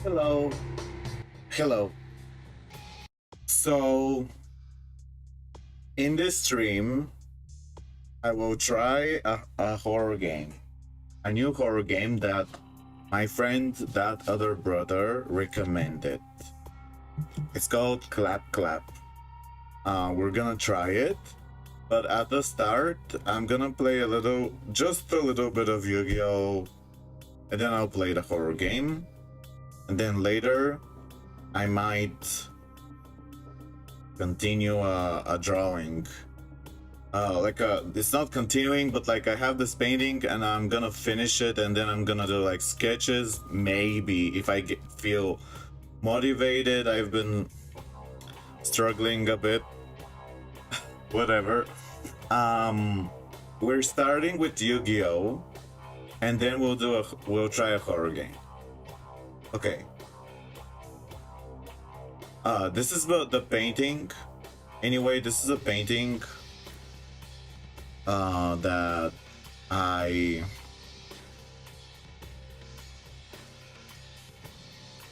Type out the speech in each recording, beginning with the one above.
Hello. Hello. So, in this stream, I will try a horror game. A new horror game that my friend, that other brother, recommended. It's called Clap Clap. We're gonna try it, but at the start, I'm gonna play just a little bit of Yu-Gi-Oh! And then I'll play the horror game. And then later, I might continue a drawing. It's not continuing, but like I have this painting and I'm gonna finish it, and then I'm gonna do like sketches. Maybe if feel motivated. I've been struggling a bit. Whatever. Um, we're starting with Yu-Gi-Oh, and then we'll try a horror game. Okay. This is the painting. Anyway, this is a painting that I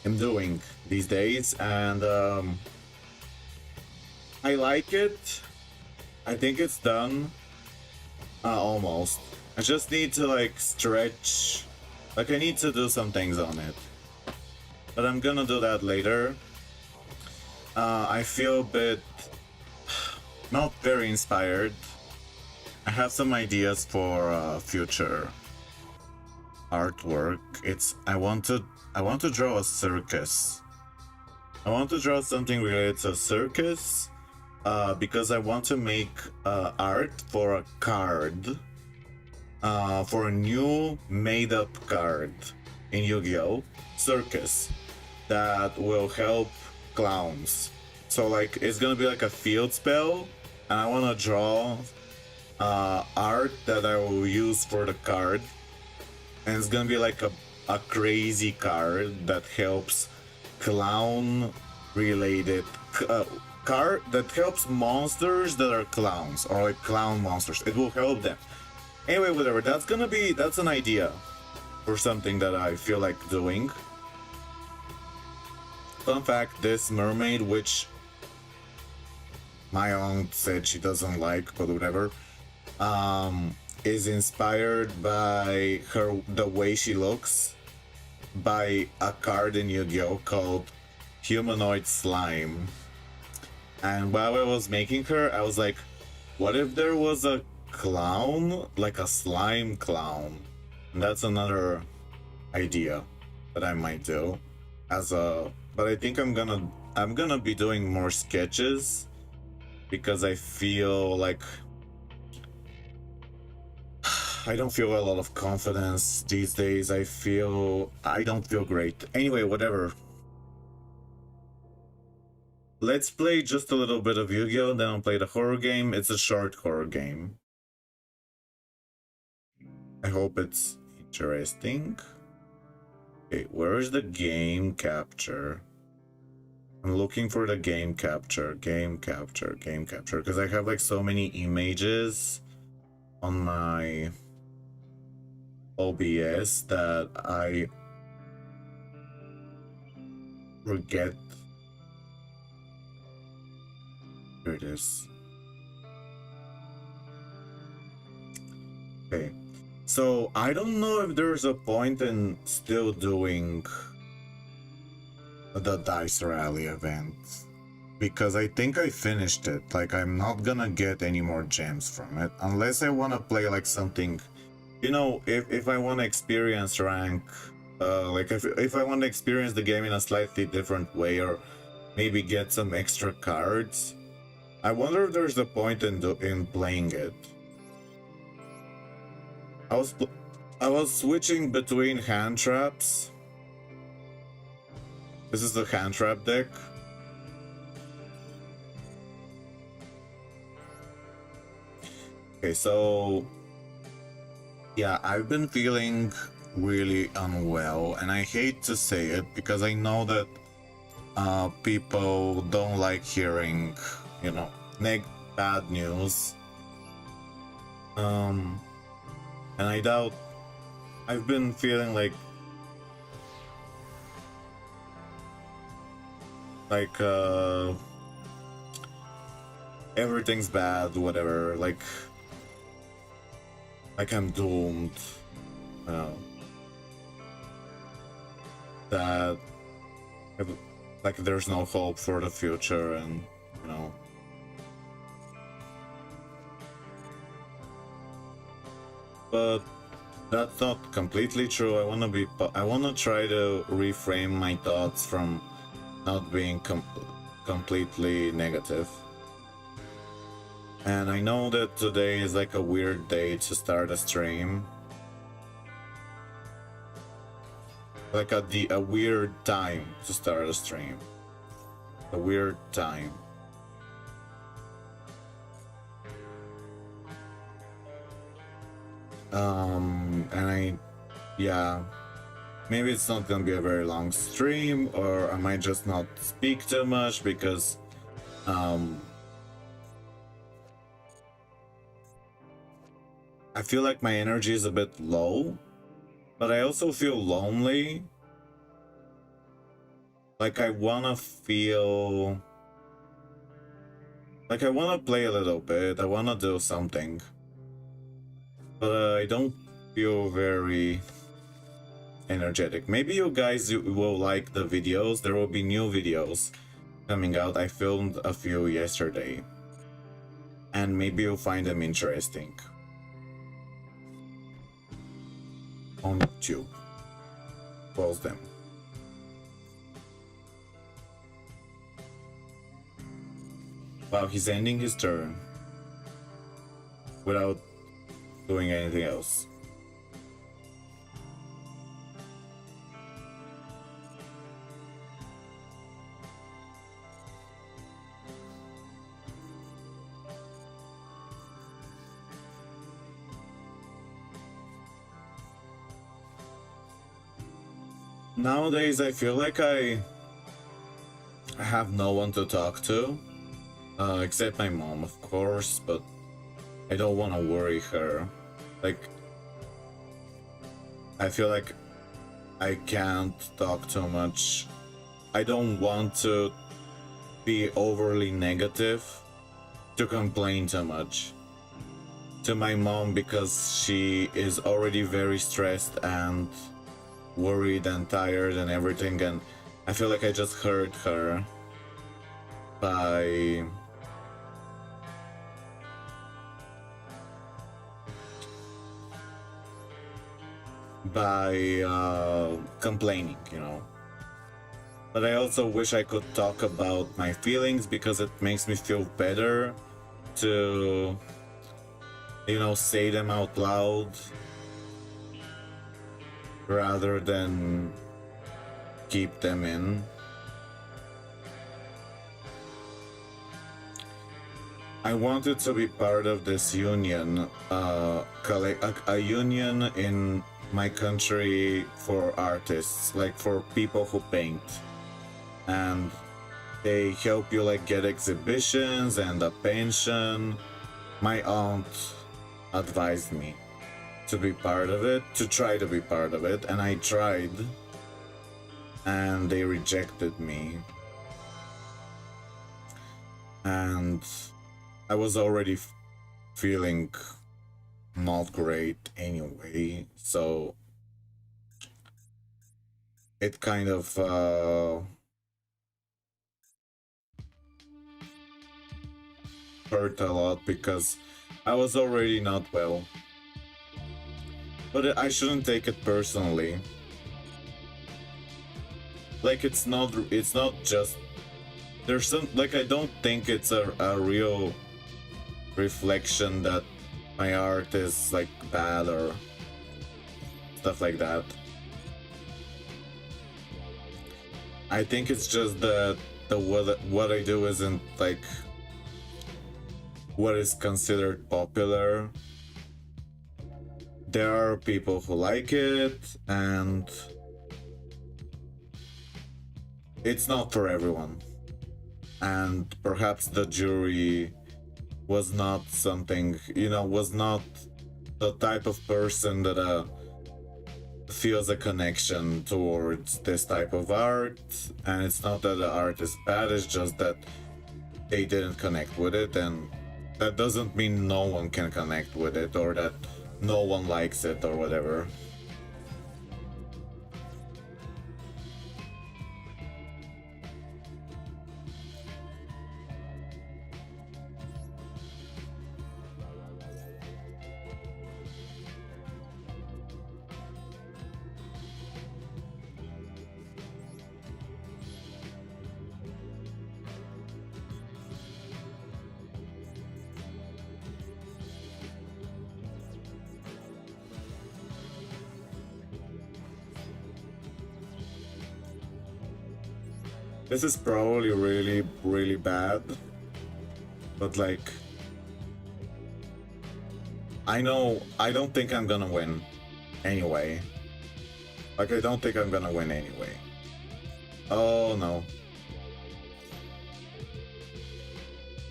am doing these days, and I like it. I think it's done. Almost. I just need to like stretch. Like I need to do some things on it, but I'm gonna do that later. I feel a bit not very inspired. I have some ideas for future artwork. I want to draw a circus. I want to draw something related to a circus, because I want to make art for a card, for a new made-up card in Yu-Gi-Oh! Circus that will help clowns. So like it's gonna be like a field spell, and I want to draw art that I will use for the card, and it's gonna be like a crazy card that helps clown related card that helps monsters that are clowns, or like clown monsters. It will help them. Anyway, whatever. That's an idea for something that I feel like doing. Fun fact, this mermaid, which my aunt said she doesn't like, but whatever, is inspired by the way she looks by a card in Yu-Gi-Oh! Called Humanoid Slime. And while I was making her, I was like, what if there was a clown, like a slime clown? And that's another idea that I might do but I think I'm gonna be doing more sketches, because I feel like I don't feel a lot of confidence these days. I don't feel great. Anyway, whatever. Let's play just a little bit of Yu-Gi-Oh! Then I'll play the horror game. It's a short horror game. I hope it's interesting. Okay, where is the game capture? I'm looking for the game capture, because I have like so many images on my OBS that I forget. Here it is. Okay, so I don't know if there's a point in still doing the Dice Rally event, because I think I finished it. Like, I'm not gonna get any more gems from it unless I want to play like something, you know, if I want to experience rank, like if I want to experience the game in a slightly different way, or maybe get some extra cards. I wonder if there's a point in playing it. I was switching between hand traps. This is the hand trap deck. Okay, so yeah, I've been feeling really unwell, and I hate to say it because I know that people don't like hearing, you know, bad news. And I doubt I've been feeling like like everything's bad, whatever, like I'm doomed, you know, that like there's no hope for the future, and you know, but that's not completely true. I wanna try to reframe my thoughts from not being completely negative. And I know that today is like a weird day to start a stream. Like a weird time to start a stream. A weird time. Yeah, maybe it's not gonna be a very long stream, or I might just not speak too much because I feel like my energy is a bit low, but I also feel lonely. Like I wanna feel like I wanna play a little bit, I wanna do something, but I don't feel very energetic. Maybe you guys will like the videos. There will be new videos coming out. I filmed a few yesterday, and maybe you'll find them interesting on YouTube. Close them. Wow, he's ending his turn without doing anything else. Nowadays, I feel like I have no one to talk to, except my mom, of course, but I don't want to worry her. Like, I feel like I can't talk too much. I don't want to be overly negative, to complain too much to my mom, because she is already very stressed and worried and tired and everything, and I feel like I just hurt her by complaining, you know. But I also wish I could talk about my feelings, because it makes me feel better to, you know, say them out loud rather than keep them in. I wanted to be part of this union, a union in my country for artists, like for people who paint, and they help you like get exhibitions and a pension. My aunt advised me to be part of it, to try to be part of it, and I tried, and they rejected me. And I was already feeling not great anyway, so it kind of hurt a lot, because I was already not well. But I shouldn't take it personally. Like it's not just, there's some, like, I don't think it's a real reflection that my art is like bad or stuff like that. I think it's just that what I do isn't like what is considered popular. There are people who like it, and it's not for everyone. And perhaps the jury was not something, you know, was not the type of person that feels a connection towards this type of art, and it's not that the art is bad, it's just that they didn't connect with it, and that doesn't mean no one can connect with it or that no one likes it or whatever. This is probably really, really bad, but like, I know, I don't think I'm gonna win anyway. Like, I don't think I'm gonna win anyway. Oh no.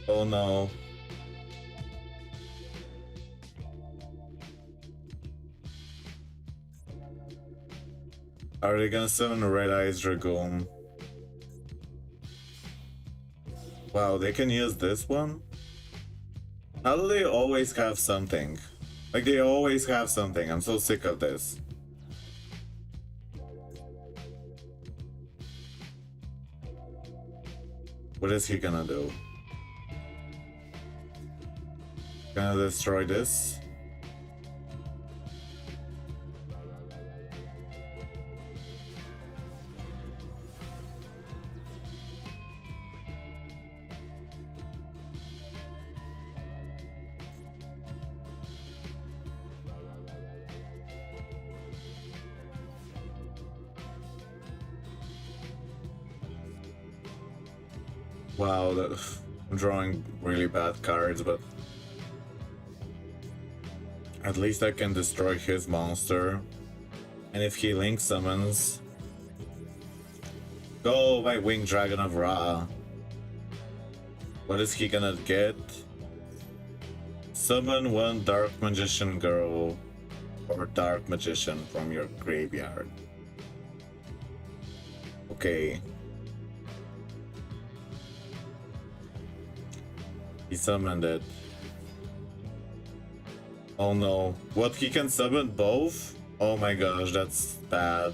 Oh no. Are they gonna summon a Red Eyes Dragoon? Wow, they can use this one? How do they always have something? Like, they always have something. I'm so sick of this. What is he gonna do? Gonna destroy this? Wow, I'm drawing really bad cards, but at least I can destroy his monster. And if he link summons... Go, my Winged Dragon of Ra! What is he gonna get? Summon one Dark Magician girl or Dark Magician from your graveyard. Okay. He summoned it. Oh no. What, he can summon both? Oh my gosh, that's bad.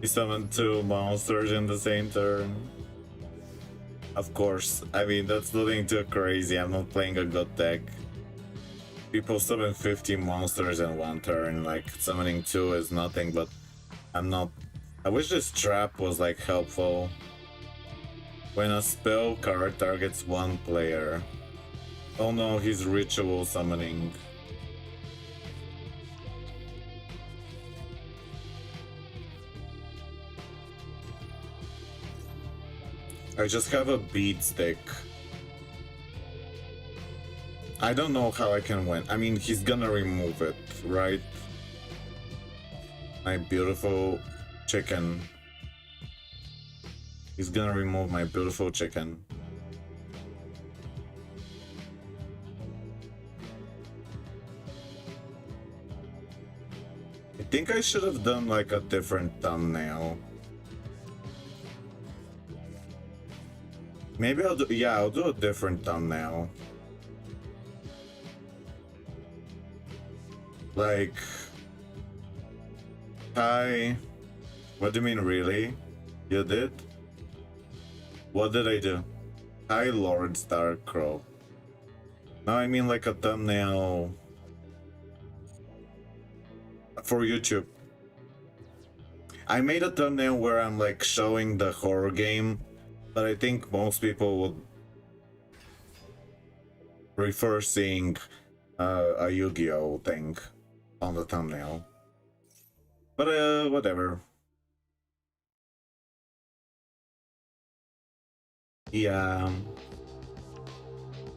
He summoned two monsters in the same turn. Of course. I mean, that's nothing too crazy. I'm not playing a good deck. People summon 50 monsters in one turn. Like, summoning two is nothing, but I'm not... I wish this trap was, like, helpful. When a spell card targets one player. Oh no, he's ritual summoning. I just have a beat stick. I don't know how I can win. I mean, he's gonna remove it, right? My beautiful chicken. He's gonna remove my beautiful chicken. I think I should have done like a different thumbnail. Maybe I'll do, yeah, I'll do a different thumbnail. Like, hi. What do you mean, really? You did? What did I do? Hi, Lord Starcrow. No, I mean like a thumbnail for YouTube. I made a thumbnail where I'm like showing the horror game, but I think most people would prefer seeing a Yu-Gi-Oh thing on the thumbnail. But whatever. Yeah.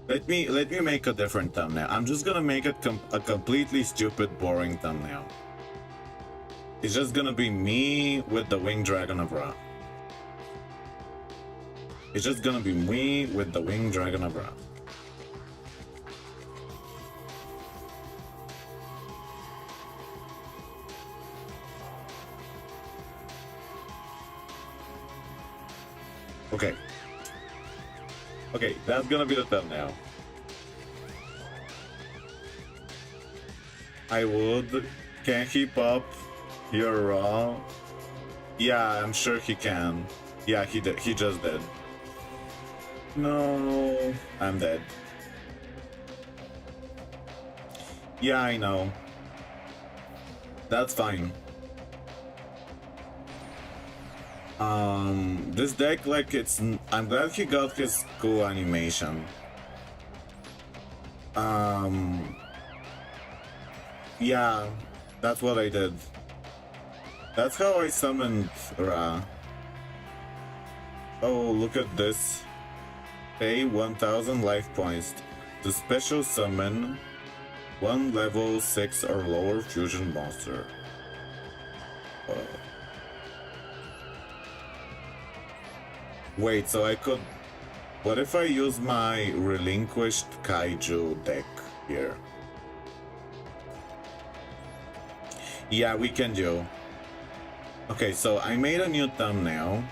Let me make a different thumbnail. I'm just gonna make it a completely stupid, boring thumbnail. It's just gonna be me with the Winged Dragon of Ra. It's just gonna be me with the Winged Dragon of Ra. Okay, that's gonna be the thumbnail. I would. Can he pop your raw? Yeah, I'm sure he can. Yeah, he did. He just did. No, I'm dead. Yeah, I know. That's fine. This deck, like, I'm glad he got his cool animation. Yeah, that's what I did. That's how I summoned Ra. Oh, look at this. Pay 1000 life points to special summon one level 6 or lower fusion monster. Wait, so I could... What if I use my relinquished kaiju deck here? Yeah, we can do. Okay, so I made a new thumbnail.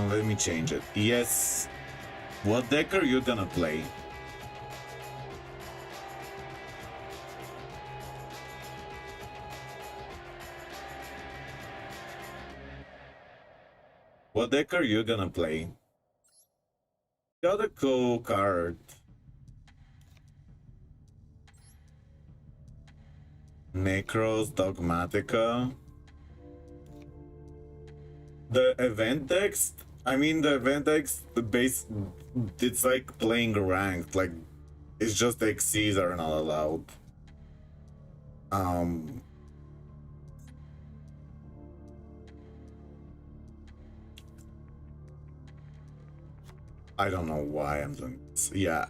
Let me change it. Yes. What deck are you gonna play? What deck are you gonna play? Got a cool card. Necros Dogmatica. The event decks, I mean, the event decks, the base, it's like playing ranked, like, it's just XCs are not allowed. I don't know why I'm doing this. Yeah.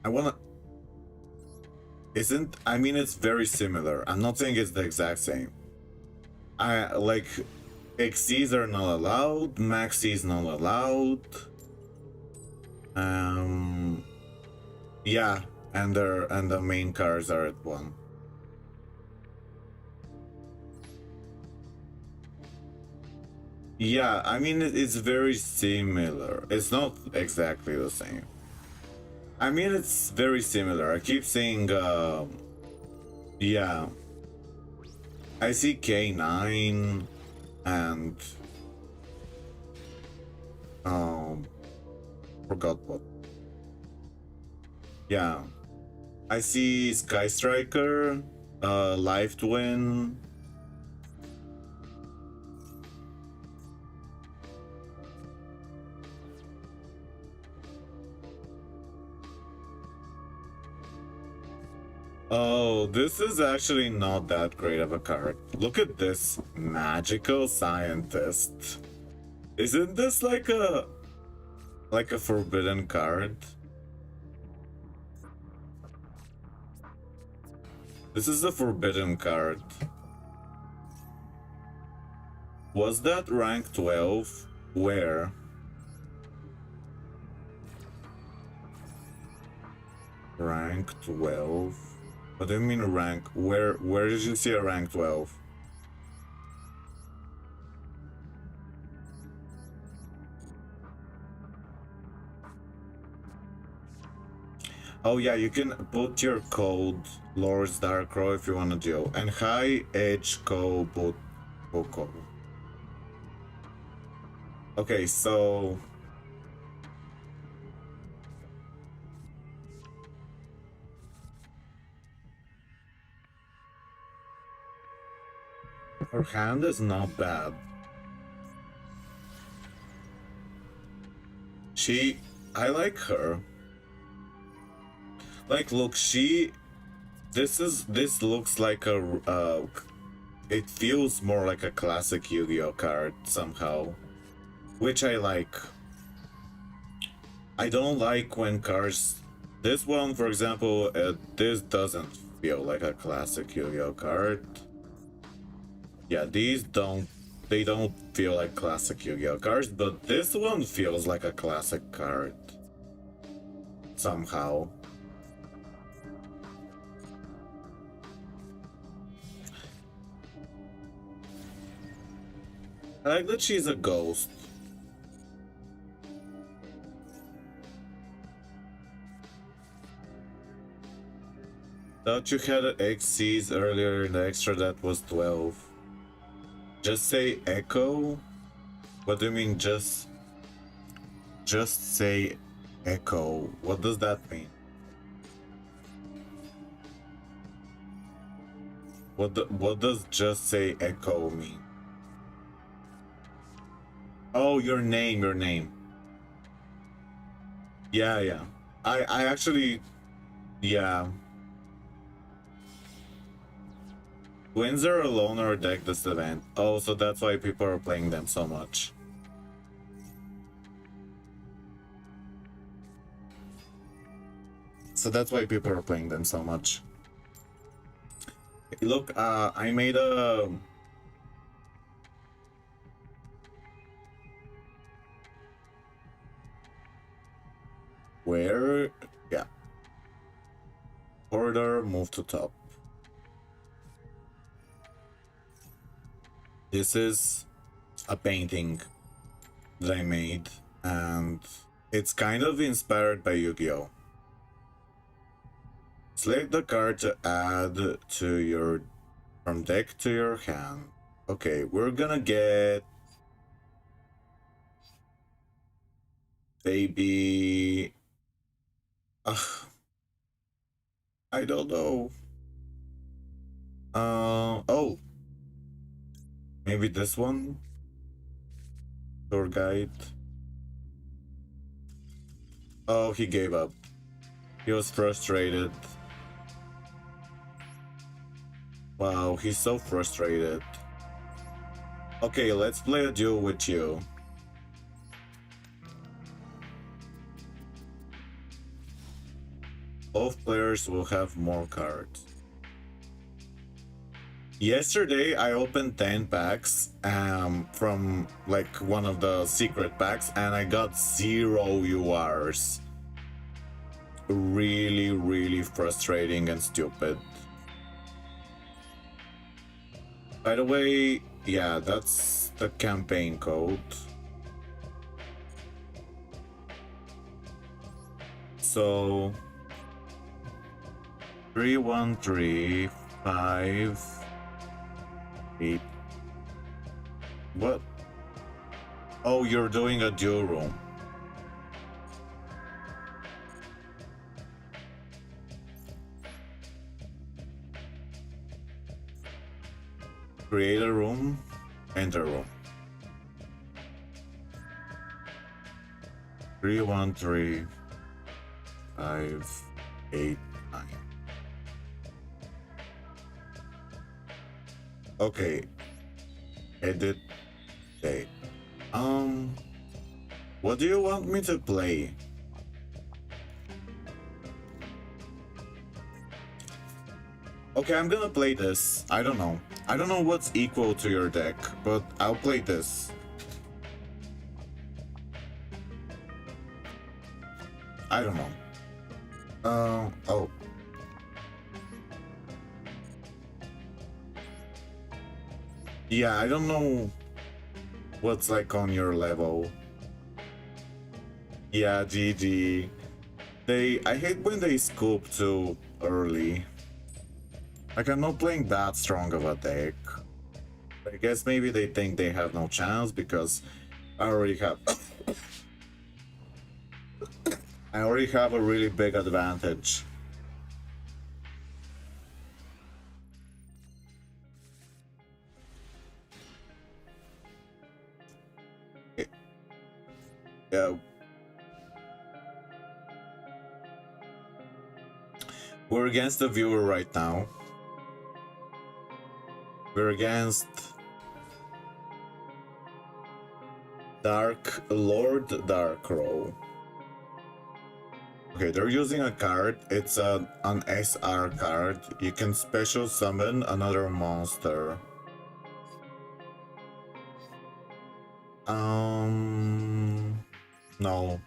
I wanna... I mean, it's very similar. I'm not saying it's the exact same. Like, XCs are not allowed, Maxis not allowed. Yeah, and the main cars are at 1. Yeah, I mean, it's very similar. It's not exactly the same. I mean, it's very similar. I keep saying, yeah. I see K9 and forgot what. Yeah. I see Sky Striker, Life Twin. Oh, this is actually not that great of a card. Look at this Magical Scientist. Isn't this like a forbidden card? This is a forbidden card. Was that rank 12? Where? Rank 12? What do you mean rank? Where did you see a rank 12? Oh yeah, you can put your code Lord's Dark Row if you want to do. And high edge co boot Boko. Okay, so her hand is not bad. I like her. Like, look, this looks like a, it feels more like a classic Yu-Gi-Oh card somehow, which I like. I don't like when cards, this one, for example, this doesn't feel like a classic Yu-Gi-Oh card. Yeah, they don't feel like classic Yu-Gi-Oh cards, but this one feels like a classic card. Somehow. I like that she's a ghost. Thought you had XCs earlier in the extra that was 12. Just say echo? What do you mean just say echo? What does that mean? What does just say echo mean? Oh, your name. Yeah. I actually, yeah. Twins are a loner deck this event. Oh, so that's why people are playing them so much. So that's why people are playing them so much. Look, I made a... Where? Yeah. Order, move to top. This is a painting that I made, and it's kind of inspired by Yu-Gi-Oh! Select the card to add to your from deck to your hand. Okay, we're gonna get maybe I don't know. Oh, maybe this one. Tour guide. Oh, he gave up. He was frustrated. Wow, he's so frustrated. Okay, let's play a duel with you. Both players will have more cards. Yesterday I opened 10 packs from like one of the secret packs and I got 0 URs. Really frustrating and stupid. By the way, yeah, that's the campaign code. So 3135 What? Oh, you're doing a duel room. Create a room, enter room. 313589. Okay. Edit date. What do you want me to play? Okay, I'm gonna play this. I don't know. I don't know what's equal to your deck, but I'll play this. I don't know. Oh. Yeah, I don't know what's like on your level. Yeah, GG. I hate when they scoop too early. Like, I'm not playing that strong of a deck. I guess maybe they think they have no chance because I already have... I already have a really big advantage. Yeah. We're against the viewer right now. We're against Lord Darkrow. Okay, they're using a card. It's an SR card. You can special summon another monster. No.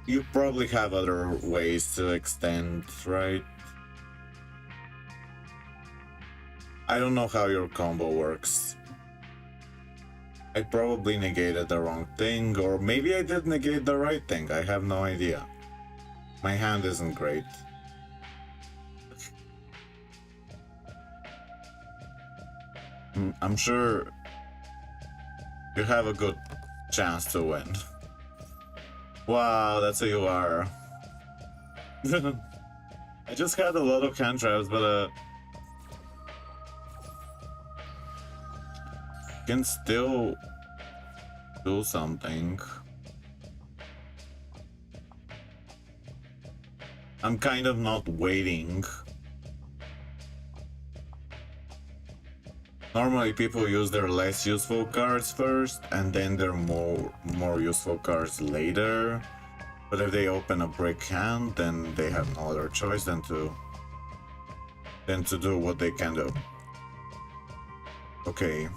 You probably have other ways to extend, right? I don't know how your combo works. I probably negated the wrong thing, or maybe I did negate the right thing. I have no idea. My hand isn't great. I'm sure you have a good chance to win. Wow, that's who you are. I just had a lot of hand traps, but can still do something. I'm kind of not waiting. Normally people use their less useful cards first and then their more useful cards later. But if they open a brick hand, then they have no other choice than to do what they can do. Okay.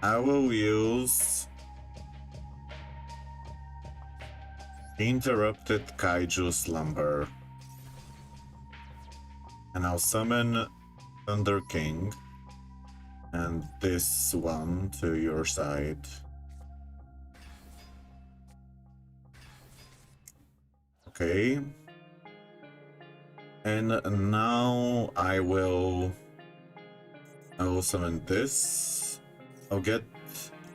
I will use Interrupted Kaiju Slumber. And I'll summon Thunder King and this one to your side. Okay. And now I will summon this. I'll get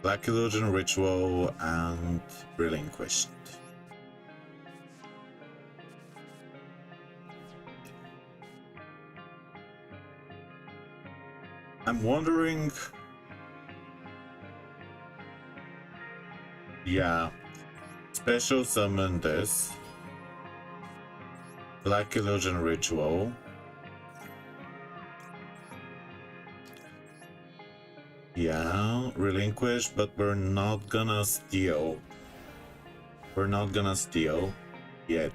Black Illusion Ritual and Relinquished. I'm wondering... Yeah. Special summon this. Black Illusion Ritual. Yeah, relinquish, but we're not gonna steal. We're not gonna steal yet.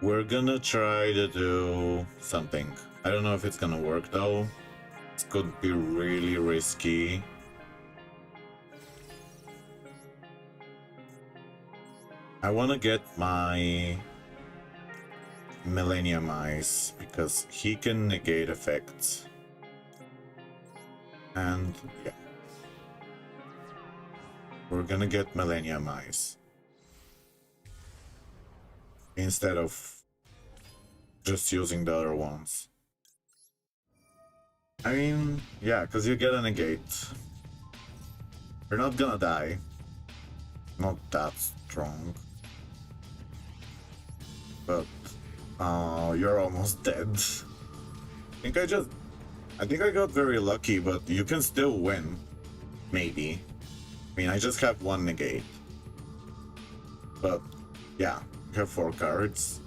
We're gonna try to do something. I don't know if it's gonna work though. This could be really risky. I wanna get my Millennium Eyes because he can negate effects. And yeah, we're gonna get Millennium Eyes instead of just using the other ones. I mean, yeah, because you get a negate. You're not gonna die. Not that strong. But you're almost dead. I think I got very lucky, but you can still win. Maybe. I mean, I just have one negate. But, yeah, you have 4 cards.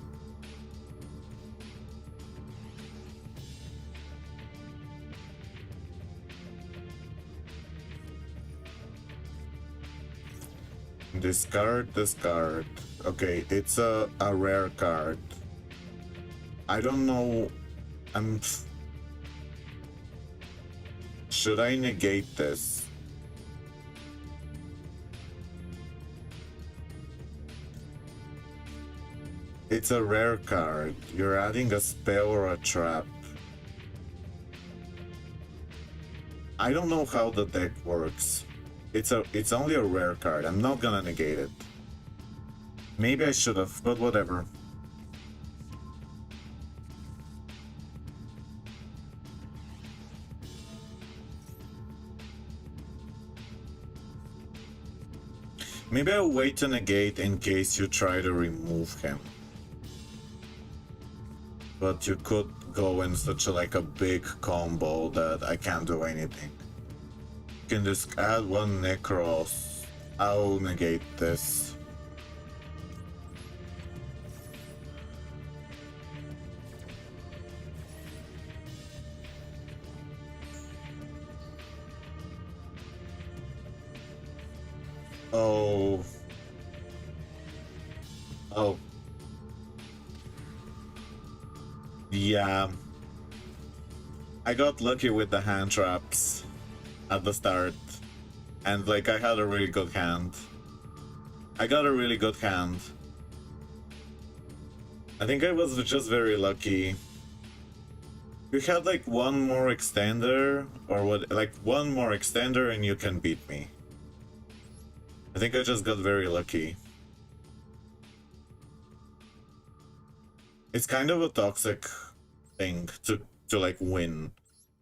Discard. Okay, it's a rare card. I don't know... Should I negate this? It's a rare card. You're adding a spell or a trap. I don't know how the deck works. It's only a rare card. I'm not gonna negate it. Maybe I should have, but whatever. Maybe I'll wait to negate in case you try to remove him. But you could go in such a big combo that I can't do anything. You can just add 1 Necros. I'll negate this. Oh. Yeah. I got lucky with the hand traps at the start. And I had a really good hand. I got a really good hand. I think I was just very lucky. You had like one more extender, or what? Like one more extender, and you can beat me. I think I just got very lucky. It's kind of a toxic thing to like win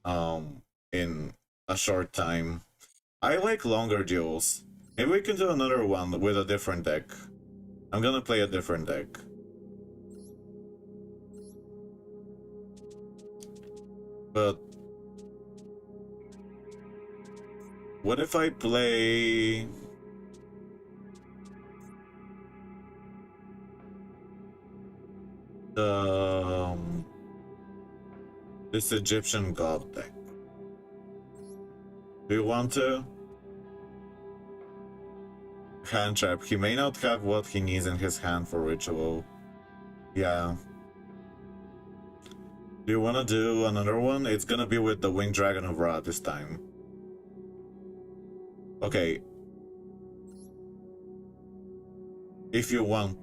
in a short time. I like longer duels. Maybe we can do another one with a different deck. I'm gonna play a different deck. But what if I play the this Egyptian god deck? Do you want to? Hand trap. He may not have what he needs in his hand for ritual. Yeah. Do you want to do another one? It's gonna be with the Winged Dragon of Ra this time. Okay. If you want.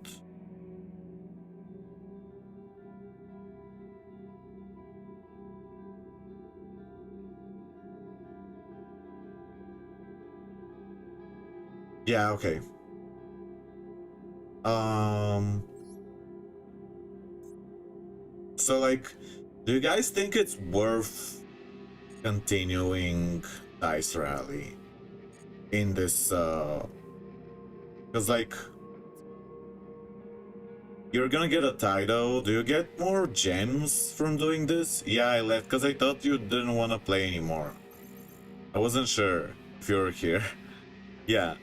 Yeah, okay. So like, do you guys think it's worth continuing Dice Rally in this because like you're gonna get a title. Do you get more gems from doing this? Yeah, I left because I thought you didn't want to play anymore. I wasn't sure if you were here. Yeah.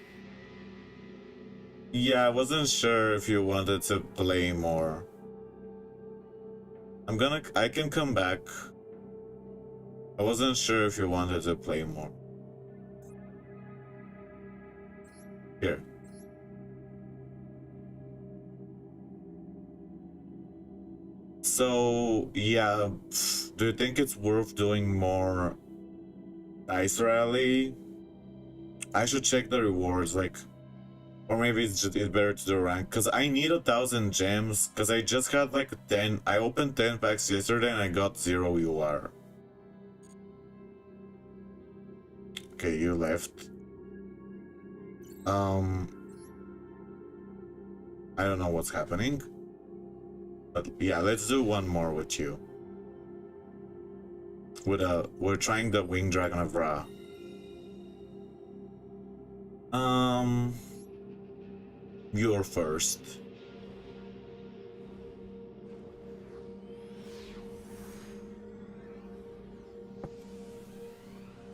Yeah, I wasn't sure if you wanted to play more. I can come back. I wasn't sure if you wanted to play more. Here. So, yeah, do you think it's worth doing more Dice Rally? I should check the rewards, like, or maybe it's better to do rank, because I need 1,000 gems, because I just had like 10, I opened 10 packs yesterday and I got 0 UR. Okay, you left. I don't know what's happening. But yeah, let's do one more with you. We're trying the Winged Dragon of Ra. You're first.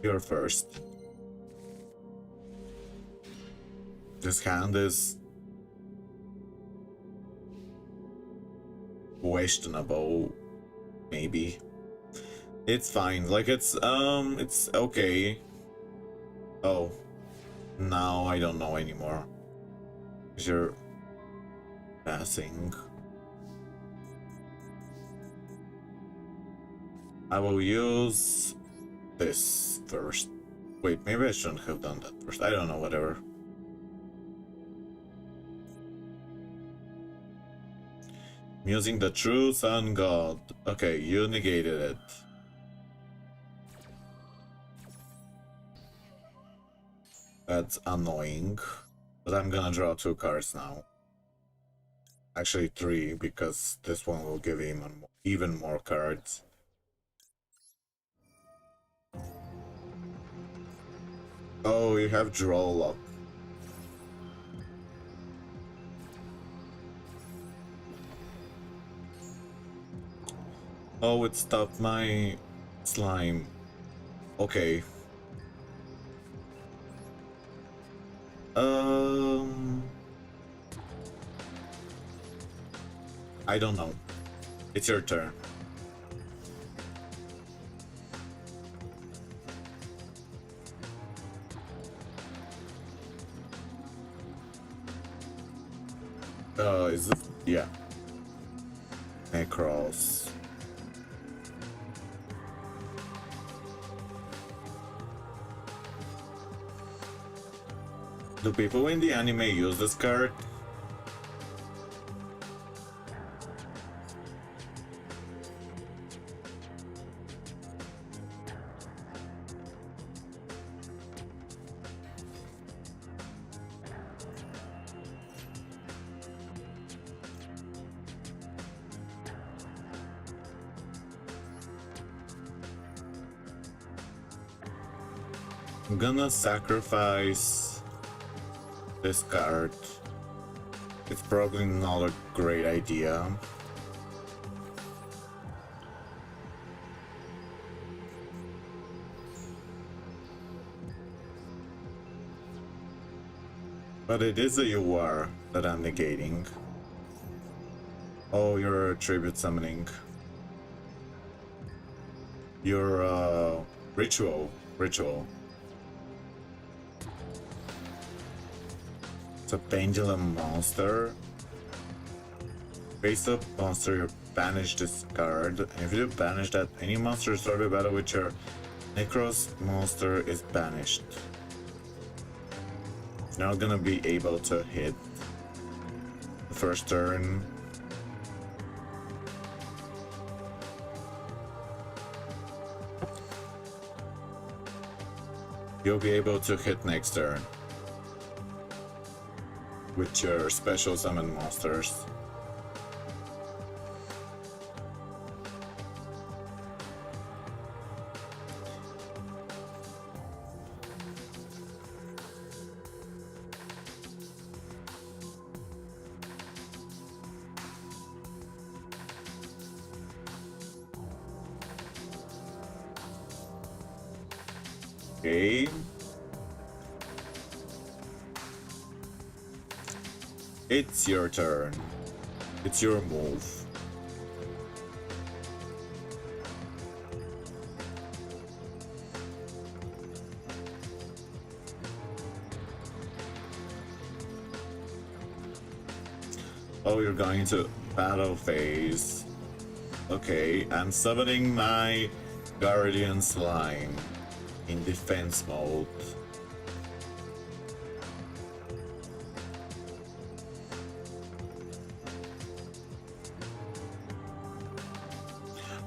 You're first. This hand is questionable, maybe. It's fine, like it's okay. Oh, now I don't know anymore. You're passing. I will use this first. Wait, maybe I shouldn't have done that first. I don't know, whatever. I'm using the true sun god. Okay, you negated it. That's annoying. But I'm gonna draw 2 cards now. Actually 3, because this one will give him even more cards. Oh, you have draw lock. Oh, it stopped my slime. Okay. I don't know. It's your turn. Is it? Yeah. Necros. Do people in the anime use this card? I'm gonna sacrifice this card. It's probably not a great idea. But it is a UR that I'm negating. Oh, you're tribute summoning. Your ritual. It's a pendulum monster. Face up monster, you banish this card. And if you banish that, any monster start a battle with your Necros monster is banished. You're not gonna be able to hit the first turn. You'll be able to hit next turn with your special summon monsters. Okay. It's your turn. It's your move. Oh, you're going to battle phase. Okay, I'm summoning my Guardian Slime in defense mode.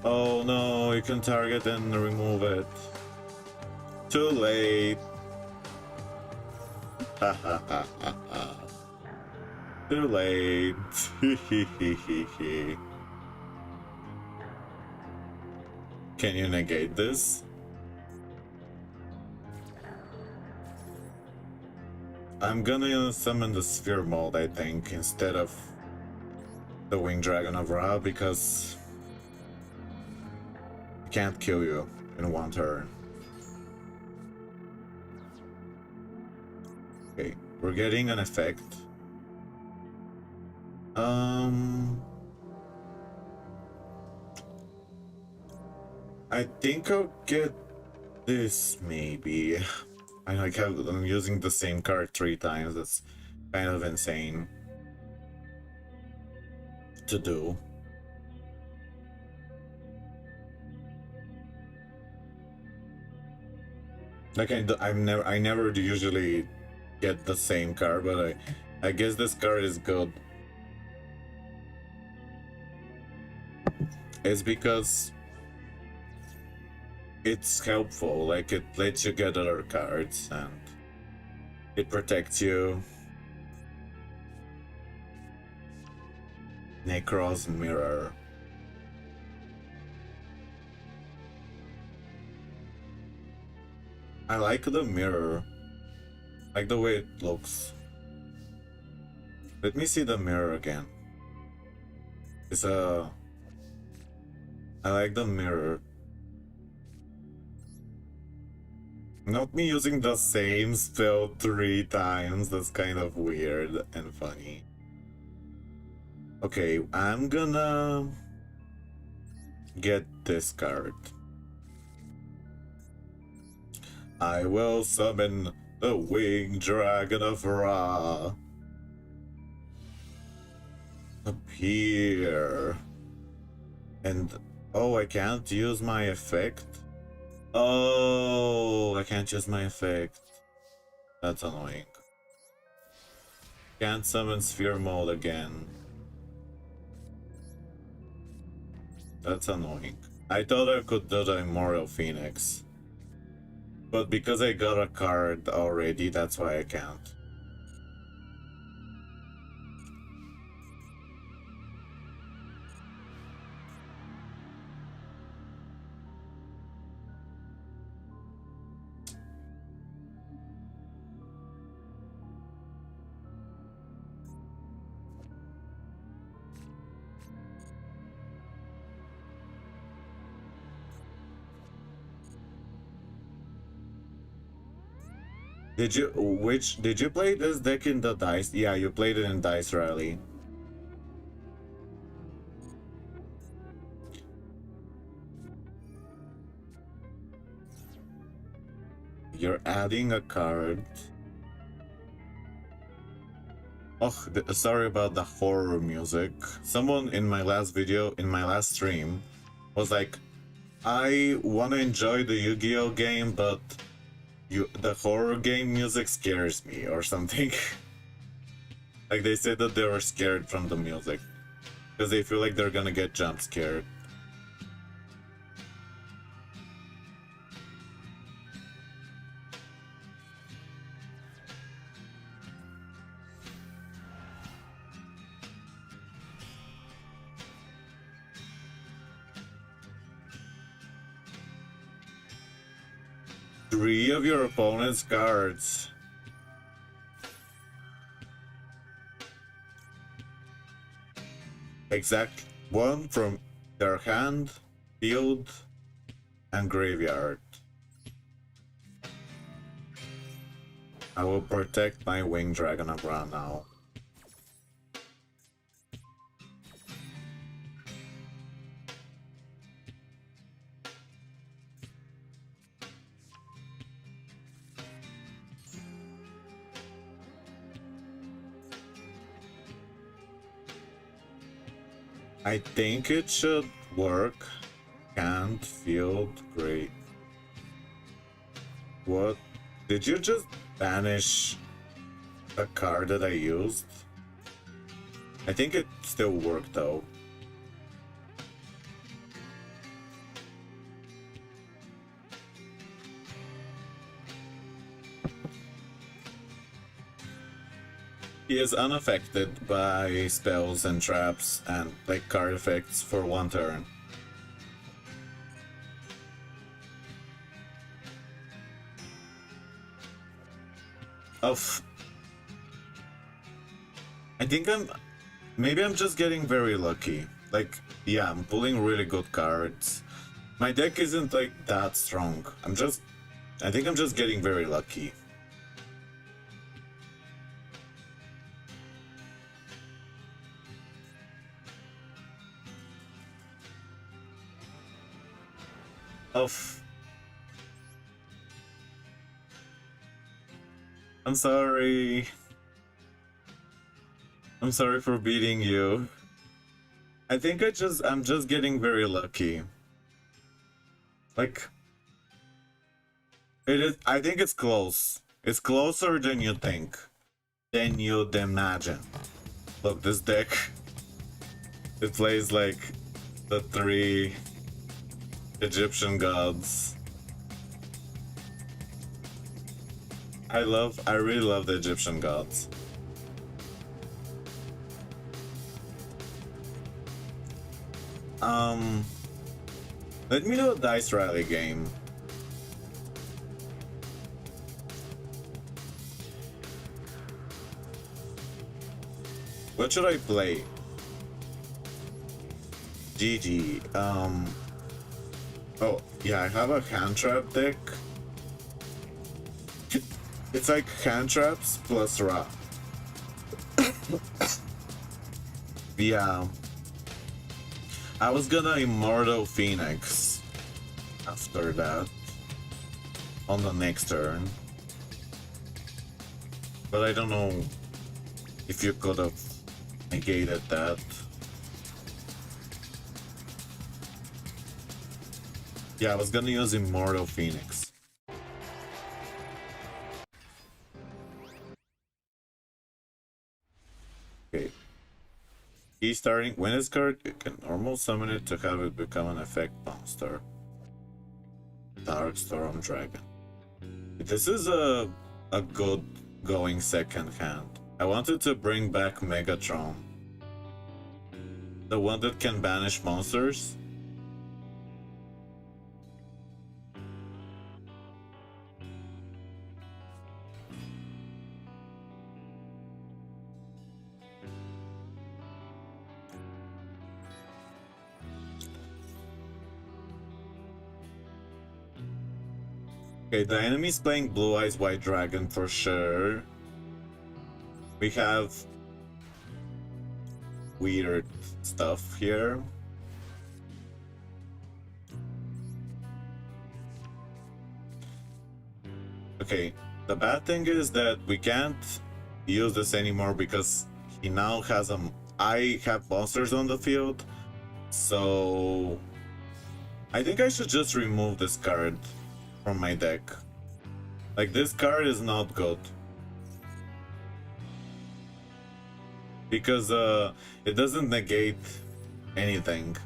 Oh no, you can target and remove it. Too late. Ha ha ha ha ha. Too late. Can you negate this? I'm gonna summon the Sphere Mold, I think, instead of the Winged Dragon of Ra, because I can't kill you in one turn. Okay, we're getting an effect. I think I'll get this, maybe. I'm using the same card 3 times. That's kind of insane to do. Like I never usually get the same card, but I guess this card is good. It's because it's helpful, like it lets you get other cards and it protects you. Necros Mirror. I like the mirror. Like the way it looks. Let me see the mirror again. I like the mirror. Not me using the same spell 3 times. That's kind of weird and funny. Okay, I'm gonna get this card. I will summon the Winged Dragon of Ra. Appear. And oh, I can't use my effect? Oh, I can't use my effect. That's annoying. Can't summon Sphere Mode again. That's annoying. I thought I could do the Immortal Phoenix. But because I got a card already, that's why I can't. Did you play this deck in the dice? Yeah, you played it in Dice Rally. You're adding a card. Oh, sorry about the horror music. Someone in my last video, in my last stream, was like, I want to enjoy the Yu-Gi-Oh game, but the horror game music scares me or something. Like they said that they were scared from the music because they feel like they're gonna get jump scared. Three of your opponent's cards. Exact one from their hand, field, and graveyard. I will protect my Winged Dragon Abra now. I think it should work. Can't, field, great. What? Did you just banish a card that I used? I think it still worked though. He is unaffected by spells and traps and like card effects for one turn. I think maybe I'm just getting very lucky. Like, yeah, I'm pulling really good cards. My deck isn't like that strong. I think I'm just getting very lucky. I'm sorry. I'm sorry for beating you. I think I'm just getting very lucky. Like, I think it's close. It's closer than you think. Than you'd imagine. Look, this deck, it plays like the 3 Egyptian gods. I really love the Egyptian gods. Let me do a Dice Rally game. What should I play? GG. Oh, yeah, I have a hand trap deck. It's like hand traps plus Ra. Yeah. I was gonna Immortal Phoenix after that on the next turn. But I don't know if you could have negated that. Yeah, I was gonna use Immortal Phoenix. Okay. He's starting. When it's card, you can normal summon it to have it become an effect monster. Dark Storm Dragon. This is a good going second hand. I wanted to bring back Megatron. The one that can banish monsters. Okay, the enemy's playing Blue Eyes White Dragon for sure. We have weird stuff here. Okay, the bad thing is that we can't use this anymore because he now has I have monsters on the field, so I think I should just remove this card from my deck. Like, this card is not good. Because it doesn't negate anything.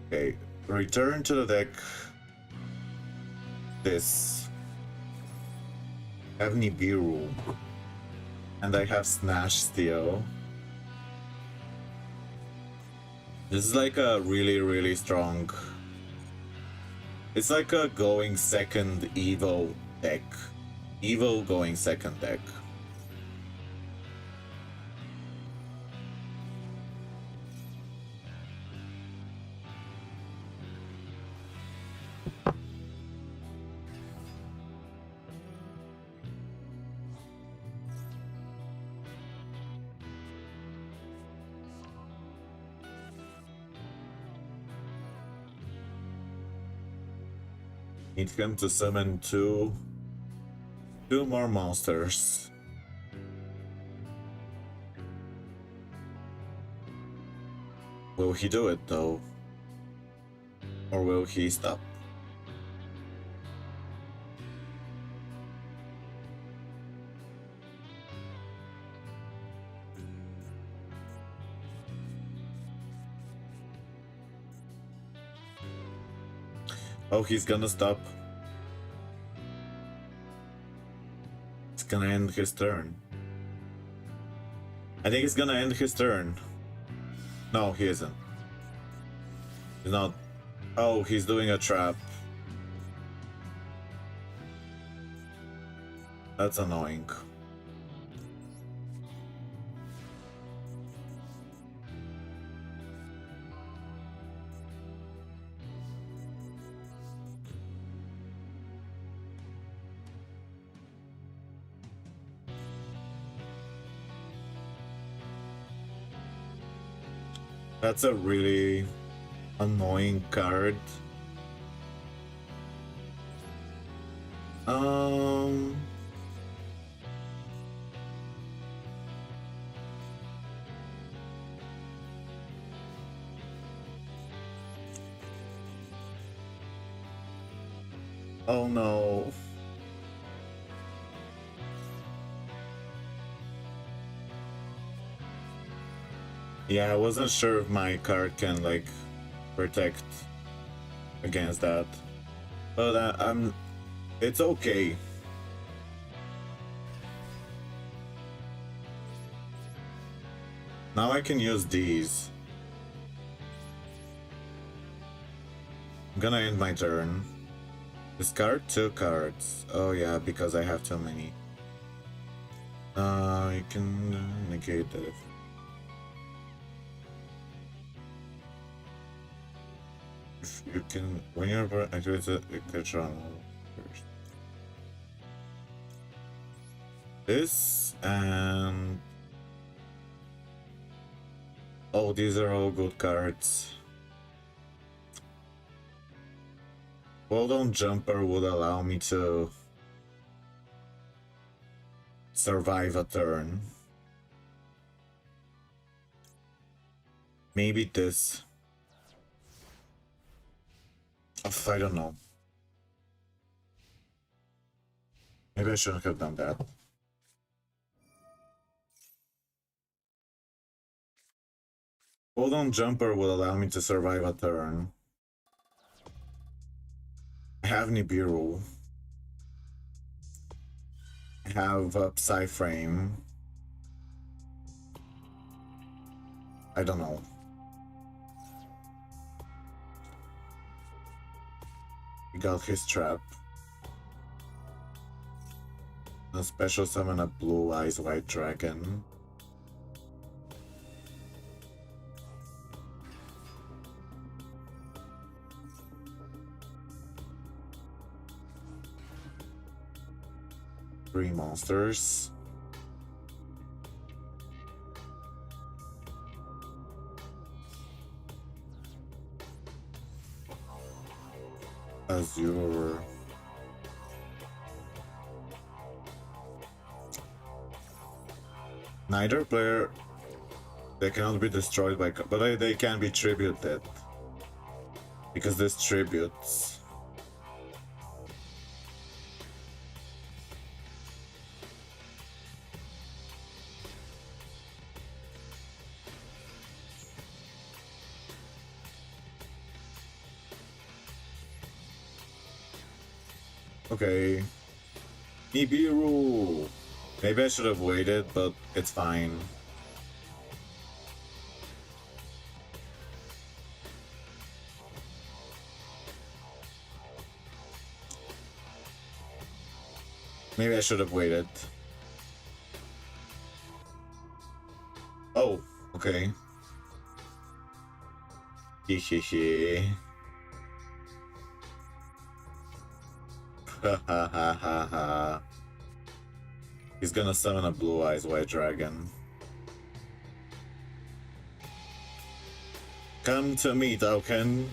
Okay, return to the deck. This. I have Nibiru. And I have Snash Steel. This is like a really strong. It's like a going second Evo deck. Evo going second deck. Need him to summon two more monsters. Will he do it though? Or will he stop? Oh, he's gonna stop. It's gonna end his turn. I think it's gonna end his turn. No, he isn't. He's not. Oh, he's doing a trap. That's annoying. That's a really annoying card. Oh no. Yeah, I wasn't sure if my card can like protect against that, but it's okay. Now I can use these. I'm gonna end my turn. Discard 2 cards. Oh yeah, because I have too many. You can negate it. If you can, when you're activates it, you can draw first. This and oh, these are all good cards. Hold on Jumper would allow me to survive a turn. Maybe this. I don't know. Maybe I shouldn't have done that. Hold on Jumper will allow me to survive a turn. I have Nibiru. I have Psyframe. I don't know. He got his trap. A special summon a blue eyes white dragon. Three monsters. Azure. Neither player, they cannot be destroyed by, but they can be tributed because there's tributes. Okay. Nibiru! Maybe I should have waited, but it's fine. Maybe I should have waited. Oh, okay. Hehehe. Ha ha ha ha ha. He's gonna summon a blue eyes white dragon. Come to me, token.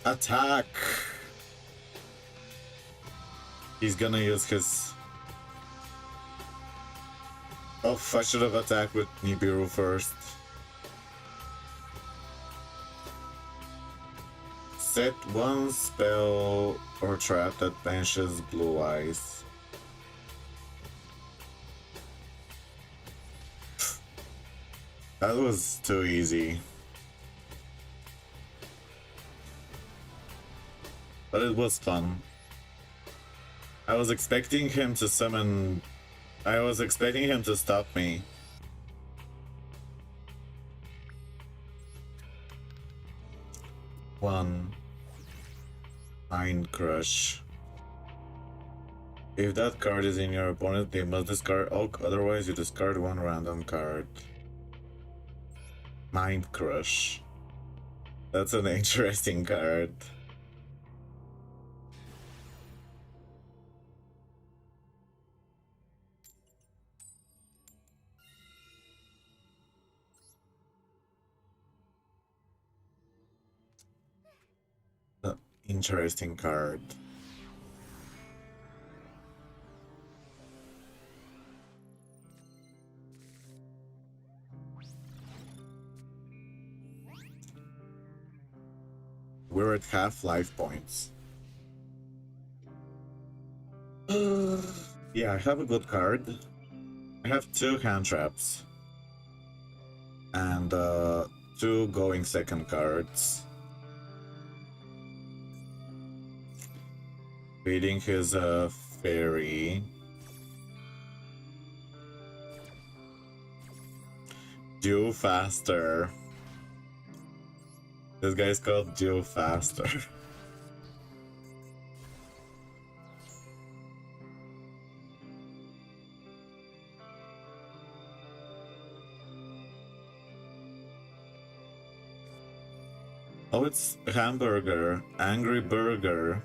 Attack! He's gonna use his... Oh, I should have attacked with Nibiru first. Set one spell or trap that banishes blue eyes. That was too easy. But it was fun. I was expecting him to summon... I was expecting him to stop me. One. Mind Crush. If that card is in your opponent, they must discard Oak, otherwise you discard one random card. Mind Crush. That's an interesting card. Interesting card. We're at half life points. Yeah, I have a good card. I have 2 hand traps. And 2 going second cards. Beating his fairy. Duel faster. This guy's called Duel faster. Oh, it's hamburger. Angry burger.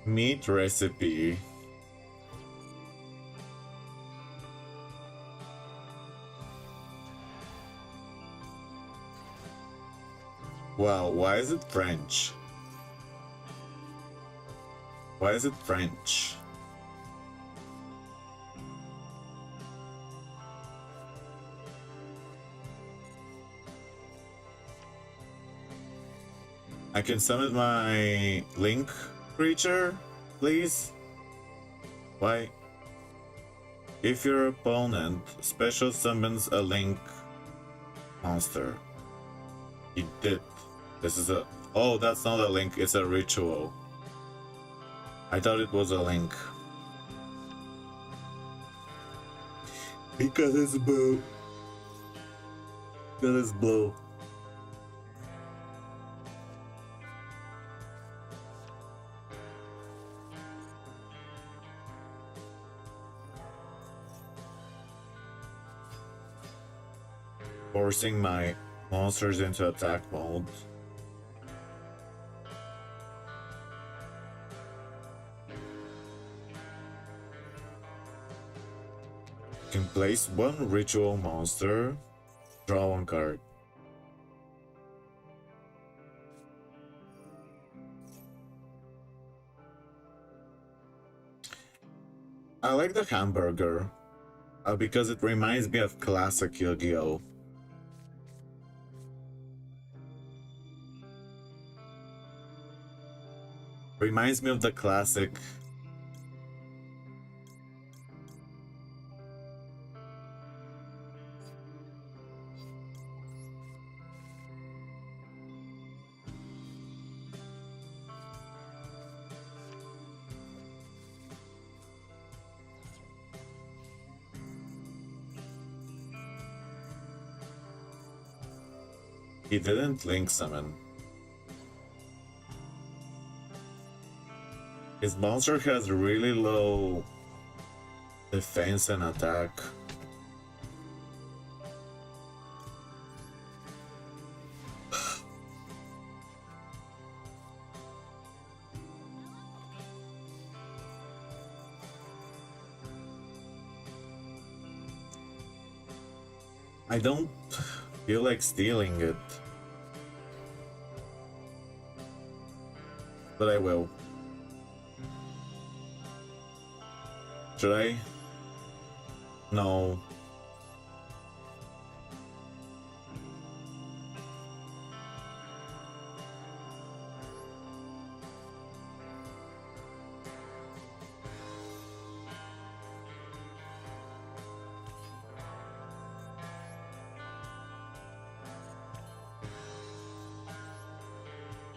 Meat recipe. Wow, why is it French? Why is it French? I can summon my Link creature, please? Why? If your opponent special summons a Link monster, he did. This is a. Oh, that's not a Link, it's a ritual. I thought it was a Link. Because it's blue. Because it's blue. Forcing my monsters into attack mode. You can place one ritual monster, draw one card. I like the hamburger because it reminds me of classic Yugioh. Reminds me of the classic. He didn't Link summon. His monster has really low defense and attack. I don't feel like stealing it, but I will. Should I? No.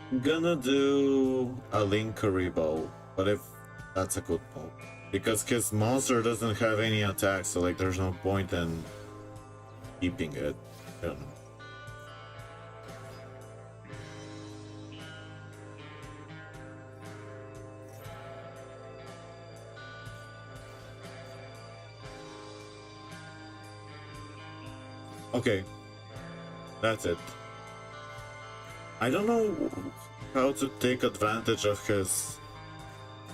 I'm gonna do a Link Karibo, but if that's a good move. Because his monster doesn't have any attacks, so like there's no point in keeping it. I don't know. Okay. That's it. I don't know how to take advantage of his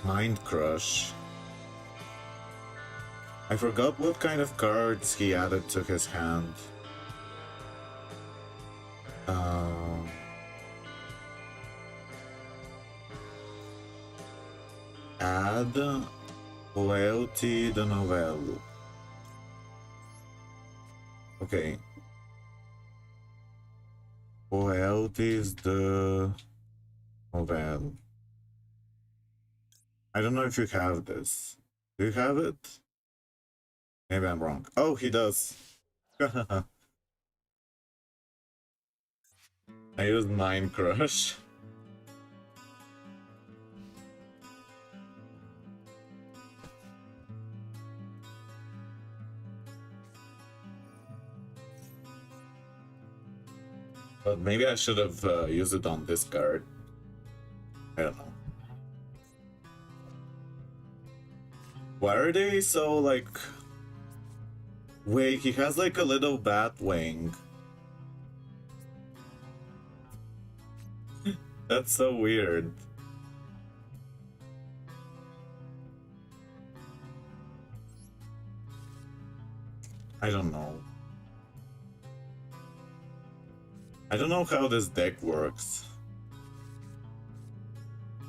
Mind Crush. I forgot what kind of cards he added to his hand. Add Loyalty de Novello. Okay. Loyalties de Novello. I don't know if you have this. Do you have it? Maybe I'm wrong. Oh, he does. I used Mind Crush. But maybe I should have used it on this card. I don't know. Why are they so like... Wait, he has like a little bat wing. That's so weird. I don't know. I don't know how this deck works.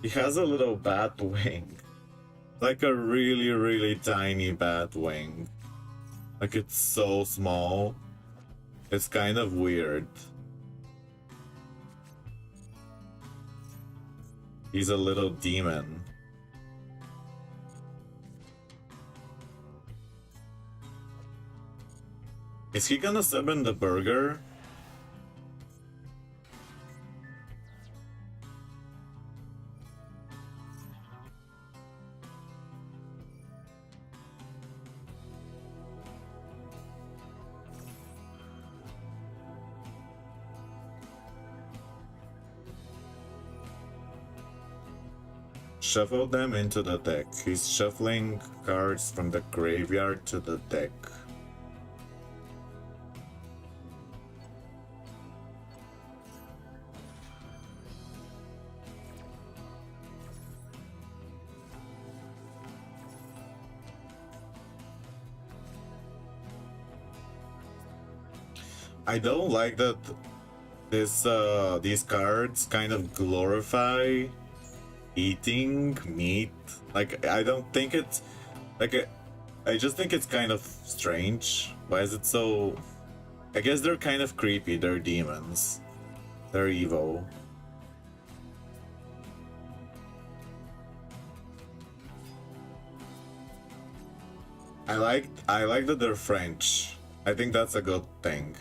He has a little bat wing. Like a really, really tiny bat wing. Like it's so small. It's kind of weird. He's a little demon. Is he gonna summon the burger? Shuffle them into the deck. He's shuffling cards from the graveyard to the deck. I don't like that these cards kind of glorify eating meat. Like, I don't think it's like I just think it's kind of strange. Why is it so? I guess they're kind of creepy. They're demons. They're evil. I like that they're French. I think that's a good thing.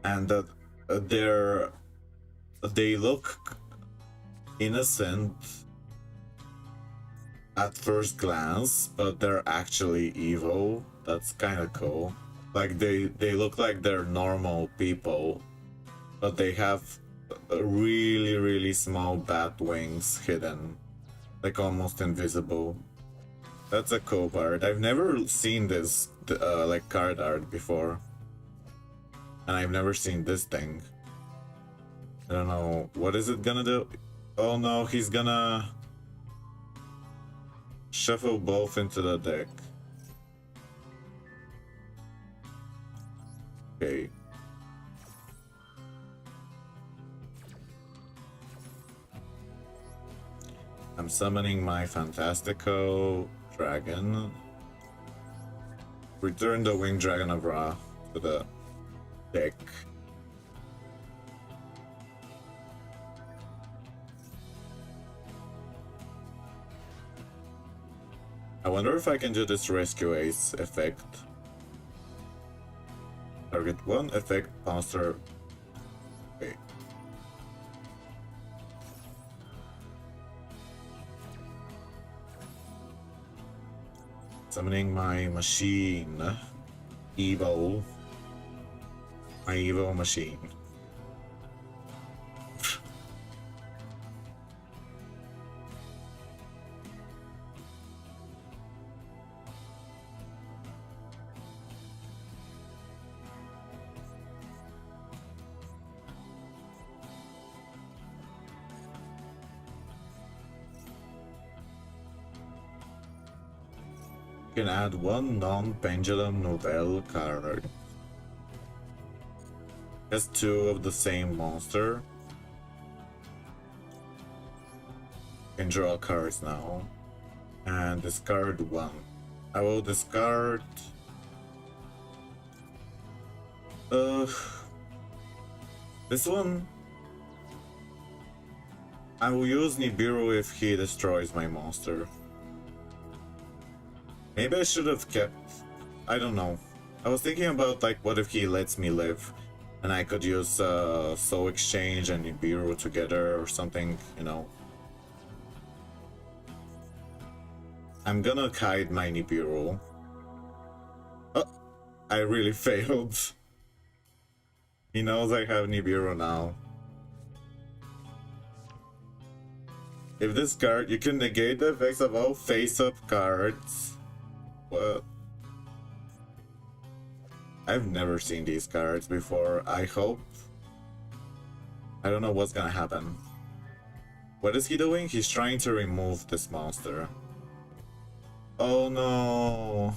And that they look innocent at first glance, but they're actually evil. That's kind of cool. Like they look like they're normal people, but they have really small bat wings hidden, like almost invisible. That's a cool part. I've never seen this like card art before, and I've never seen this thing. I don't know, what is it gonna do? Oh no, he's gonna shuffle both into the deck. Okay. I'm summoning my Fantastico Dragon. Return the Winged Dragon of Ra to the deck. I wonder if I can do this Rescue Ace effect. Target one effect monster. Okay. Summoning my machine. Evil. My evil machine. You can add one non-pendulum novel card. Has two of the same monster. You can draw cards now. And discard one. I will discard... this one... I will use Nibiru if he destroys my monster. Maybe I should have kept... I don't know. I was thinking about, like, what if he lets me live? And I could use Soul Exchange and Nibiru together or something, you know. I'm gonna hide my Nibiru. Oh, I really failed. He knows I have Nibiru now. If this card, you can negate the effects of all face-up cards. What? I've never seen these cards before. I hope. I don't know what's gonna happen. What is he doing? He's trying to remove this monster. Oh no.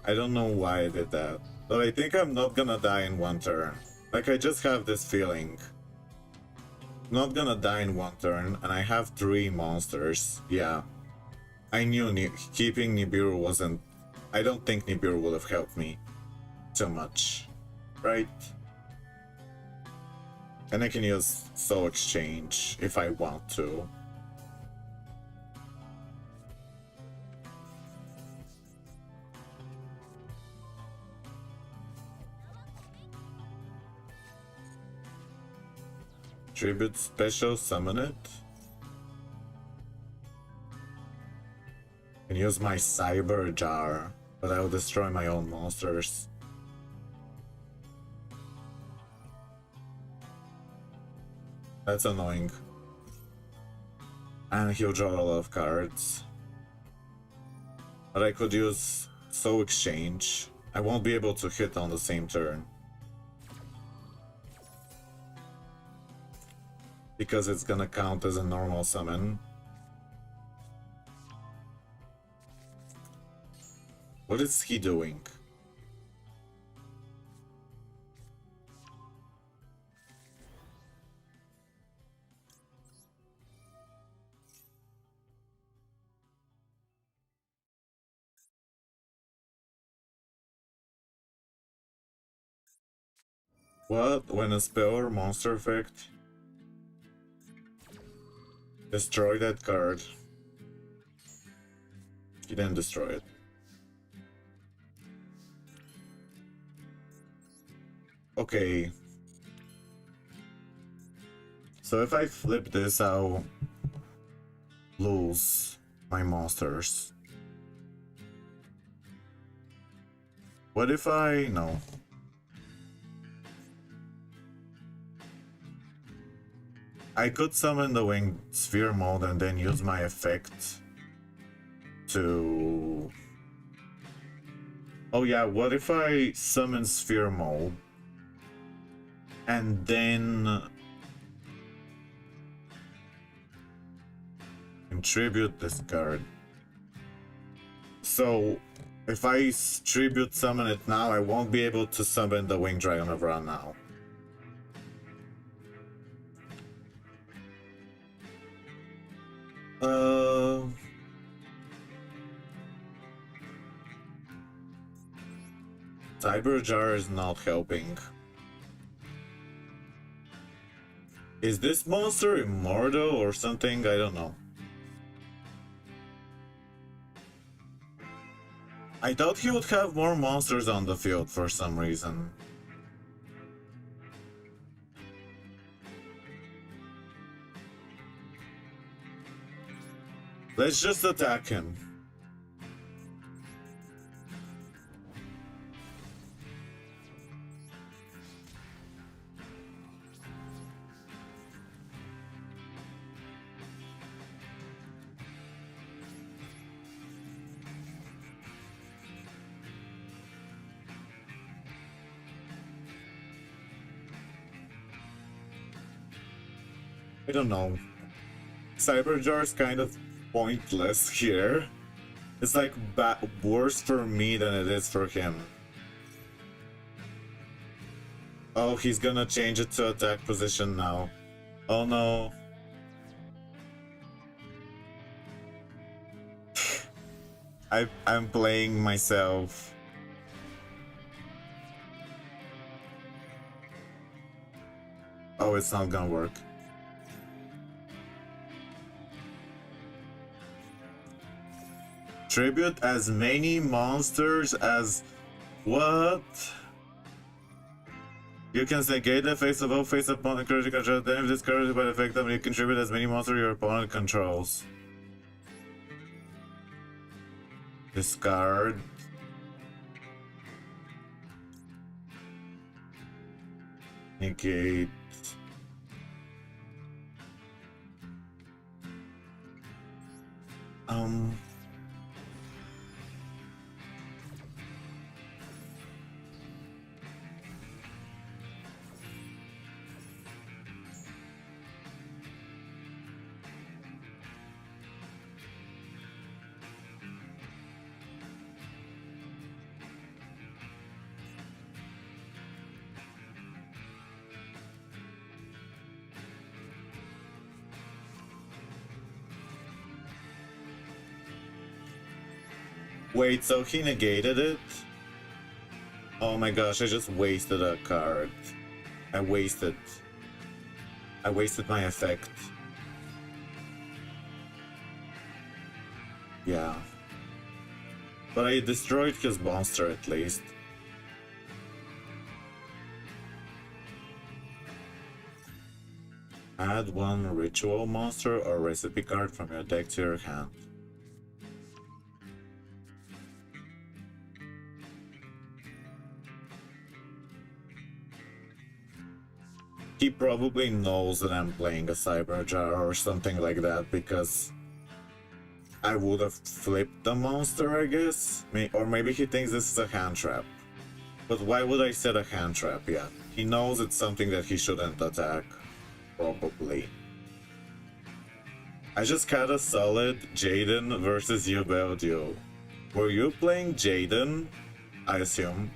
I don't know why I did that. But I think I'm not gonna die in one turn. Like, I just have this feeling. I'm not gonna die in one turn, and I have 3 monsters. Yeah. I knew keeping Nibiru wasn't... I don't think Nibiru would have helped me too much. Right? And I can use Soul Exchange if I want to. Tribute special, summon it. And use my Cyber Jar, but I will destroy my own monsters. That's annoying. And he'll draw a lot of cards. But I could use Soul Exchange. I won't be able to hit on the same turn. Because it's gonna count as a normal summon. What is he doing? What? When a spell or monster effect? Destroy that card. He didn't destroy it. Okay. So if I flip this, I'll lose my monsters. What if I... no. I could summon the Winged Sphere mode and then use my effect to... oh yeah, what if I summon Sphere mode and then contribute this card? So if I tribute summon it now, I won't be able to summon the Winged Dragon of Ra now. Cyber Jar is not helping. Is this monster immortal or something? I don't know. I thought he would have more monsters on the field for some reason. Let's just attack him. I don't know. Cyber Jar is kind of pointless here. It's like worse for me than it is for him. Oh, he's gonna change it to attack position now. Oh no. I'm playing myself. Oh, it's not gonna work. Tribute as many monsters as... what? You can negate the effects of all face opponent critical control. Then if this card is by effect them, you contribute as many monsters your opponent controls. Discard. Negate. Wait, so he negated it? Oh my gosh, I just wasted a card. I wasted. I wasted my effect. Yeah. But I destroyed his monster at least. Add one ritual monster or recipe card from your deck to your hand. He probably knows that I'm playing a Cyber Jar or something like that because I would have flipped the monster, I guess. Or maybe he thinks this is a hand trap. But why would I set a hand trap? Yeah, he knows it's something that he shouldn't attack. Probably. I just had a solid Jaden versus Yugioh. Were you playing Jaden? I assume.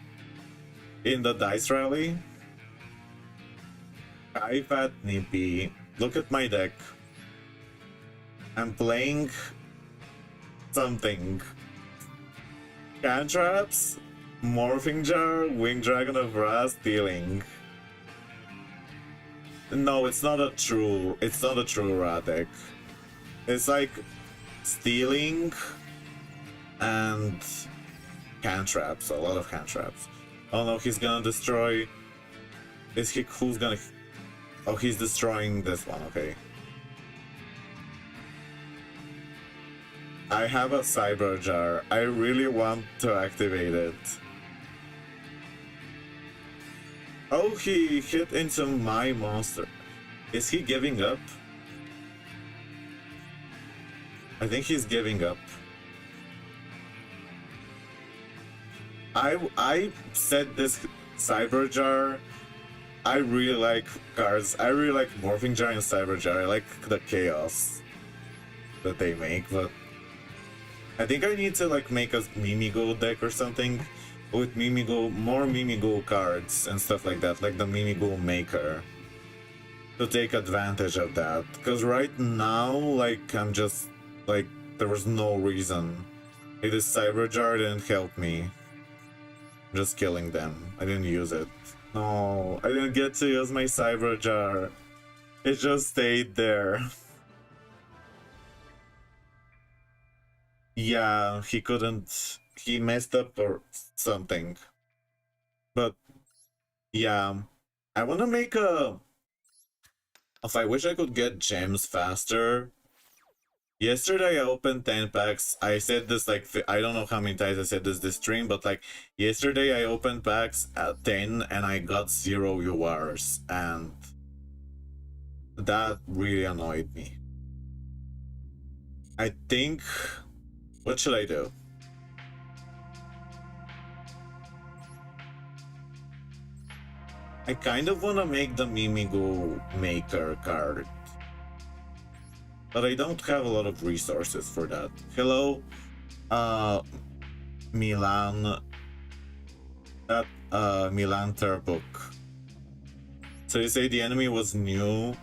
In the dice rally? Hi Fat Nippy. Look at my deck. I'm playing something. Hand traps, Morphing Jar, Winged Dragon of Wrath, Stealing. No, it's not a true Ra deck. It's like Stealing and hand traps, a lot of hand traps. Oh no, he's gonna destroy. Who's gonna? Oh, he's destroying this one, okay. I have a Cyber Jar. I really want to activate it. Oh, he hit into my monster. Is he giving up? I think he's giving up. I said this Cyber Jar. I really like cards. I really like Morphing Jar and Cyber Jar. I like the chaos that they make, but I think I need to like make a Mimigo deck or something with more Mimigo cards and stuff like that, like the Mimigo Maker, to take advantage of that. Because right now, like, I'm just like, there was no reason. Like, this Cyber Jar didn't help me. I'm just killing them. I didn't use it. No, I didn't get to use my Cyber Jar. It just stayed there. Yeah, he couldn't. He messed up or something. But yeah, I want to make a. If I wish I could get gems faster. Yesterday I opened 10 packs. I said this like, I don't know how many times I said this stream, but like yesterday I opened packs at 10 and I got 0 URs, and that really annoyed me. I think, what should I do? I kind of want to make the Mimigo Maker card, but I don't have a lot of resources for that. Hello, Milan, that Milan Terbook. So you say the enemy was new?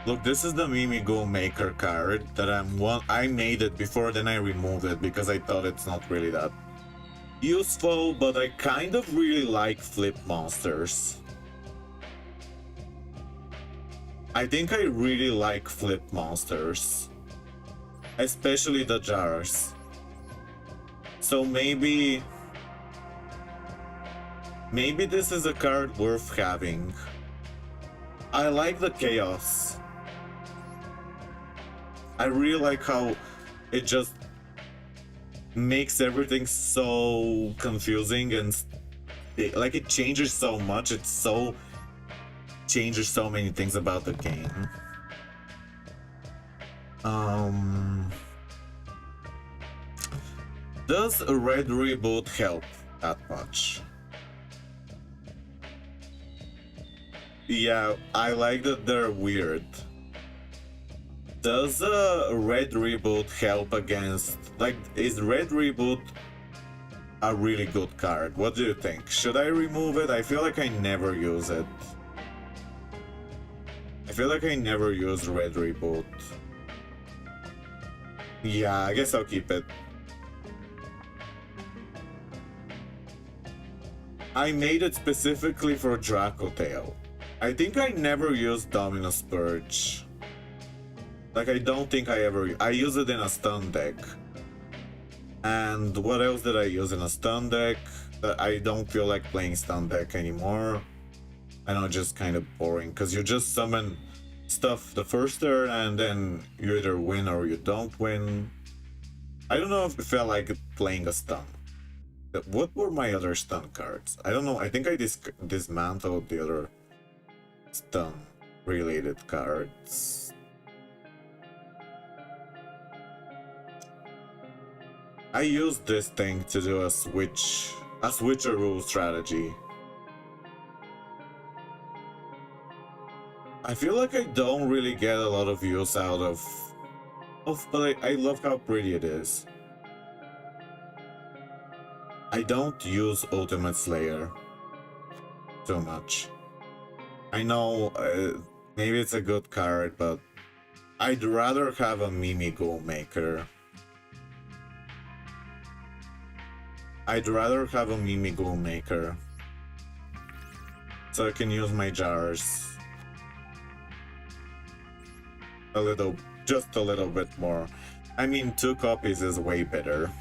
Look, this is the Mimigo Maker card that I made it before, then I removed it because I thought it's not really that useful, but I kind of really like flip monsters. I think I really like flip monsters, especially the jars. So maybe this is a card worth having. I like the chaos. I really like how it just makes everything so confusing, and like it changes so much. Changes so many things about the game. Does a red reboot help that much? Yeah, I like that they're weird. Does a red reboot help against, like, is red reboot a really good card? What do you think? Should I remove it? I feel like I never use it. I feel like I never use red reboot. Yeah, I guess I'll keep it. I made it specifically for Dracotail. I think I never used Dominus Purge. Like, I don't think I use it in a stun deck. And what else did I use in a stun deck? I don't feel like playing stun deck anymore. I know, just kind of boring, because you just summon stuff the first turn and then you either win or you don't win. I don't know if I felt like playing a stun. What were my other stun cards? I don't know. I think I dismantled the other stun related cards. I used this thing to do a switcheroo strategy. I feel like I don't really get a lot of use out of but I love how pretty it is. I don't use Ultimate Slayer too much. I know maybe it's a good card, but I'd rather have a Mimi Ghoul Maker. So I can use my jars just a little bit more. I mean, 2 copies is way better.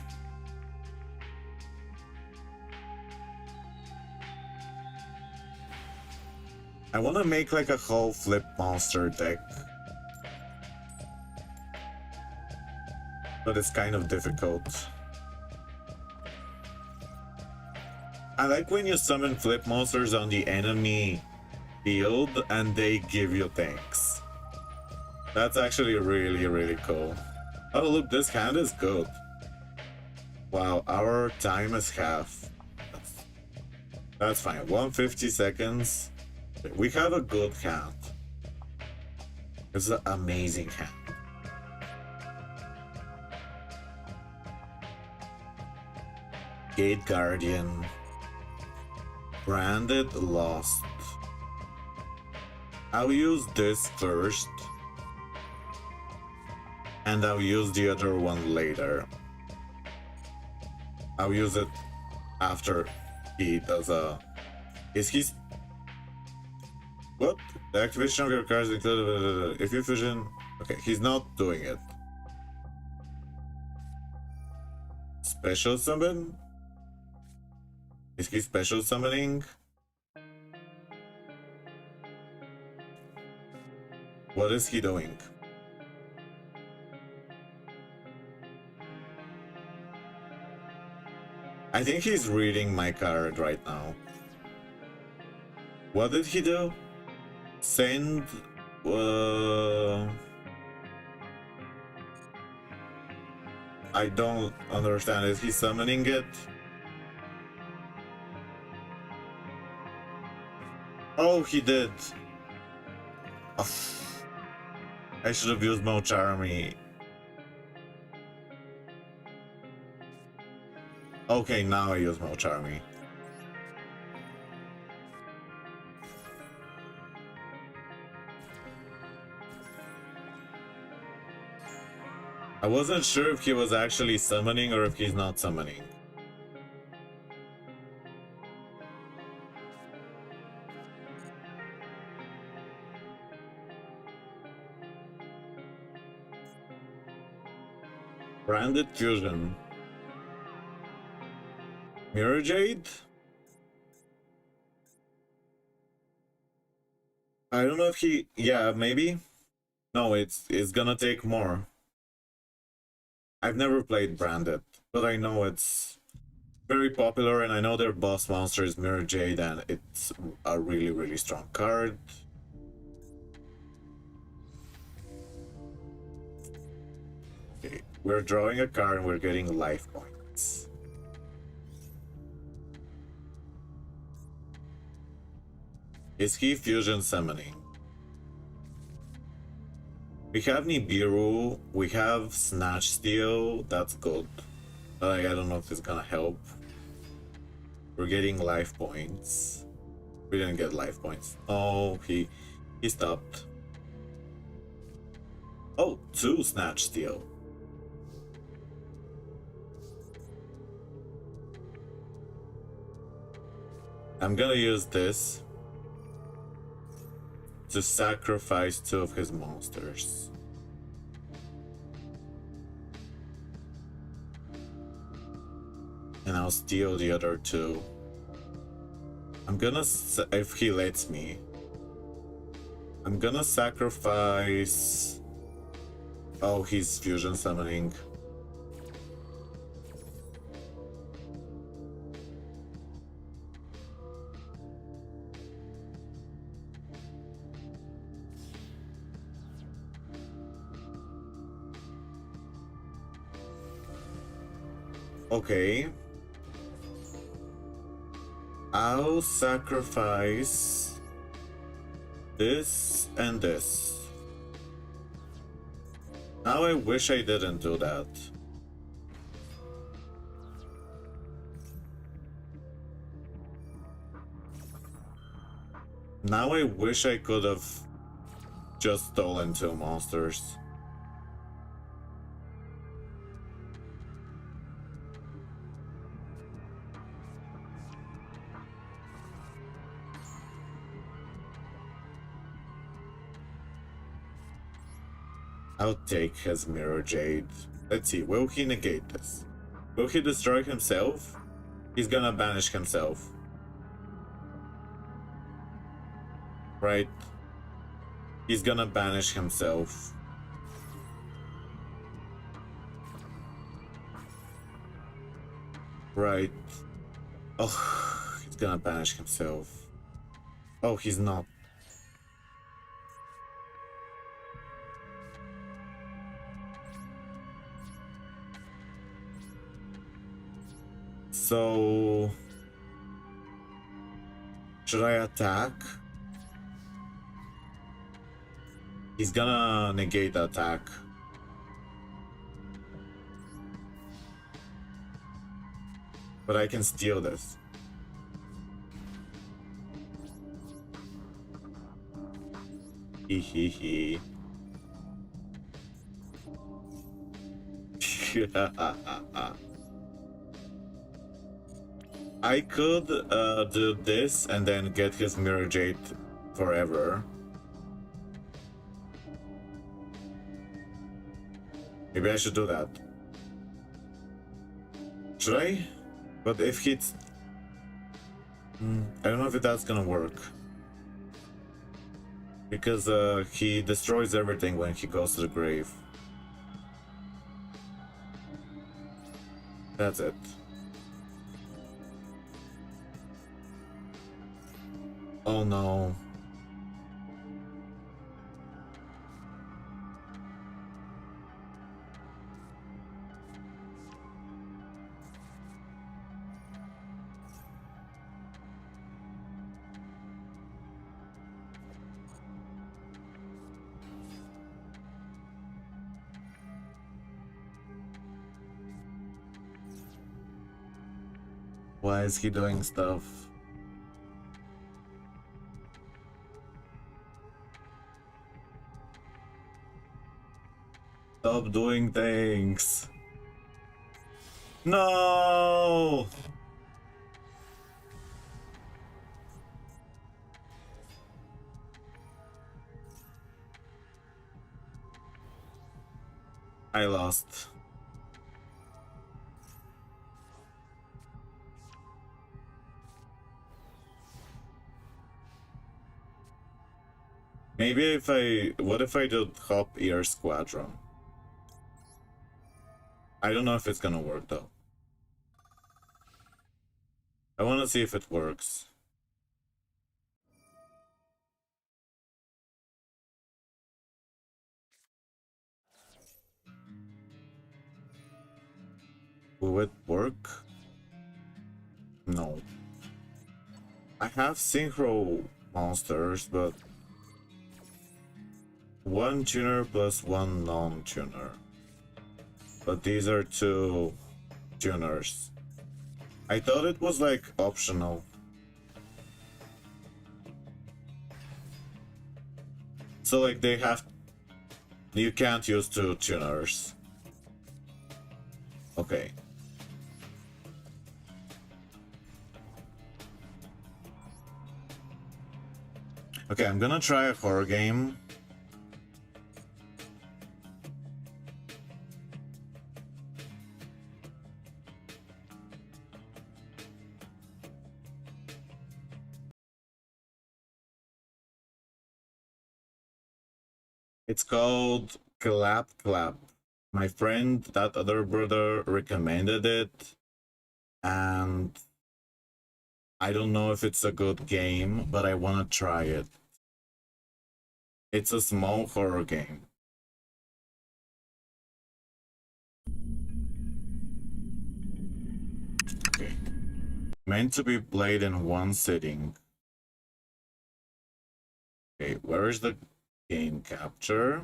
I want to make like a whole flip monster deck, but it's kind of difficult. I like when you summon flip monsters on the enemy field and they give you things. That's actually really, really cool. Oh look, this hand is good. Wow, our time is half. That's fine, 150 seconds. We have a good hand. It's an amazing hand. Gate Guardian. Branded Lost. I'll use this first. And I'll use the other one later. I'll use it after he does a... Is he... What? The activation of your cards included... If you fusion... Okay, he's not doing it. Special summon? Is he special summoning? What is he doing? I think he's reading my card right now. What did he do? Send... I don't understand. Is he summoning it? Oh, he did. Oh, I should have used Mocharmy. Okay, now I use Mocharmy. I wasn't sure if he was actually summoning or if he's not summoning. Branded Fusion. Mirror Jade? I don't know if he... Yeah, maybe? No, it's gonna take more. I've never played Branded, but I know it's very popular, and I know their boss monster is Mirror Jade, and it's a really, really strong card. Okay, we're drawing a card and we're getting life points. Is he fusion summoning? We have Nibiru, we have Snatch Steal, that's good. But I don't know if it's gonna help. We're getting life points. We didn't get life points. Oh, he stopped. Oh, 2 Snatch Steal. I'm gonna use this. to sacrifice 2 of his monsters. And I'll steal the other 2. I'm gonna, if he lets me, I'm gonna sacrifice... Oh, he's fusion summoning. Okay. I'll sacrifice this and this. Now I wish I didn't do that. Now I wish I could have just stolen 2 monsters. I'll take his Mirror Jade. Let's see, will he negate this? Will he destroy himself? He's gonna banish himself. Right? He's gonna banish himself. Right. Oh, he's gonna banish himself. Oh, he's not. So... should I attack? He's gonna negate the attack. But I can steal this. Hee hee. I could do this and then get his Mirror Jade forever. Maybe I should do that. Should I? But if he's... I don't know if that's gonna work. Because he destroys everything when he goes to the grave. That's it. Oh no. Why is he doing stuff? Stop doing things. No! I lost. Maybe if what if I do Hop Ear Squadron? I don't know if it's gonna work though. I wanna see if it works. Will it work? No. I have synchro monsters, but 1 tuner plus 1 non-tuner. But these are 2 tuners. I thought it was like optional. So like they have... you can't use 2 tuners. Okay. Okay, I'm gonna try a horror game. It's called Clap Clap. My friend, that other brother, recommended it, and I don't know if it's a good game, but I want to try it. It's a small horror game. Okay. Meant to be played in one sitting. Okay, where is the game capture?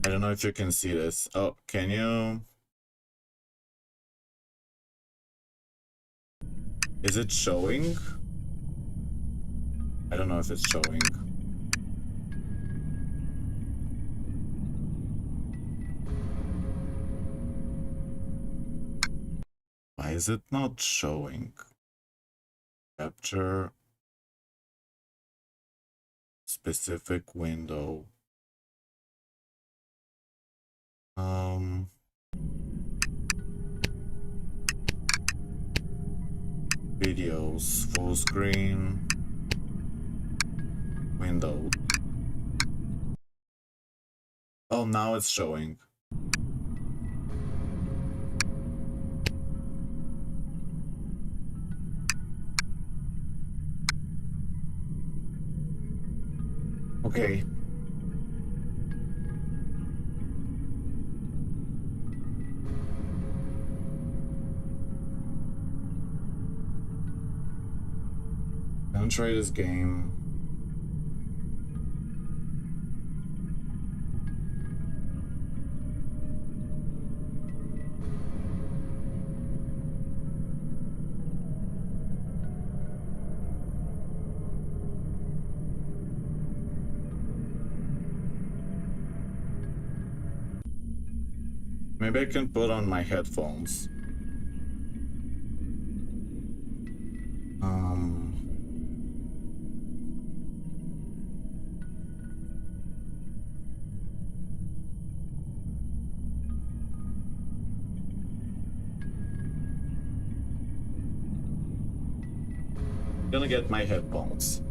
I don't know if you can see this. Oh, can you? Is it showing? I don't know if it's showing. Why is it not showing? Capture specific window. Videos, full screen, window. Oh, now it's showing. Okay. I'm gonna try this game. Maybe I can put on my headphones. Gonna get my headphones.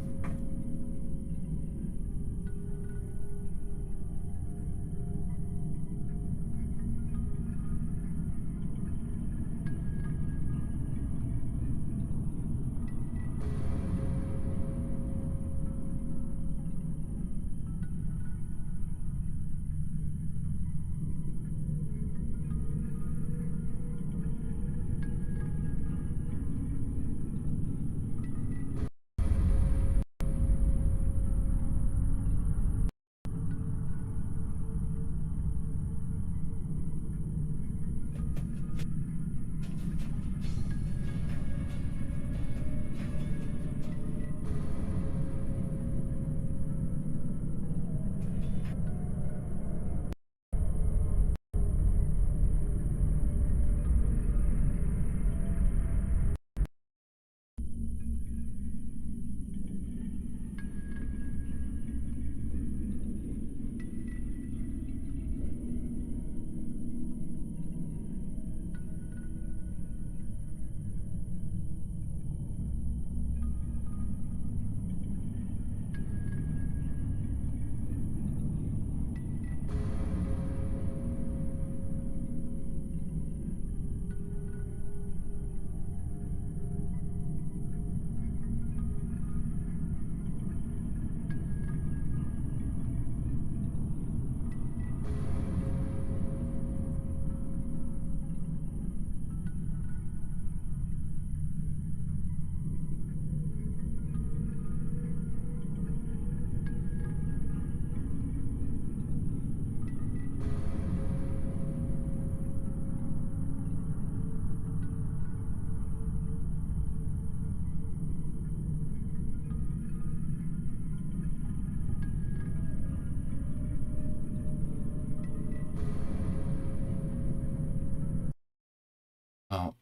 Oh,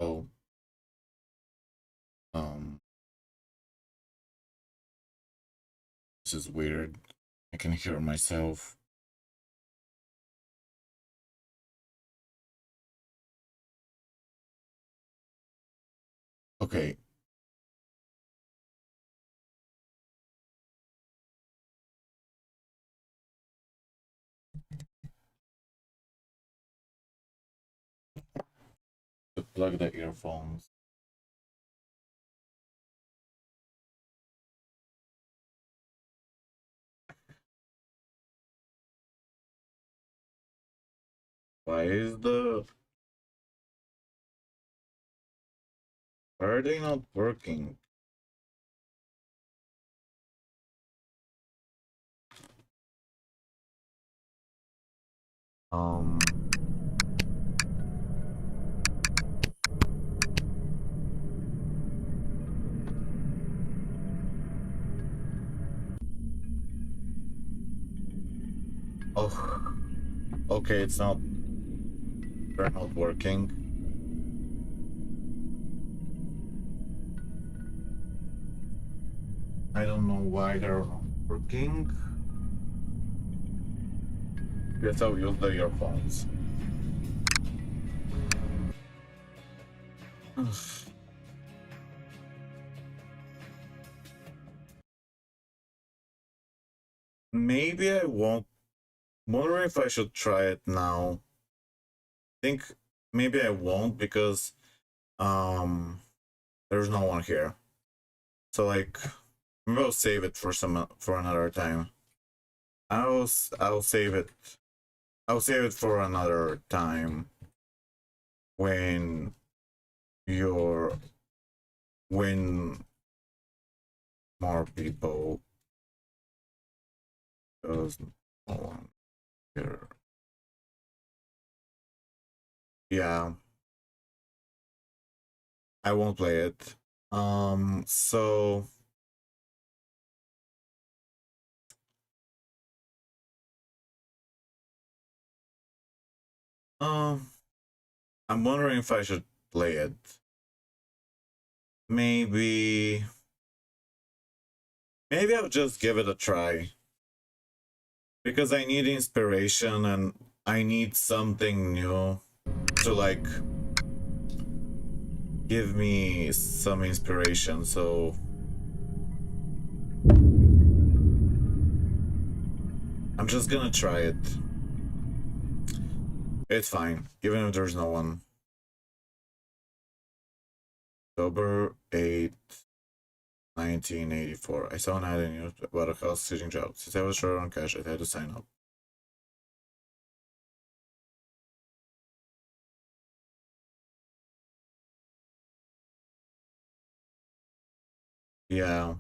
oh, um, this is weird. I can hear myself. Okay. To plug the earphones. Why is the... Why are they not working? Um... Oh, okay, it's not... They're not working. I don't know why they're not working. Guess I'll use the earphones. Maybe I won't. Wondering if I should try it now. Think maybe I won't because there's no one here. So like maybe I'll save it for another time. I'll save it. I'll save it for another time when you're when more people does no one here. Yeah. I won't play it. So um I'm wondering if I should play it. Maybe I'll just give it a try. Because I need inspiration and I need something new to like give me some inspiration, so I'm just gonna try it. It's fine, even if there's no one. October 8th, 1984. I saw an ad in news about a house sitting job. Since I was short on cash, I had to sign up. Yeah.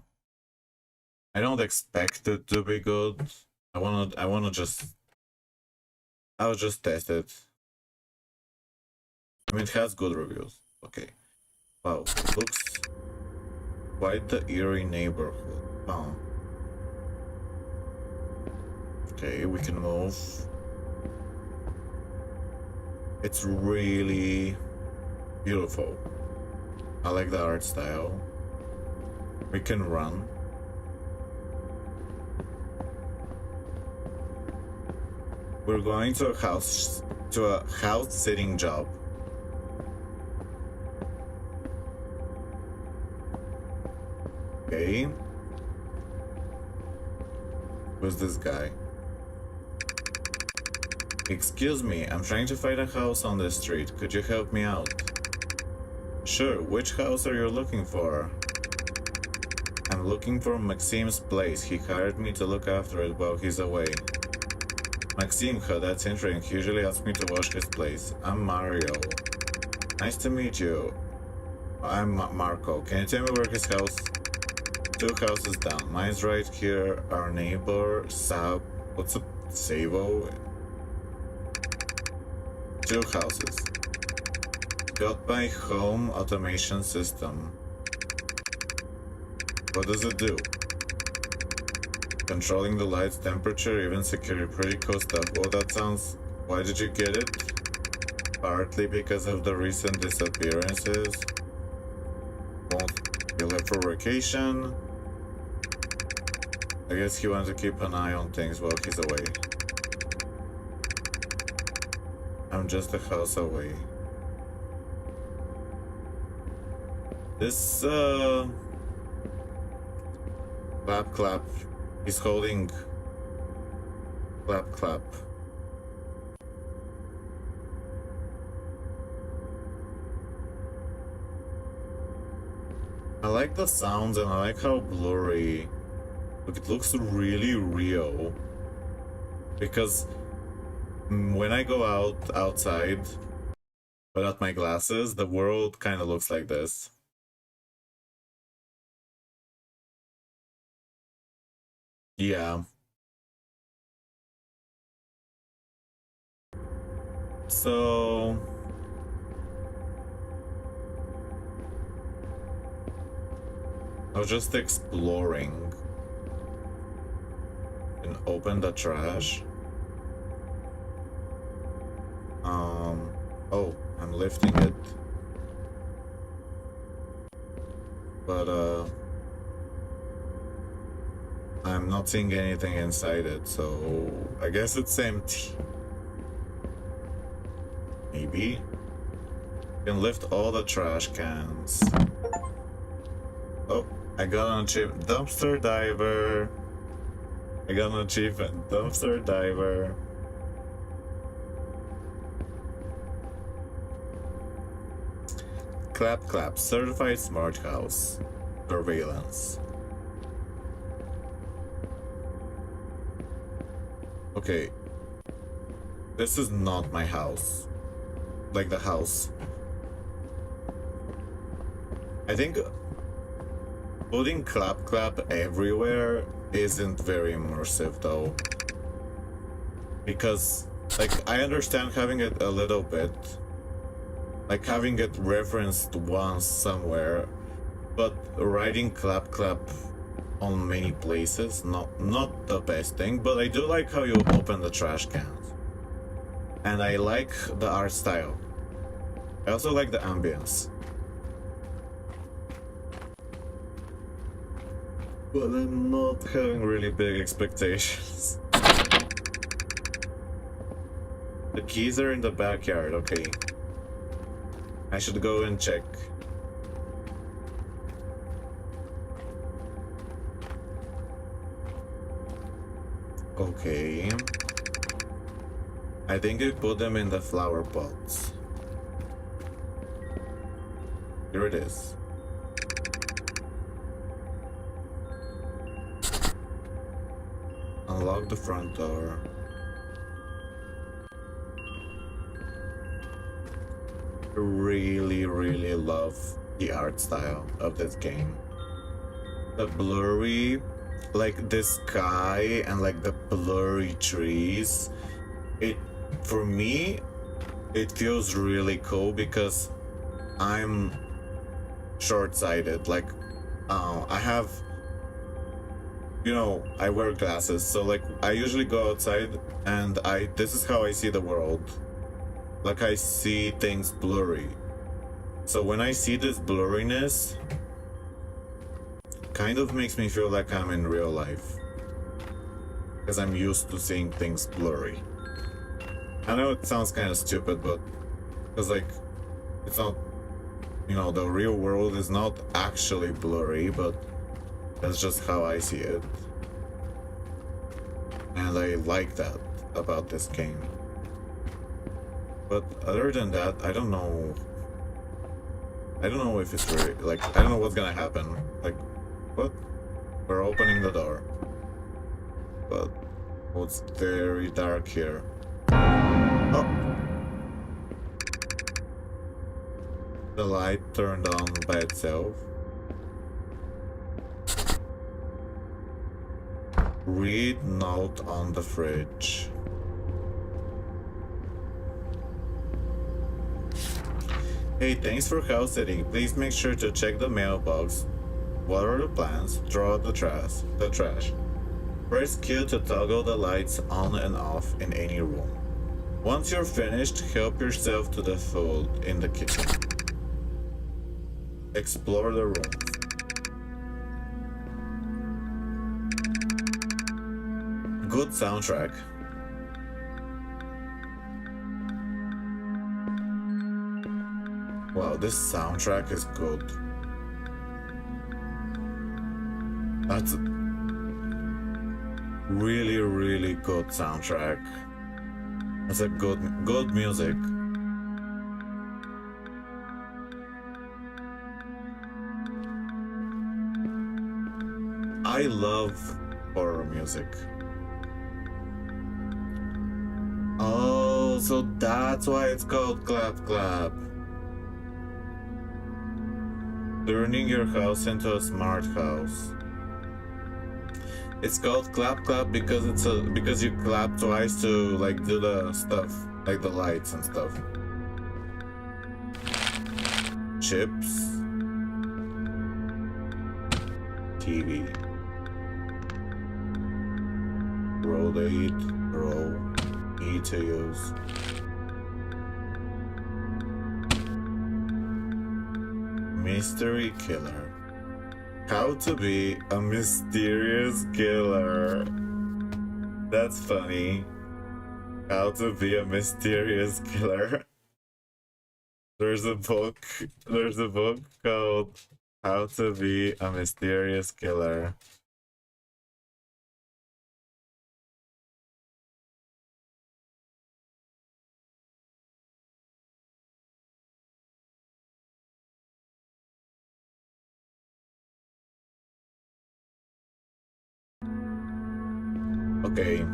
I don't expect it to be good. I'll just test it. I mean, it has good reviews. Okay. Wow, it looks quite the eerie neighborhood. Oh. Okay, we can move. It's really beautiful. I like the art style. We can run. We're going to a house sitting job. Okay. Who's this guy? Excuse me, I'm trying to find a house on this street. Could you help me out? Sure, which house are you looking for? I'm looking for Maxime's place. He hired me to look after it while he's away. Maxime, huh, that's interesting. He usually asks me to wash his place. I'm Mario. Nice to meet you. I'm Marco. Can you tell me where his house? 2 houses down. Mine's right here. Our neighbor, what's up? Savo? 2 houses. Got my home automation system. What does it do? Controlling the lights, temperature, even security. Pretty cool stuff. Oh, that sounds... Why did you get it? Partly because of the recent disappearances. He left for vacation. I guess he wants to keep an eye on things while he's away. I'm just a house away. This, Clap Clap. He's holding Clap Clap. I like the sounds and I like how blurry. Look, it looks really real. Because when I go outside without my glasses, the world kind of looks like this. Yeah. So I was just exploring and open the trash. Oh, I'm lifting it. But I'm not seeing anything inside it, so I guess it's empty. Maybe. You can lift all the trash cans. Oh, I got an achievement. Dumpster diver. I got an achievement. Dumpster diver. Clap Clap. Certified Smart House. Surveillance. Okay. This is not my house. Like the house. I think putting Clap Clap everywhere isn't very immersive though. Because, like, I understand having it a little bit. Like having it referenced once somewhere. But writing Clap Clap on many places, not the best thing. But I do like how you open the trash cans. And I like the art style. I also like the ambience. But I'm not having really big expectations. The keys are in the backyard, okay. I should go and check. Okay. I think I put them in the flower pots. Here it is. Unlock the front door. Really love the art style of this game. The blurry, like the sky and like the blurry trees. For me, it feels really cool because I'm short-sighted. Like, I have, you know, I wear glasses, so like I usually go outside and this is how I see the world. Like I see things blurry. So when I see this blurriness, kind of makes me feel like I'm in real life. Because I'm used to seeing things blurry. I know it sounds kind of stupid, but because like it's not, you know, the real world is not actually blurry, but that's just how I see it. And I like that about this game. But other than that, I don't know. I don't know if it's really, like, I don't know what's gonna happen. Like, what? We're opening the door. But it's very dark here. Oh! The light turned on by itself. Read note on the fridge. Hey, thanks for house sitting. Please make sure to check the mailbox, water the plants, throw out the trash. Press Q to toggle the lights on and off in any room. Once you're finished, help yourself to the food in the kitchen. Explore the rooms. Good soundtrack. Wow, this soundtrack is good. That's a really, really good soundtrack. That's a good music. I love horror music. Oh, so that's why it's called Clap Clap. Turning your house into a smart house. It's called Clap Clap because because you clap twice to like do the stuff, like the lights and stuff. Chips. TV. Roll 8, roll E to use. Mystery killer. How to be a mysterious killer. That's funny. How to be a mysterious killer. There's a book called How to Be a Mysterious Killer. Okay.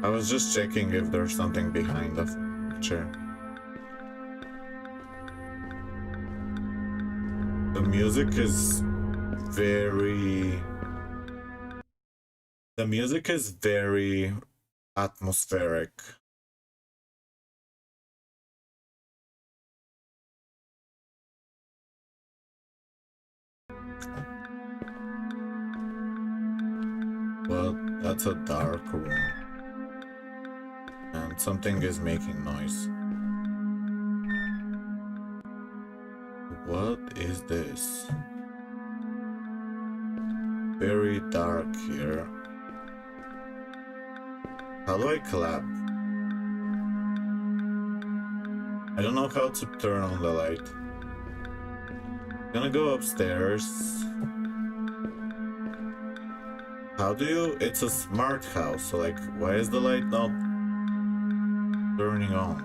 I was just checking if there's something behind the picture. The music is very atmospheric. Well, that's a dark room. And something is making noise. What is this? Very dark here. How do I clap? I don't know how to turn on the light. I'm gonna go upstairs. How do you... It's a smart house, so like, why is the light not turning on?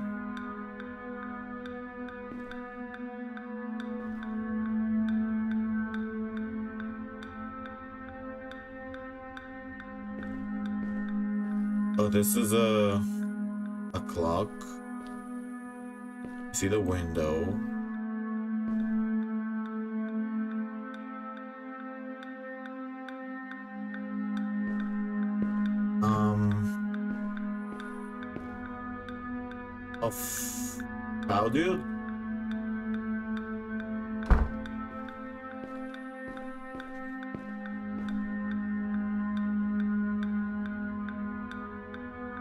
Oh, this is a clock. See the window. How do you...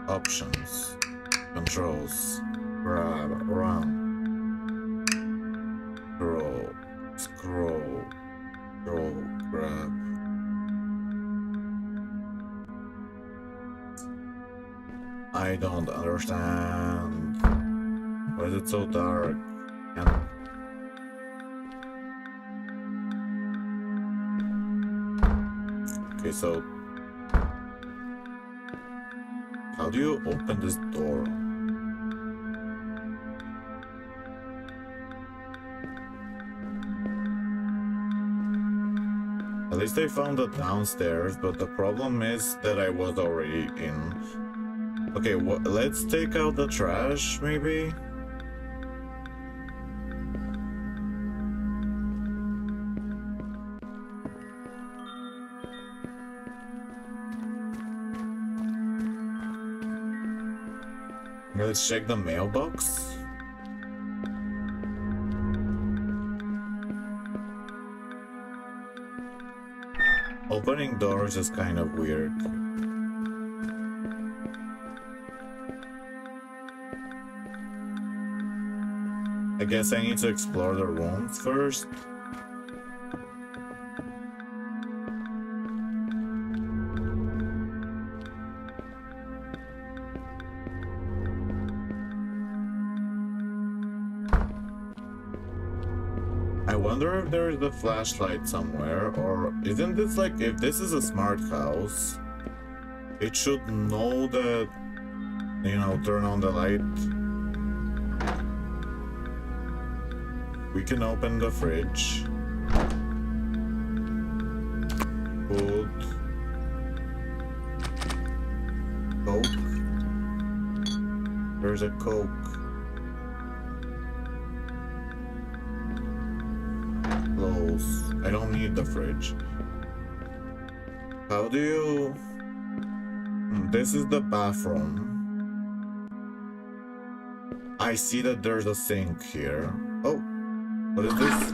Options, controls, grab, run, scroll, grab. I don't understand. Why is it so dark? Okay, so how do you open this door? At least I found it downstairs, but the problem is that I was already in. Okay, let's take out the trash, maybe? Let's check the mailbox. Opening doors is kind of weird. I guess I need to explore the rooms first. I wonder if there is a flashlight somewhere, or isn't this like, if this is a smart house, it should know that, you know, turn on the light. We can open the fridge. Food. Coke. There's a Coke. Close. I don't need the fridge. How do you... This is the bathroom. I see that there's a sink here. Oh, what is this?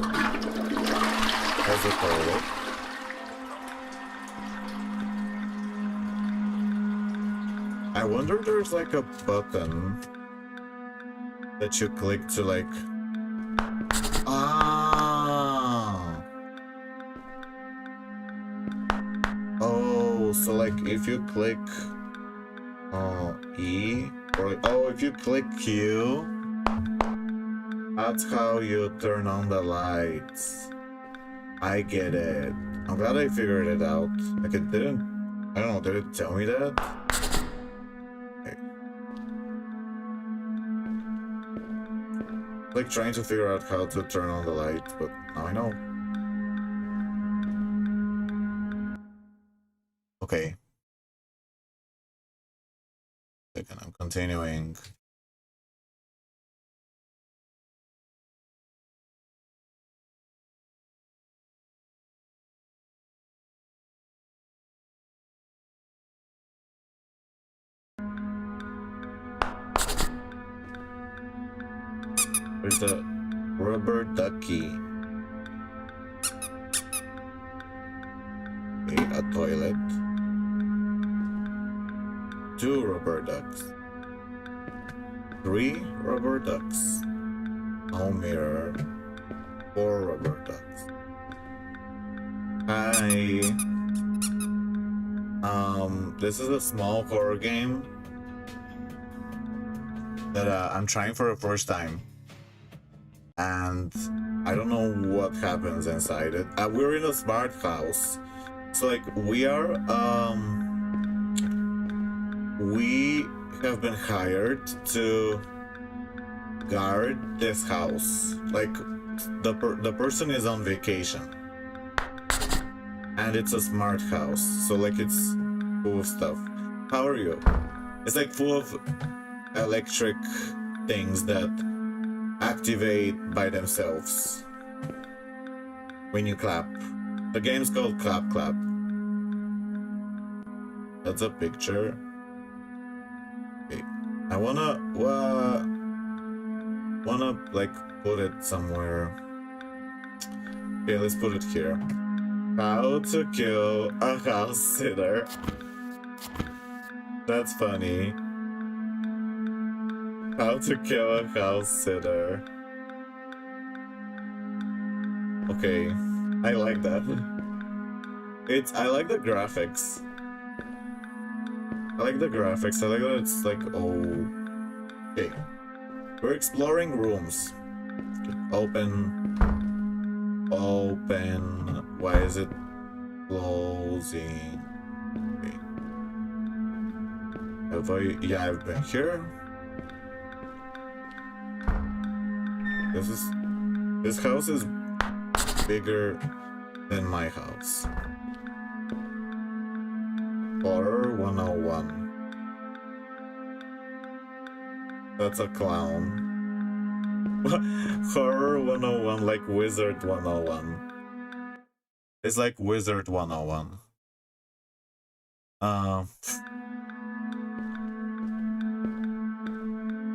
There's a toilet. I wonder if there's like a button that you click to like... Ah! Oh, so like if you click E, or oh, if you click Q, that's how you turn on the lights. I get it. I'm glad I figured it out. Like it didn't, I don't know, did it tell me that? Okay. Like trying to figure out how to turn on the lights, but now I know. Okay. Second, I'm continuing. There's a rubber ducky. Okay, a toilet. 2 rubber ducks. 3 rubber ducks. No mirror. 4 rubber ducks. Hi. This is a small horror game that I'm trying for the first time. And I don't know what happens inside it. We're in a smart house. So like we have been hired to guard this house. Like the person is on vacation. And it's a smart house. So like it's full of stuff. How are you? It's like full of electric things that activate by themselves when you clap. The game's called Clap Clap. That's a picture. Okay. I wanna like put it somewhere. Okay, let's put it here. How to kill a house sitter. That's funny. How to kill a house sitter. Okay, I like that. I like the graphics. I like the graphics. I like that it's like, oh. Okay. We're exploring rooms. Open. Why is it closing? Okay. Yeah, I've been here. This house is bigger than my house. Horror 101. That's a clown. Horror 101, like Wizard 101. It's like Wizard 101.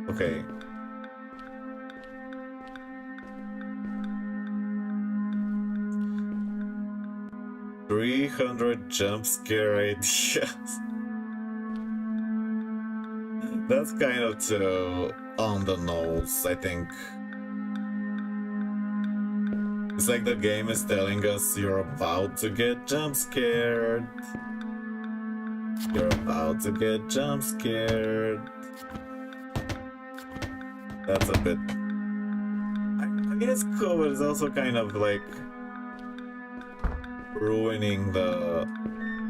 Okay. 300 jump scare ideas. That's kind of too on the nose, I think. It's like the game is telling us you're about to get jump scared. You're about to get jump scared. That's a bit... I mean, it's cool, but it's also kind of like ruining the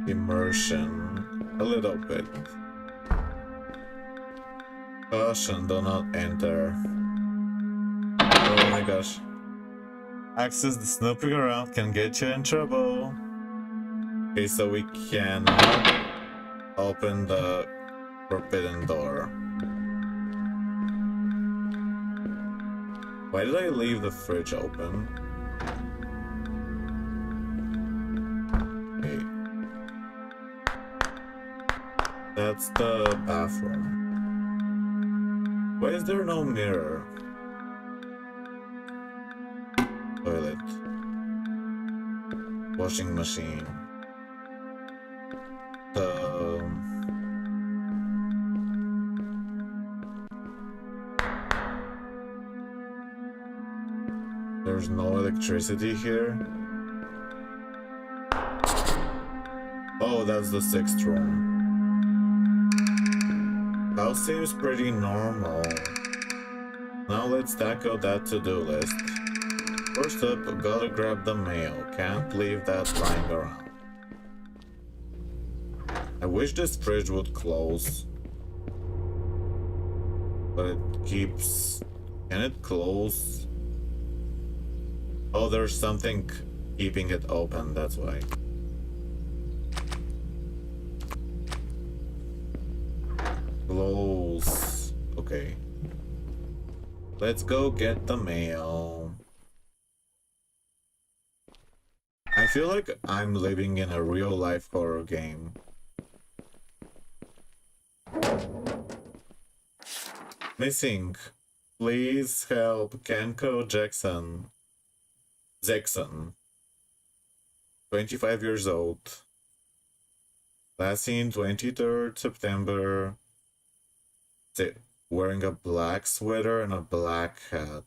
immersion a little bit. Caution, do not enter. Oh my gosh. Access the snooping around can get you in trouble. Okay, so we cannot open the forbidden door. Why did I leave the fridge open? Okay. That's the bathroom. Why is there no mirror? Toilet. Washing machine. There's no electricity here. Oh, that's the 6th room. House seems pretty normal. Now let's tackle that to-do list. First up, gotta grab the mail. Can't leave that lying around. I wish this fridge would close. But it keeps... Can it close? Oh, there's something keeping it open, that's why. Close. Okay. Let's go get the mail. I feel like I'm living in a real-life horror game. Missing. Please help Kenko Jackson. 25 years old. Last seen 23rd September. Wearing a black sweater and a black hat.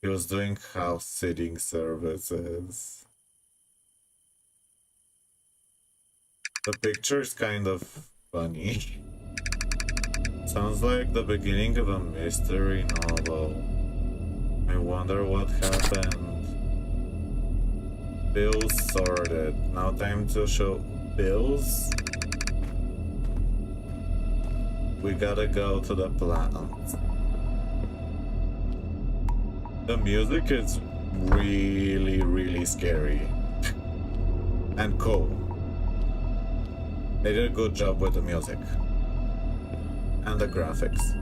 He was doing house sitting services. The picture is kind of funny. Sounds like the beginning of a mystery novel. I wonder what happened. Bills sorted. Now time to show bills. We gotta go to the plant. The music is really scary. And cool. They did a good job with the music. And the graphics.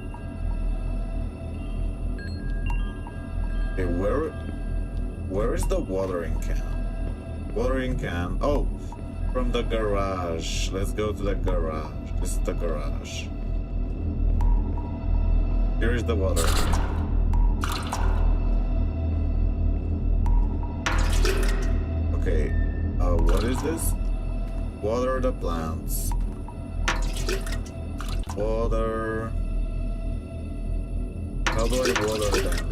Okay, where is the watering can? Watering can. Oh, from the garage. Let's go to the garage. This is the garage. Here is the water. Okay. What is this? Water the plants. Water. How do I water them?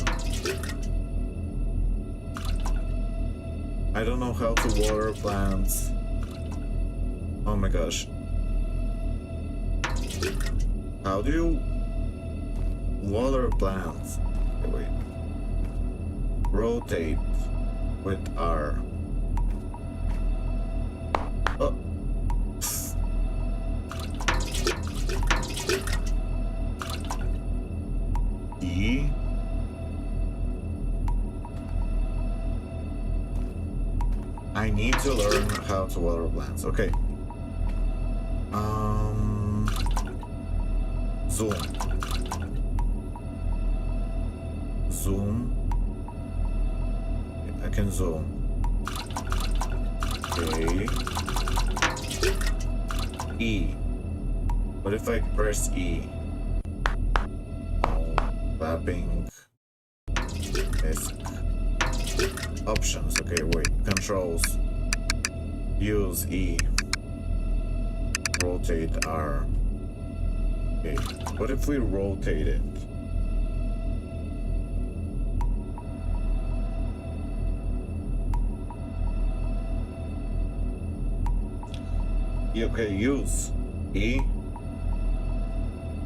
I don't know how to water plants. Oh my gosh. How do you water plants? Okay, wait. Rotate with R. Oh. E. I need to learn how to water plants. Okay. Zoom. Zoom. I can zoom. Okay. E. What if I press E? Clapping. Disk. Options. Okay, wait. Controls. Use E. Rotate R. Okay, what if we rotate it? Okay, use E.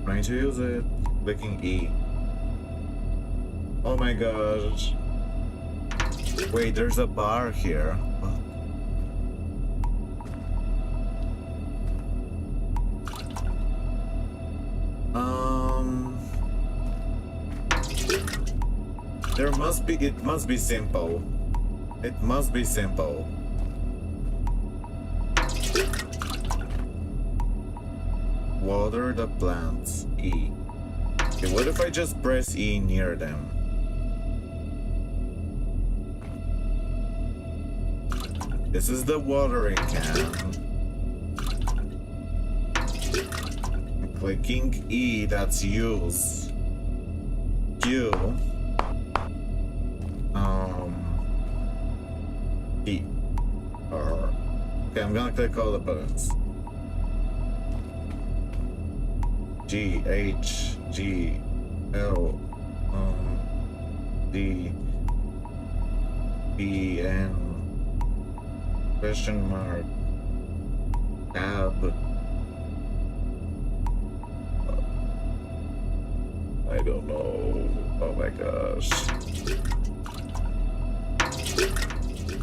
Trying to use it. Clicking E. Oh my gosh. Wait, there's a bar here. There must be, it must be simple. It must be simple. Water the plants, E. Okay, what if I just press E near them? This is the watering can. Clicking E, that's use. Q. E. R. Okay, I'm gonna click all the buttons. G, H, G, L, D, B, N, question mark, tab. I don't know. Oh my gosh.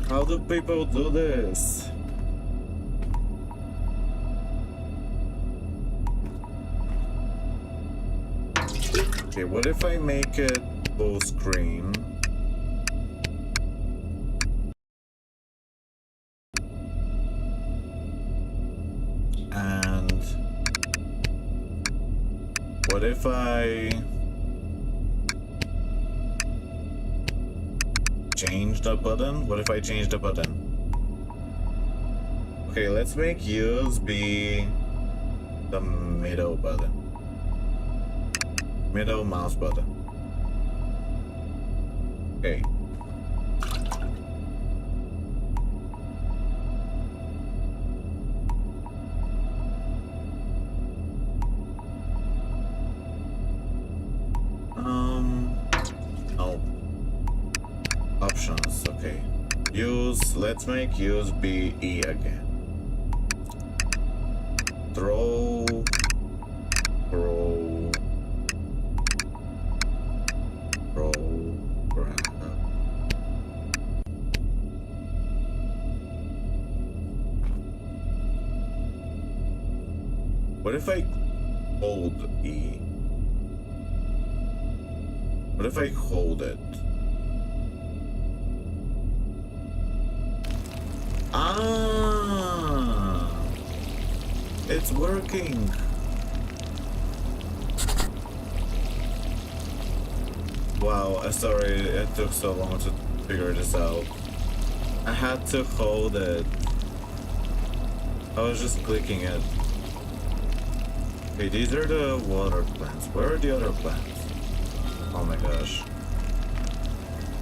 How do people do this? Okay, what if I make it full screen? And what if I change the button? What if I change the button? Okay, let's make use be the middle button. Middle mouse button. Okay. No. Options, okay. Use, let's make use be E again. Throw, throw, throw, grab. What if I hold E? What if I hold it? Ah! It's working! Wow, sorry it took so long to figure this out. I had to hold it. I was just clicking it. Okay, these are the water plants. Where are the other plants? Oh my gosh.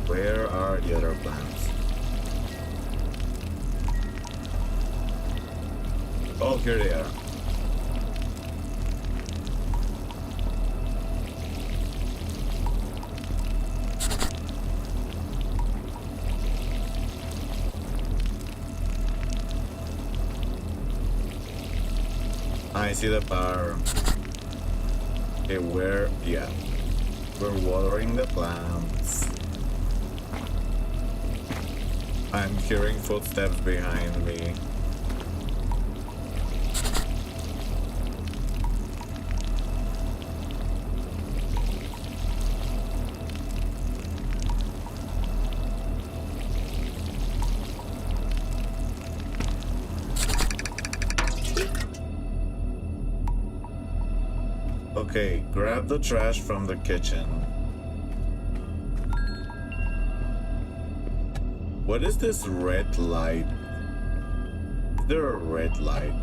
Where are the other plants? Oh, here they are. I see the bar. Okay, where? Yeah. We're watering the plants. I'm hearing footsteps behind me. Okay, grab the trash from the kitchen. What is this red light? Is there a red light?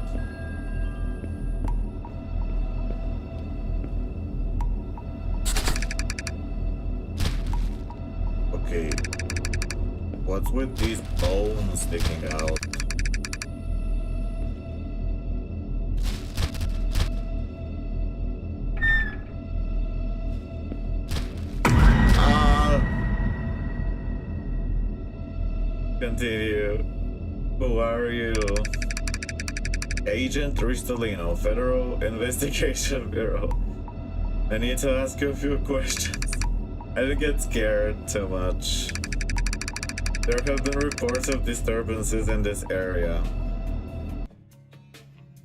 Okay. What's with these bones sticking out? continue. Who are you? Agent Ristolino, Federal Investigation Bureau. I need to ask you a few questions. I didn't get scared too much. There have been reports of disturbances in this area.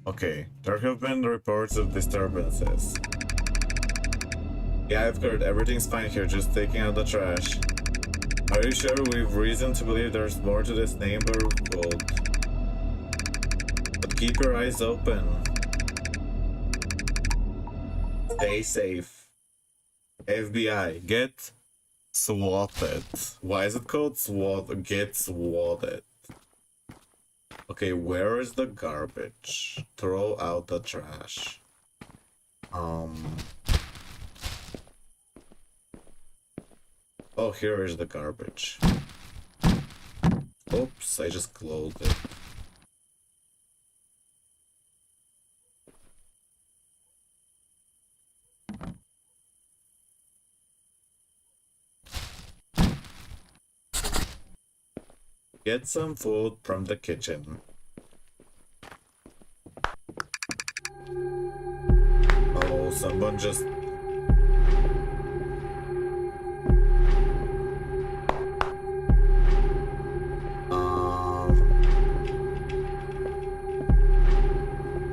Okay, there have been reports of disturbances. Yeah, I've heard everything's fine here, just taking out the trash. Are you sure we've reason to believe there's more to this neighborhood? But keep your eyes open. Stay safe. FBI, get swatted. Why is it called SWAT? Get swatted. Okay, where is the garbage? Throw out the trash. Oh, here is the garbage. Oops, I just closed it. Get some food from the kitchen. Oh, someone just...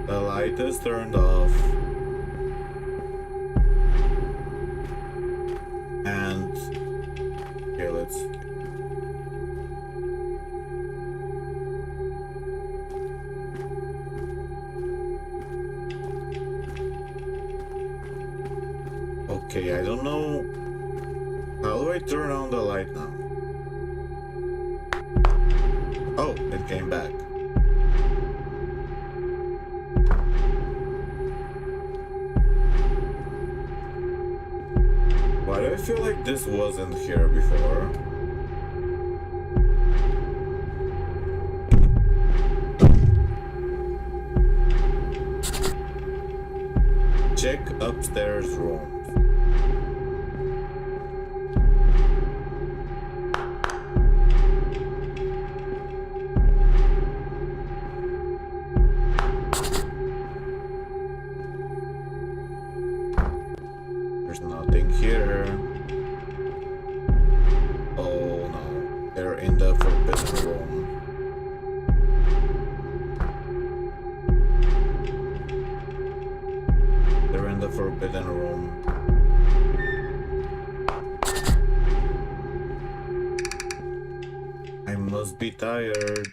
The light is turned off. And... Here, let's... Okay, I don't know... How do I turn on the light now? Oh, it came back. Why do I feel like this wasn't here before? Check upstairs rooms. There's nothing here. Oh no, they're in the forbidden room. They're in the forbidden room. I must be tired.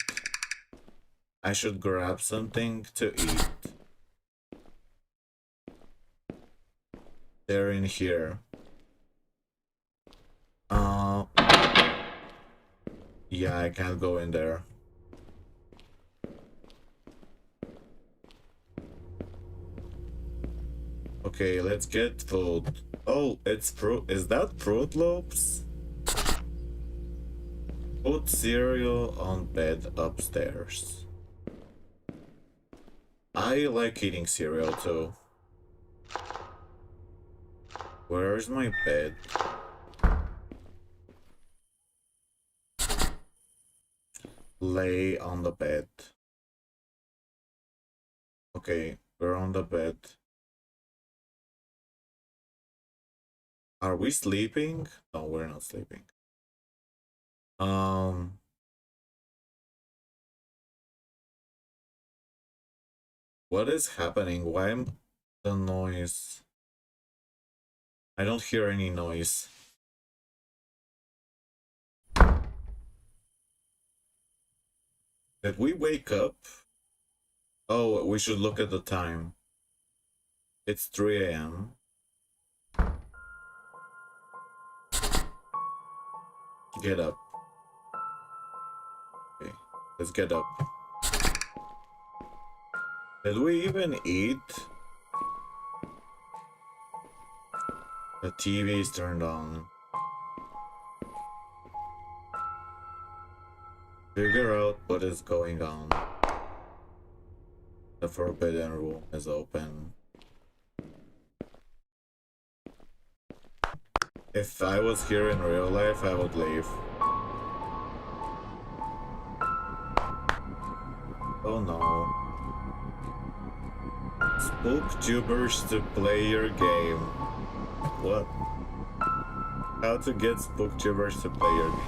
I should grab something to eat. They're in here. Yeah, I can't go in there. Okay, let's get food. Oh, it's fruit. Is that Fruit Loops? Put cereal on bed upstairs. I like eating cereal too. Where's my bed? Lay on the bed. Okay, we're on the bed. Are we sleeping? No, we're not sleeping. What is happening? Why am the noise? I don't hear any noise. Did we wake up? Oh, we should look at the time. It's 3 a.m. Get up. Okay, let's get up. Did we even eat? The TV is turned on. Figure out what is going on. The forbidden room is open. If I was here in real life, I would leave. Oh no. Spooktubers to play your game. What? How to get spooktubers to play your game.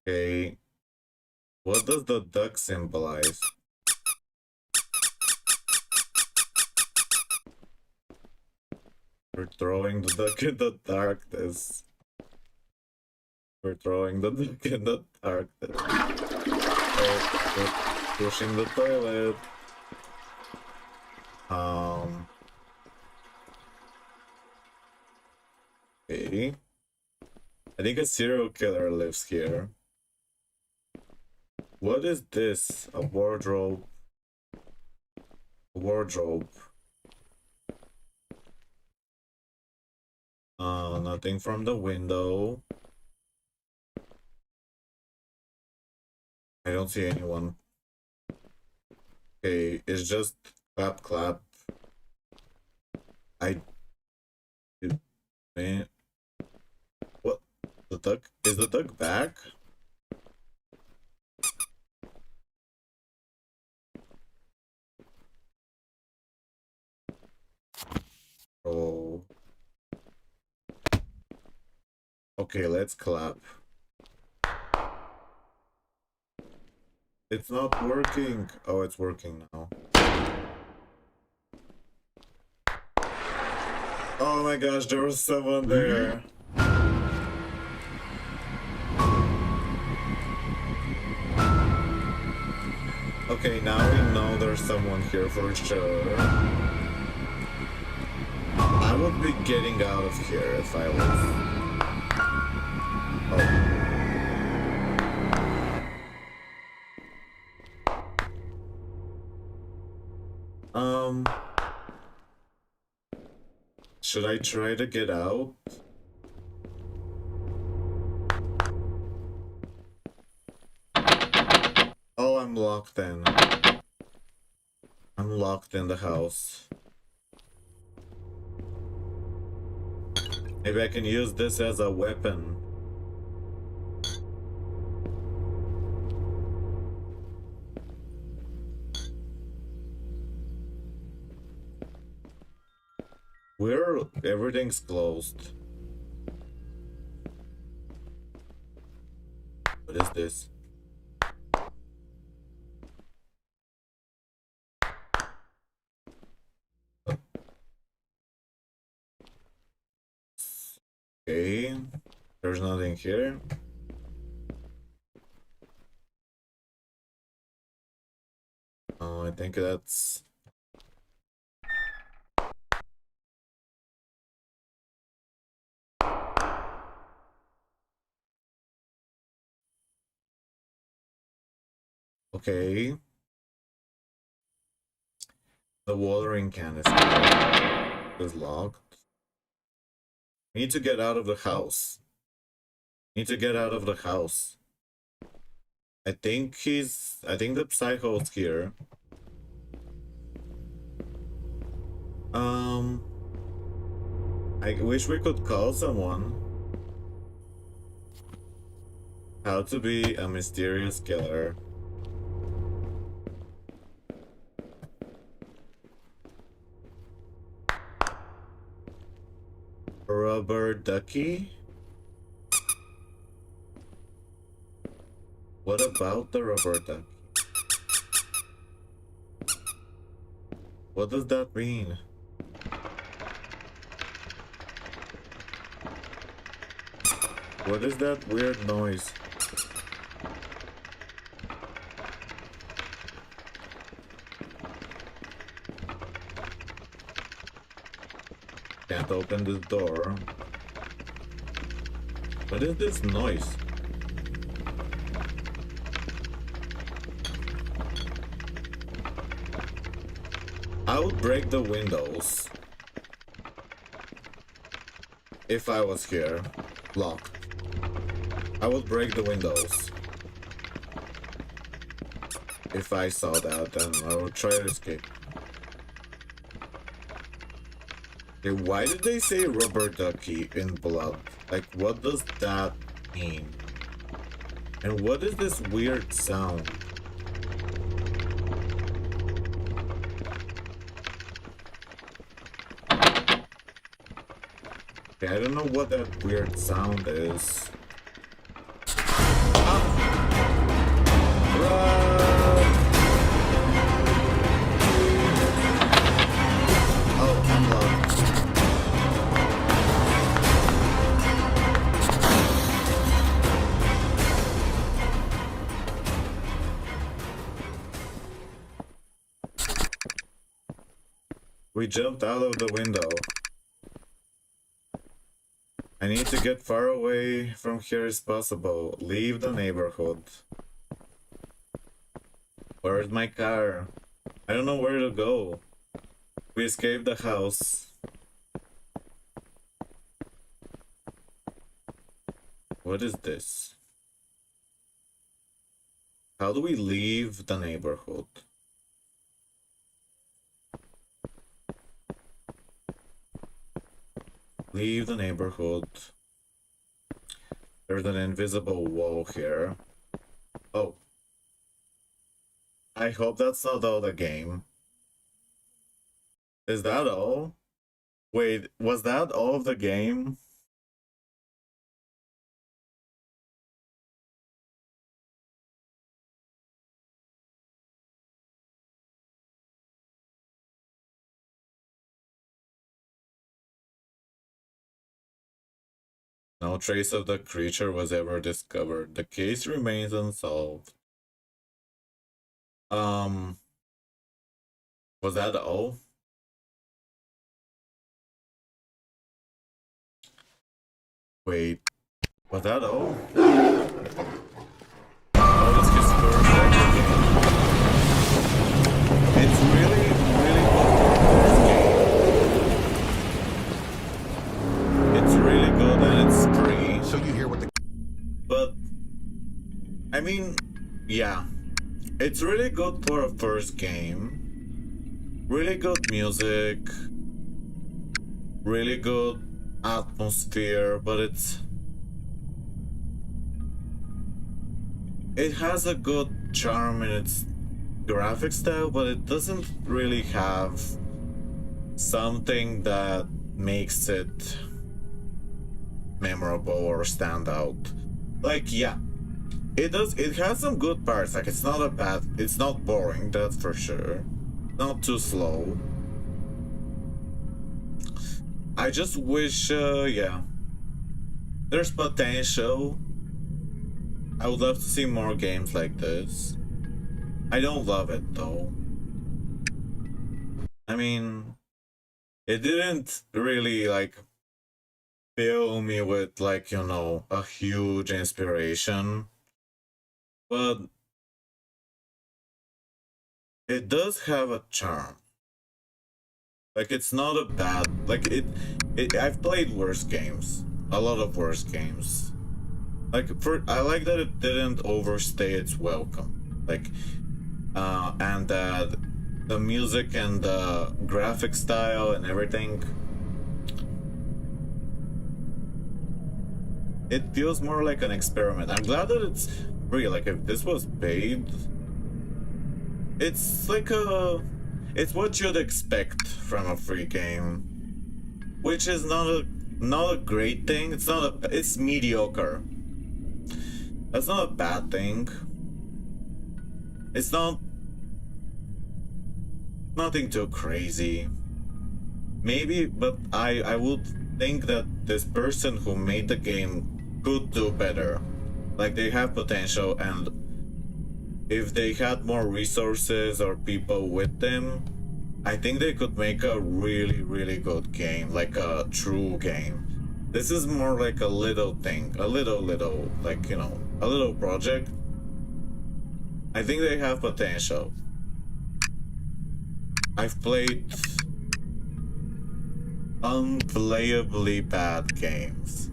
Okay. What does the duck symbolize? We're throwing the duck in the darkness. We're throwing the duck in the darkness. Oh, we're pushing the toilet. Okay. I think a serial killer lives here. What is this? A wardrobe. A wardrobe. Nothing from the window. I don't see anyone. Okay, it's just clap clap. Man. What? The duck? Is the duck back? Oh. Okay, let's clap. It's not working. Oh, it's working now. Oh my gosh, there was someone there. Okay, now we know there's someone here for sure. I would be getting out of here if I was. Oh. Should I try to get out? Oh, I'm locked in. I'm locked in the house. Maybe I can use this as a weapon. Everything's closed. What is this? Okay, there's nothing here. Oh, I think that's... Okay. The watering can is locked. Need to get out of the house. Need to get out of the house. I think the psycho's here. I wish we could call someone. How to be a mysterious killer. Rubber ducky? What about the rubber ducky? What does that mean? What is that weird noise? Can't open this door. What is this noise? I would break the windows if I was here, locked. I would break the windows if I saw that, and I would try to escape. Okay, why did they say rubber ducky in blood? Like, what does that mean? And what is this weird sound? Okay, I don't know what that weird sound is. Oh, I'm lost. We jumped out of the window. I need to get far away from here as possible. Leave the neighborhood. Where's my car? I don't know where to go. We escaped the house. What is this? How do we leave the neighborhood? Leave the neighborhood. There's an invisible wall here. Oh. I hope that's not all the game. Is that all? Wait, was that all of the game? No trace of the creature was ever discovered. The case remains unsolved. Was that all? Wait, was that all? Oh, this is first ever game. It's really, really good for a first game. It's really good and it's free. So you hear what the... But, I mean, yeah. It's really good for a first game. Really good music. Really good atmosphere, but it has a good charm in its graphic style, but it doesn't really have something that makes it memorable or stand out. Like, yeah, it has some good parts. Like, it's not boring, that's for sure. Not too slow. I just wish, yeah, there's potential. I would love to see more games like this. I don't love it though. I mean, it didn't really like fill me with like, you know, a huge inspiration. But it does have a charm. Like it's not a bad like it I've played worse games. A lot of worse games. Like I like that it didn't overstay its welcome. Like and that the music and the graphic style and everything, it feels more like an experiment. I'm glad that it's free. Like if this was paid, it's like it's what you'd expect from a free game, which is not a great thing. It's mediocre. That's not a bad thing. It's nothing too crazy. Maybe, but I would think that this person who made the game could do better. Like they have potential, and if they had more resources or people with them, I think they could make a really, really good game, like a true game. This is more like a little thing, a little, like, you know, a little project. I think they have potential. I've played unplayably bad games.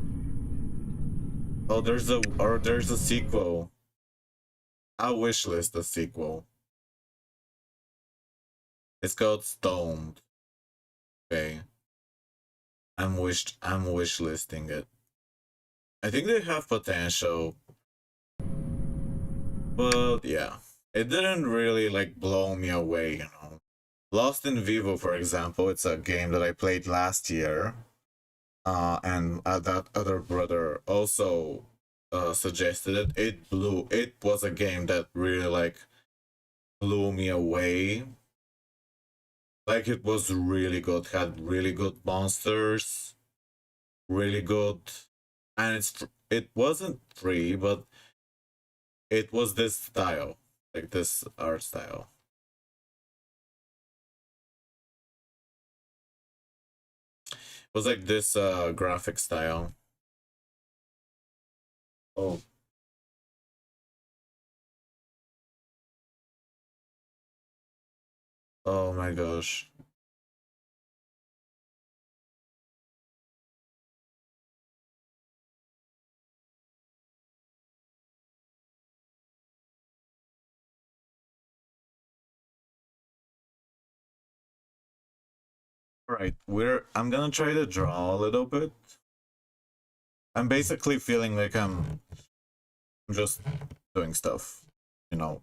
Oh, there's a sequel. I'll wishlist the sequel. It's called Stoned. Okay. I'm wishlisting it. I think they have potential, but yeah, it didn't really like blow me away, you know. Lost in Vivo, for example, it's a game that I played last year, and that other brother also suggested it. It was a game that really like blew me away. Like it was really good, had really good monsters, really good, and it wasn't free, but it was this style, like this art style. It was like this graphic style. Oh, oh my gosh. All right, we're. I'm gonna try to draw a little bit. I'm basically feeling like I'm just doing stuff, you know.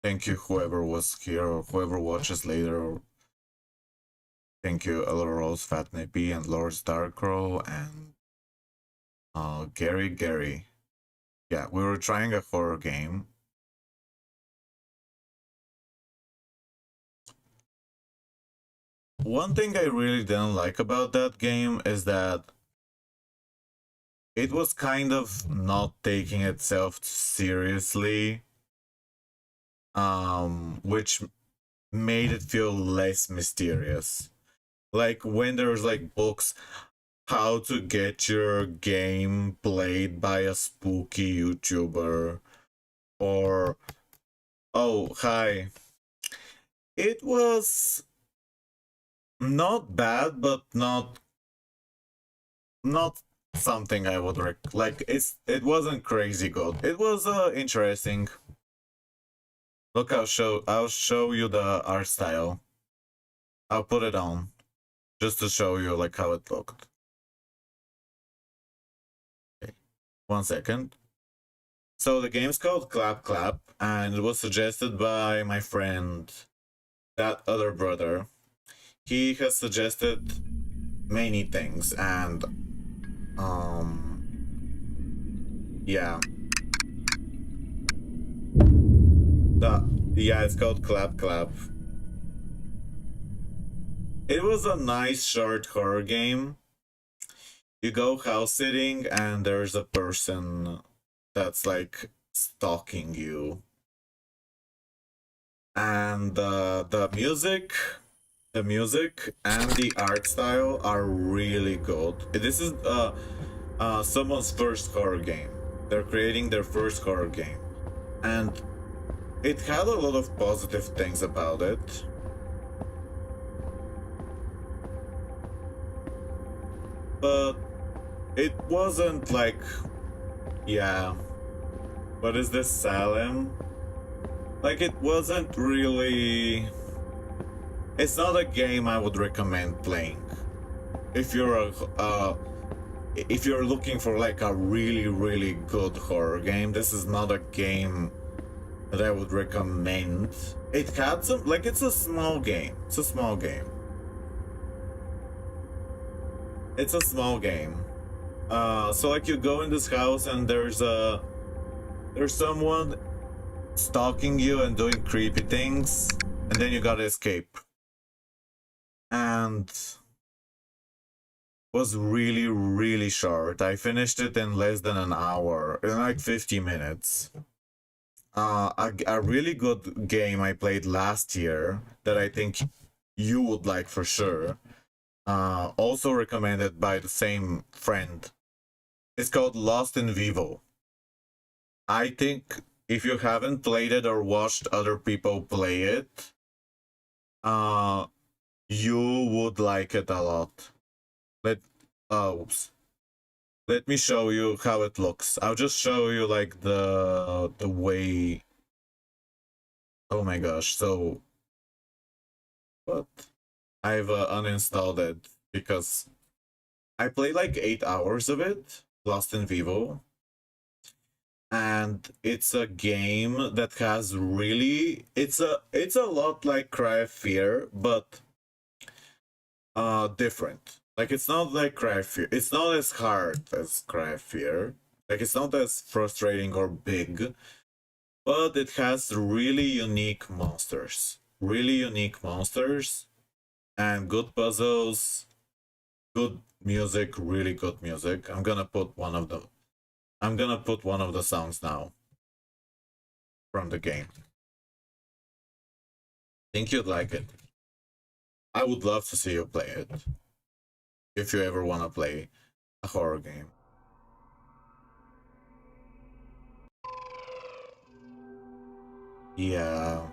Thank you, whoever was here or whoever watches later. Thank you, Elrose, Fat Nippy, and Lord Starcrow, and Gary. Yeah, we were trying a horror game. One thing I really didn't like about that game is that it was kind of not taking itself seriously, which made it feel less mysterious. Like when there's like books, how to get your game played by a spooky YouTuber, or oh hi, it was not bad, but not something I would like. It wasn't crazy good. It was interesting. Look, I'll show you the art style. I'll put it on just to show you like how it looked. Okay, 1 second. So the game's called Clap Clap, and it was suggested by my friend, that other brother. He has suggested many things, and yeah, yeah, it's called Clap Clap. It was a nice short horror game. You go house sitting, and there's a person that's like stalking you, and the music and the art style are really good. This is someone's first horror game. They're creating their first horror game, and it had a lot of positive things about it. But it wasn't like, yeah, what is this, Salem? Like, it wasn't really. It's not a game I would recommend playing. If you're if you're looking for like a really good horror game, this is not a game that I would recommend. It had some, like, it's a small game. It's a small game. It's a small game. So like you go in this house and there's someone stalking you and doing creepy things, and then you gotta escape. And was really short. I finished it in less than an hour, in like 50 minutes. A really good game I played last year that I think you would like for sure. Also recommended by the same friend. It's called Lost in Vivo. I think if you haven't played it or watched other people play it, uh, you would like it a lot. Let oops. Let me show you how it looks. I'll just show you like the way. Oh my gosh! So what? I've uninstalled it because I played like 8 hours of it, Lost in Vivo, and it's a game that has really it's a lot like Cry of Fear, but different. Like it's not like Cry of Fear. It's not as hard as Cry of Fear. Like it's not as frustrating or big, but it has really unique monsters. Really unique monsters and good puzzles, good music, really good music. I'm gonna put one of the songs now from the game. Think you'd like it. I would love to see you play it. If you ever wanna play a horror game. Yeah.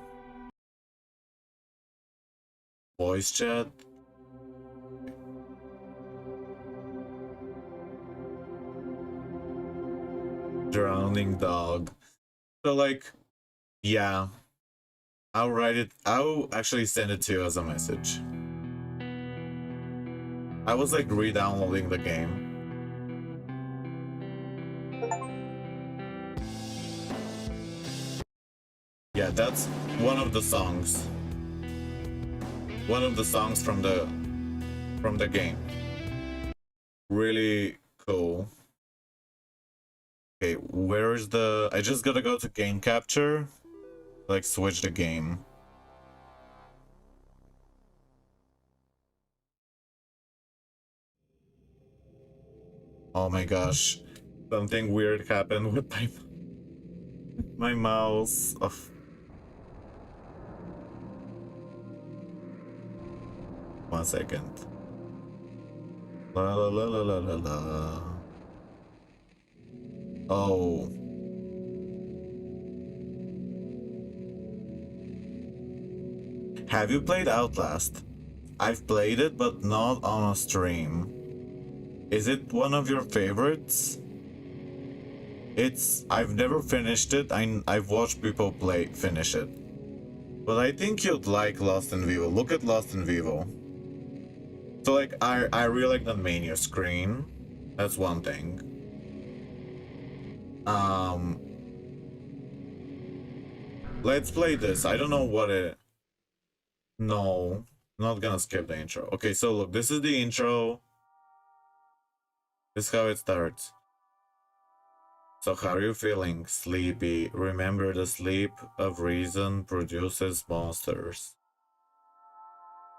Voice chat. Drowning dog. So like, yeah. I'll write it. I'll actually send it to you as a message. I was like re-downloading the game. Yeah, that's one of the songs. One of the songs from the game. Really cool. Okay, where's the... I just gotta go to game capture. Like, switch the game. Oh my gosh. Something weird happened with my mouse. Oh. One second. La la la la la la la. Oh. Have you played Outlast? I've played it, but not on a stream. Is it one of your favorites? I've never finished it. I've watched people finish it. But I think you'd like Lost in Vivo. Look at Lost in Vivo. So like, I really like the menu screen. That's one thing. Let's play this. I don't know what it... No, not gonna skip the intro. Okay, so look, this is the intro. This is how it starts. So how are you feeling? Sleepy. Remember, the sleep of reason produces monsters.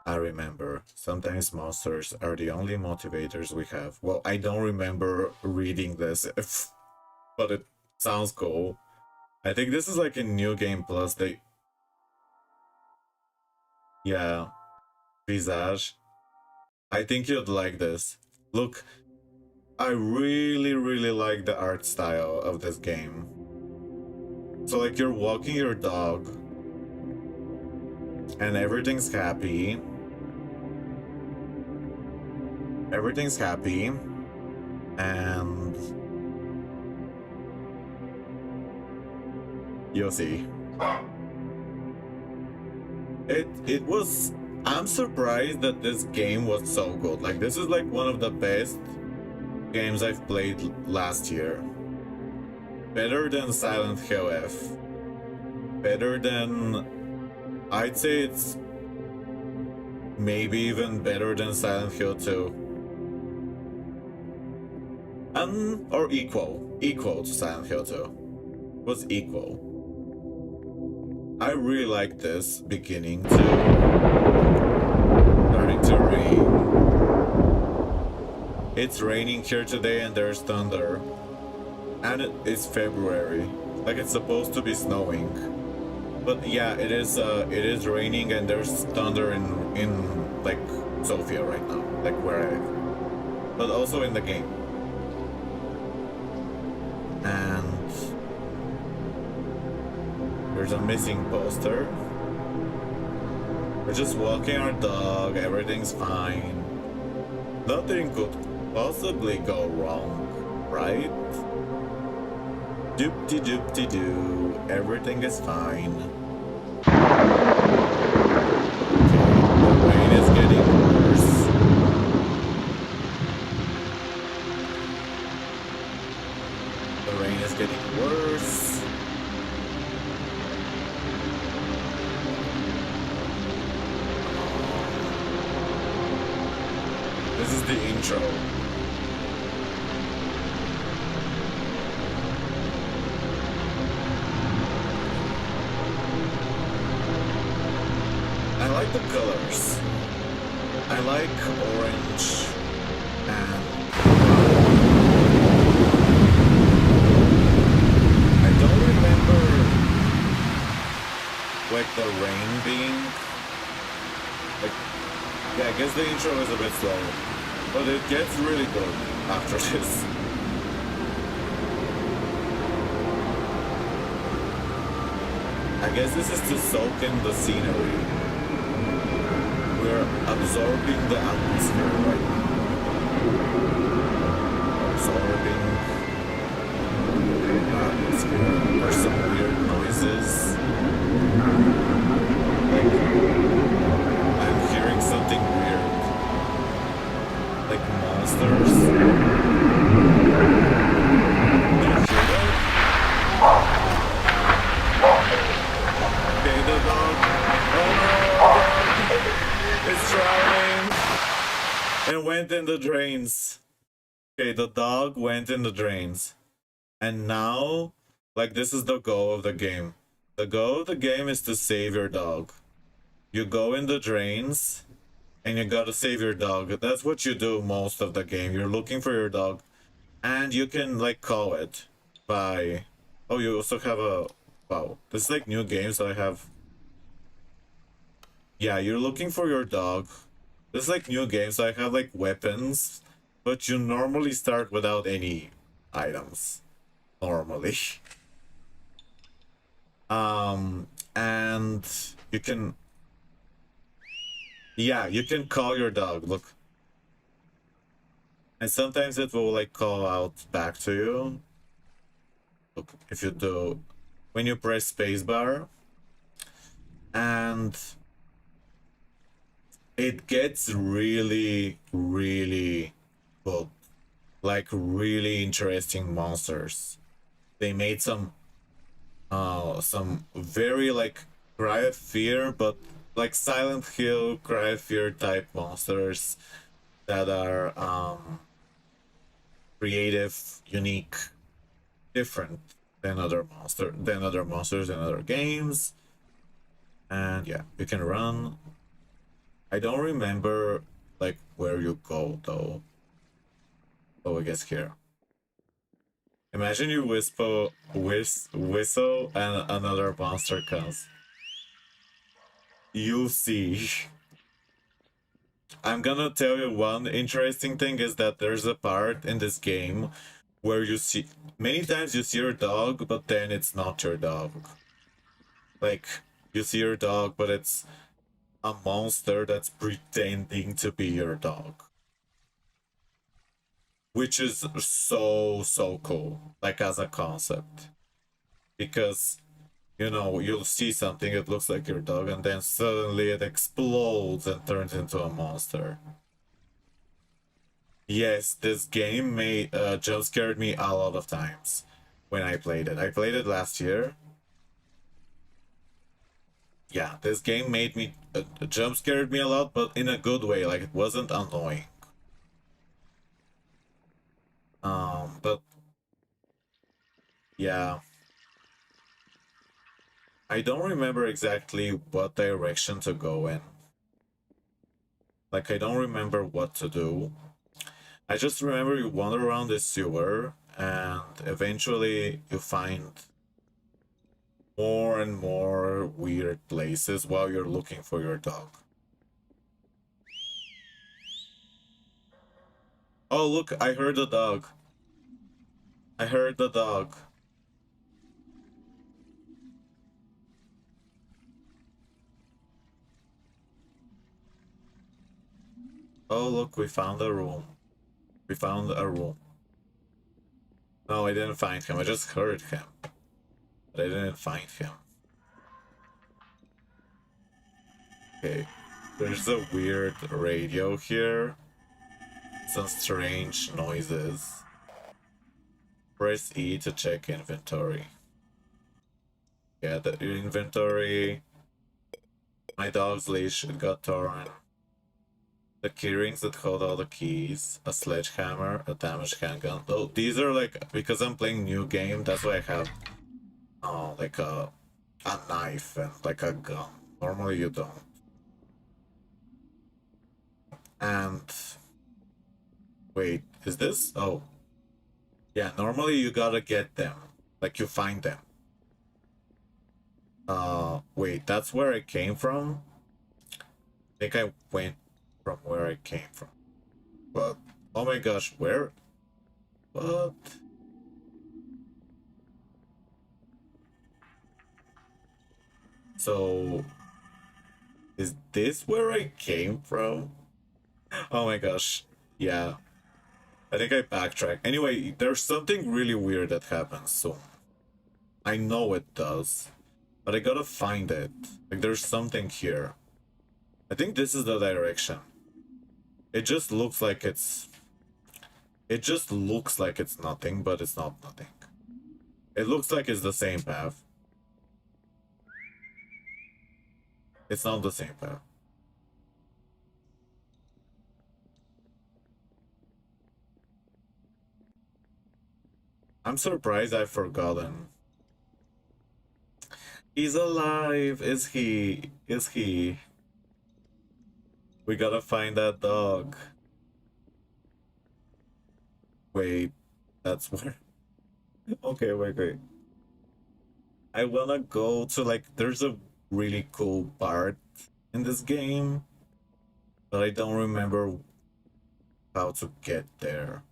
I remember. Sometimes monsters are the only motivators we have. Well, I don't remember reading this, but it sounds cool. I think this is like a new game plus. Yeah. Visage. I think you'd like this. Look, I really, really like the art style of this game. So like you're walking your dog and everything's happy. Everything's happy and you'll see. It was... I'm surprised that this game was so good. Like this is like one of the best games I've played last year. Better than Silent Hill F. Better than... I'd say it's maybe even better than Silent Hill 2. Or equal. Equal to Silent Hill 2. It was equal. I really like this beginning too. Starting to rain. It's raining here today and there's thunder. And it's February. Like it's supposed to be snowing. But yeah, it is raining and there's thunder in like Sofia right now. Like where I am. But also in the game. And there's a missing poster. We're just walking our dog, everything's fine. Nothing could possibly go wrong, right? Doop-de-doop-de-doo, everything is fine. Okay, the rain is getting This is the intro. I like the colors. I like orange and I don't remember like the rain being like, yeah, I guess the intro is a bit slow, but it gets really good after this. I guess this is to soak in the scenery. We're absorbing the atmosphere right now. Absorbing the atmosphere. There's some weird noises. Like, I'm hearing something weird. Like monsters. Do you hear that? Okay, the dog. Oh no! It's drowning! And went in the drains. Okay, the dog went in the drains. And now, like, this is the goal of the game. The goal of the game is to save your dog. You go in the drains, and you gotta save your dog. That's what you do most of the game. You're looking for your dog. And you can, like, call it by... Oh, you also have a... Wow, this is like new games that I have. Yeah, you're looking for your dog. This is like new games, so I have like weapons, but you normally start without any items. Normally. And you can... Yeah, you can call your dog, look. And sometimes it will like call out back to you. Look, if you do... When you press spacebar, and it gets really, really good. Like really interesting monsters. They made some very like Cry of Fear, but like Silent Hill, Cry of Fear type monsters that are creative, unique, different than other monsters in other games. And yeah, you can run. I don't remember like where you go though. Oh, I guess here. Imagine you whistle and another monster comes. You'll see. I'm gonna tell you one interesting thing is that there's a part in this game where you see many times you see your dog, but then it's not your dog. Like you see your dog, but it's a monster that's pretending to be your dog. Which is so cool, like as a concept. Because you know, you'll see something, it looks like your dog, and then suddenly it explodes and turns into a monster. Yes, this game jump scared me a lot of times when I played it. I played it last year. Yeah, this game made me jump scared me a lot, but in a good way. Like it wasn't annoying. But yeah. I don't remember exactly what direction to go in. Like, I don't remember what to do. I just remember you wander around this sewer, and eventually you find more and more weird places while you're looking for your dog. Oh, look, I heard the dog. I heard the dog. Oh, look, we found a room. We found a room. No, I didn't find him. I just heard him. But I didn't find him. Okay. There's a weird radio here. Some strange noises. Press E to check inventory. Yeah, the inventory. My dog's leash got torn. The keyrings that hold all the keys, a sledgehammer, a damaged handgun. Oh, these are like, because I'm playing new game, that's why I have like a knife and like a gun. Normally you don't. And wait, is this? Oh, yeah. Normally you gotta get them, like you find them. Wait, that's where I came from. I think I went from where I came from. But oh my gosh, where? What? So is this where I came from? Oh my gosh. Yeah. I think I backtracked. Anyway, there's something really weird that happens soon. I know it does. But I gotta find it. Like there's something here. I think this is the direction. It just looks like it's... It just looks like it's nothing, but it's not nothing. It looks like it's the same path. It's not the same path. I'm surprised I've forgotten. He's alive! Is he? Is he? We gotta find that dog. Wait, that's where... Okay, wait. I wanna go to like... There's a really cool part in this game, but I don't remember how to get there.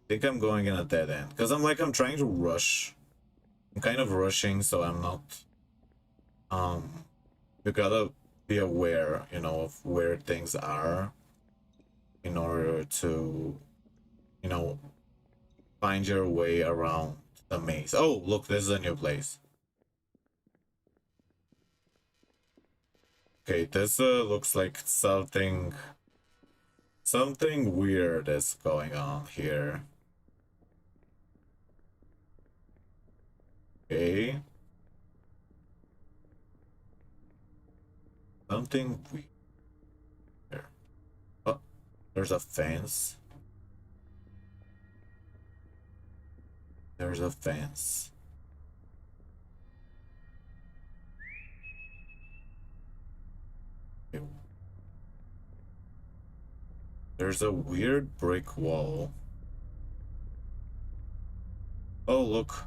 I think I'm going in a dead end, because I'm trying to rush. I'm kind of rushing, so I'm not... You gotta be aware, you know, of where things are in order to, you know, find your way around the maze. Oh, look, this is a new place. Okay, this looks like something weird is going on here. Okay. Something weird. Oh, there's a fence. There's a fence. Okay. There's a weird brick wall. Oh, look.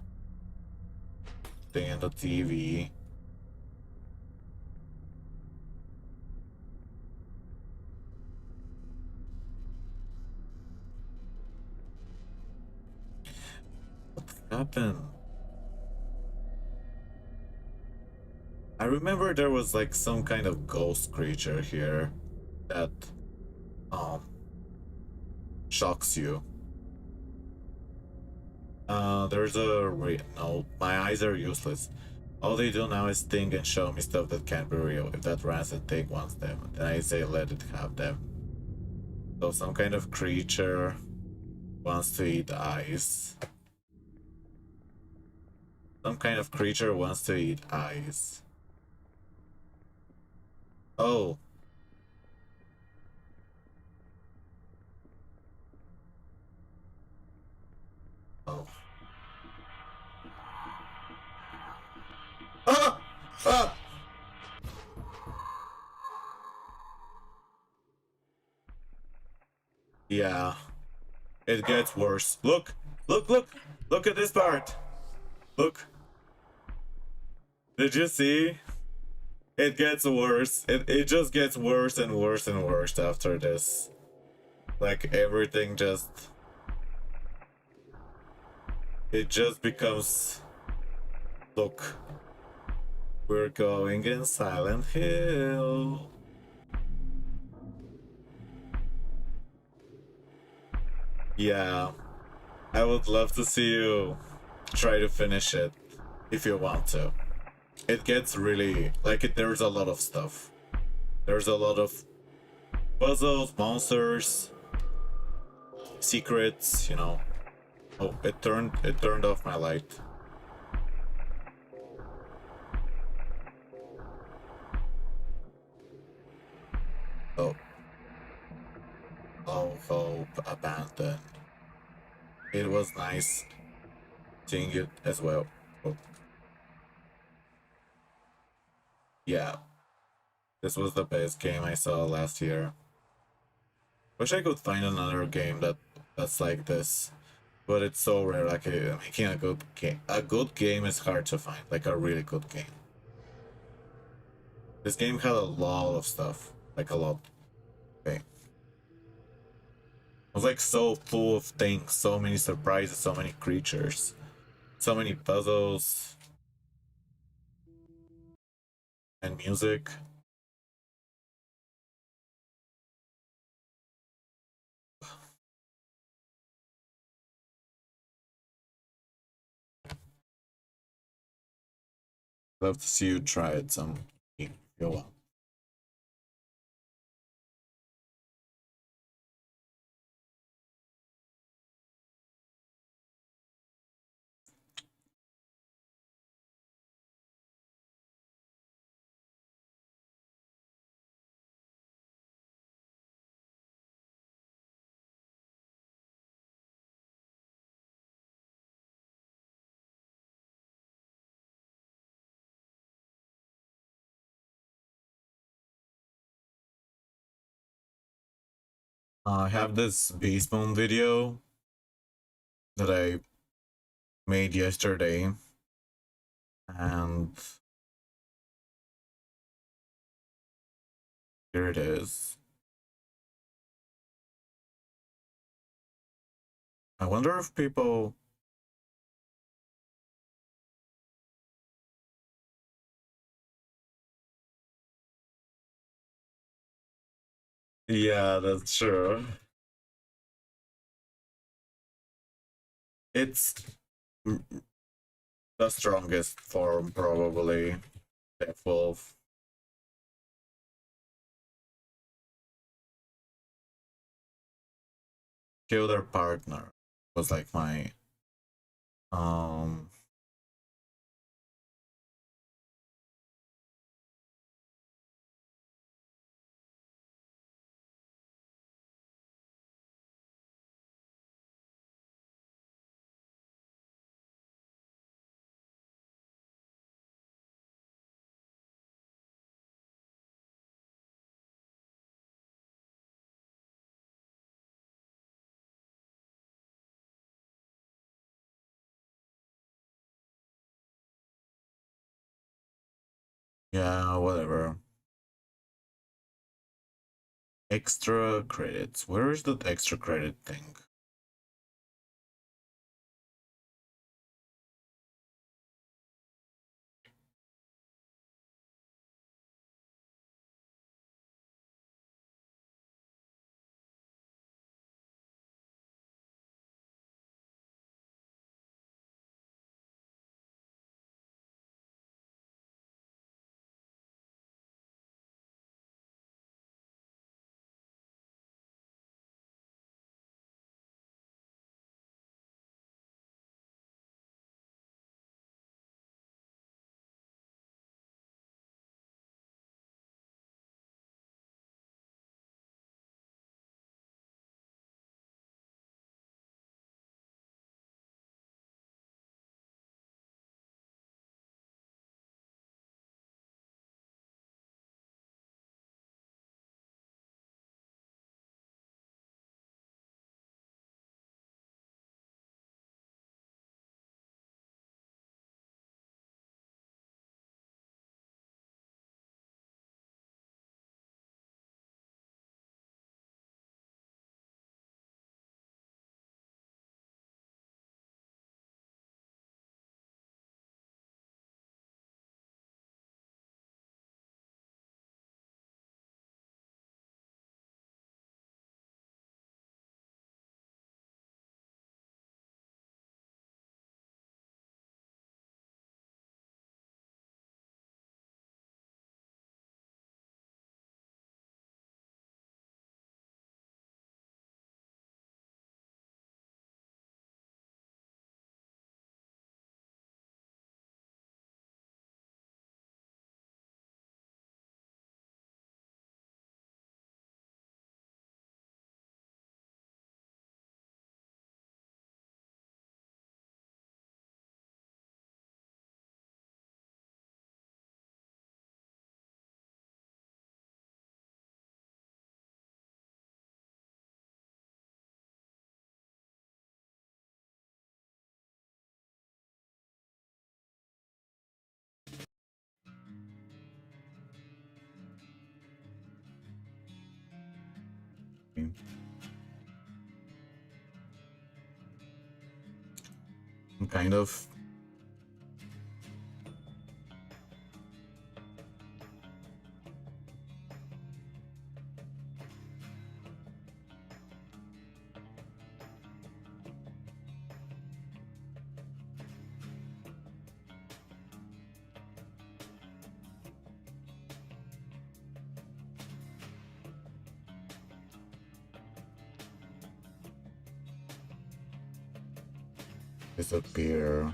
Thing in the TV. What happened? I remember there was like some kind of ghost creature here that shocks you. There's a no, my eyes are useless. All they do now is think and show me stuff that can't be real. If that rancid thing wants them, then I say let it have them. So some kind of creature wants to eat eyes. Some kind of creature wants to eat eyes. Oh. Oh. Ah! Ah! Yeah. It gets worse. Look! Look! Look at this part! Look! Did you see? It gets worse. It just gets worse and worse and worse after this. Like everything just... It just becomes... Look. We're going in Silent Hill. Yeah. I would love to see you try to finish it. If you want to. It gets really... there's a lot of stuff. There's a lot of puzzles, monsters, secrets, you know. Oh, it turned off my light. Oh, low hope, abandoned. It was nice seeing it as well. Oh, yeah, this was the best game I saw last year. Wish I could find another game that's like this, but it's so rare. Like making a good game is hard to find. Like a really good game. This game had a lot of stuff, like a lot. Okay, it was like so full of things, so many surprises, so many creatures, so many puzzles and music. Love to see you try it some if you want. I have this Beast Moon video that I made yesterday, and here it is. I wonder if people. Yeah, that's true. It's the strongest form, probably. Death Wolf. Kill their partner was like my um yeah, whatever. Extra credits. Where is that extra credit thing? Kind of. Disappear.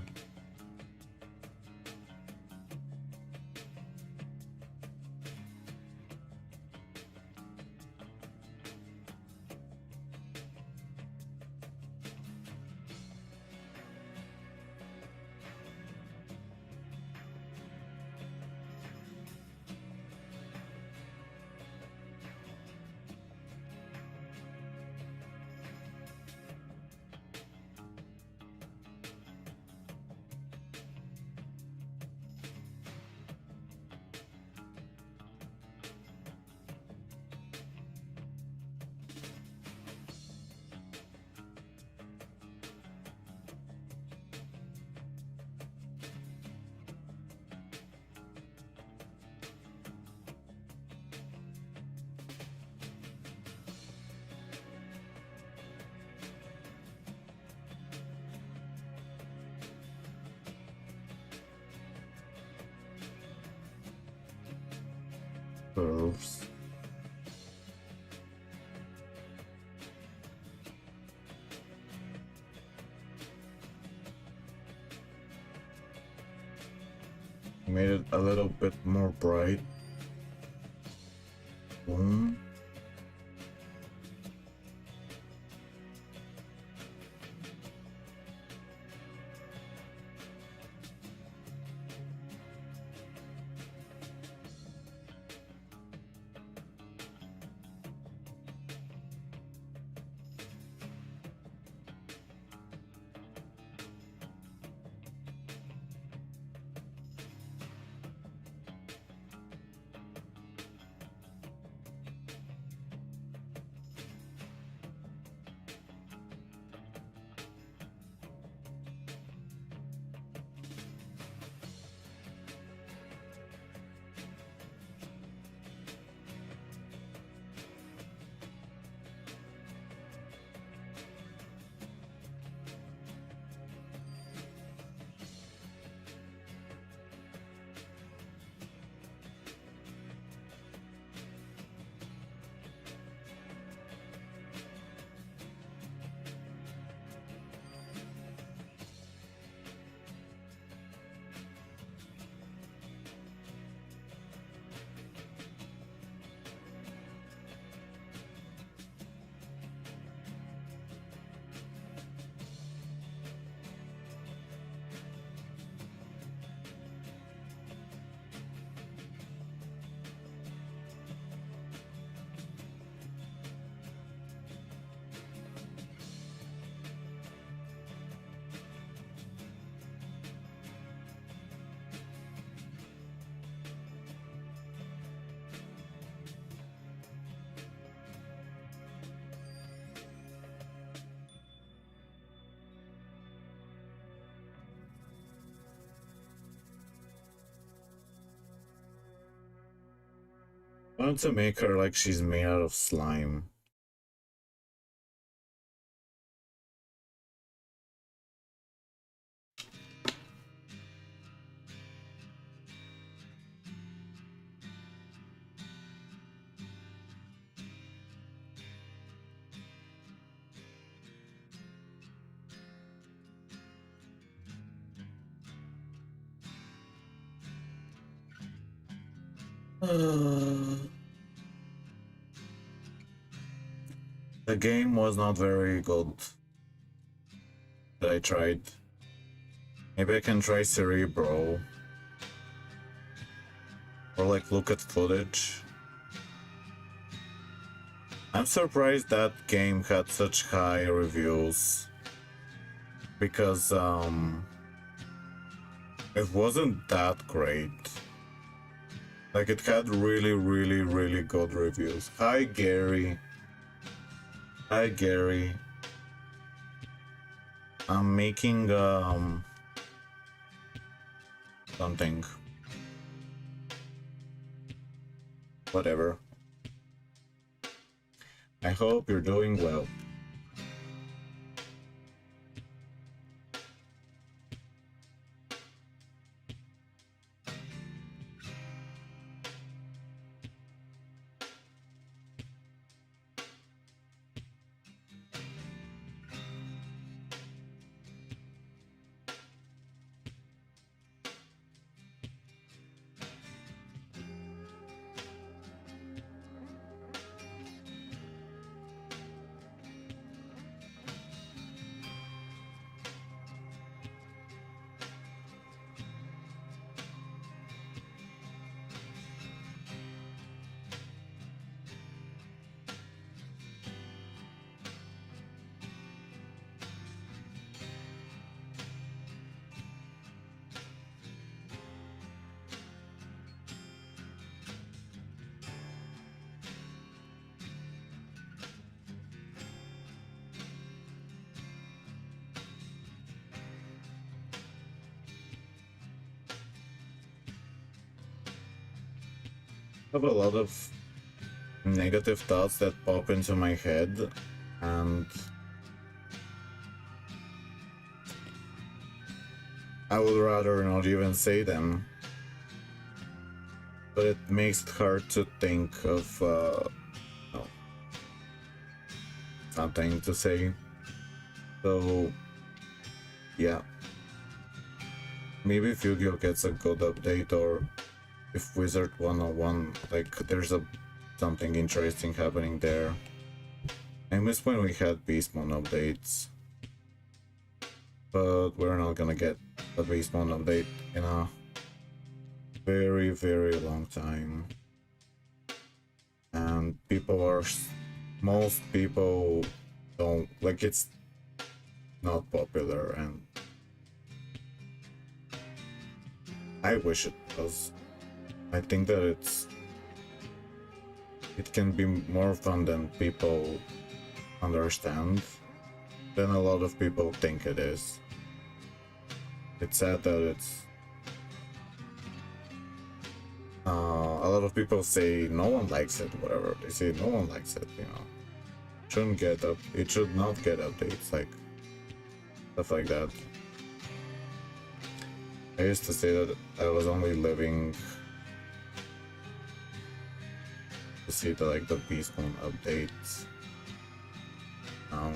Curves. Made it a little bit more bright. Boom. I want to make her like she's made out of slime. The game was not very good that I tried. Maybe I can try Cerebro. Or like look at footage. I'm surprised that game had such high reviews. Because it wasn't that great. Like it had really good reviews. Hi Gary. Hi Gary. I'm making something. Whatever. I hope you're doing well. I have a lot of negative thoughts that pop into my head, and I would rather not even say them, but it makes it hard to think of no, something to say. So yeah, maybe if Yu-Gi-Oh gets a good update, or if Wizard 101, like there's something interesting happening there. I miss when we had Beastmon updates, but we're not gonna get a Beastmon update in a very, very long time. And most people don't, like, it's not popular, and I wish it was. I think that it can be more fun than people understand, than a lot of people think it is. It's sad that a lot of people say no one likes it, whatever. They say no one likes it, you know. It should not get updates, like stuff like that. I used to say that I was only living to see the Beastmon updates. Now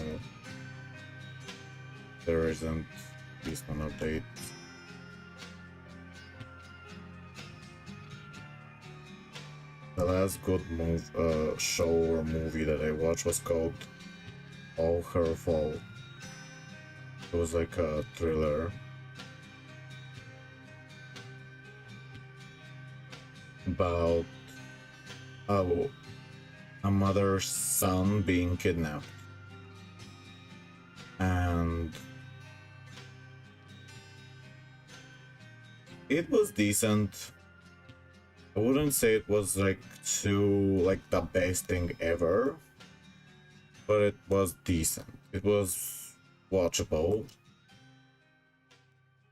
there isn't Beastmon updates. The last good show or movie that I watched was called All Her Fault. It was like a thriller about a mother's son being kidnapped, and it was decent. I wouldn't say it was like the best thing ever, but it was decent. It was watchable.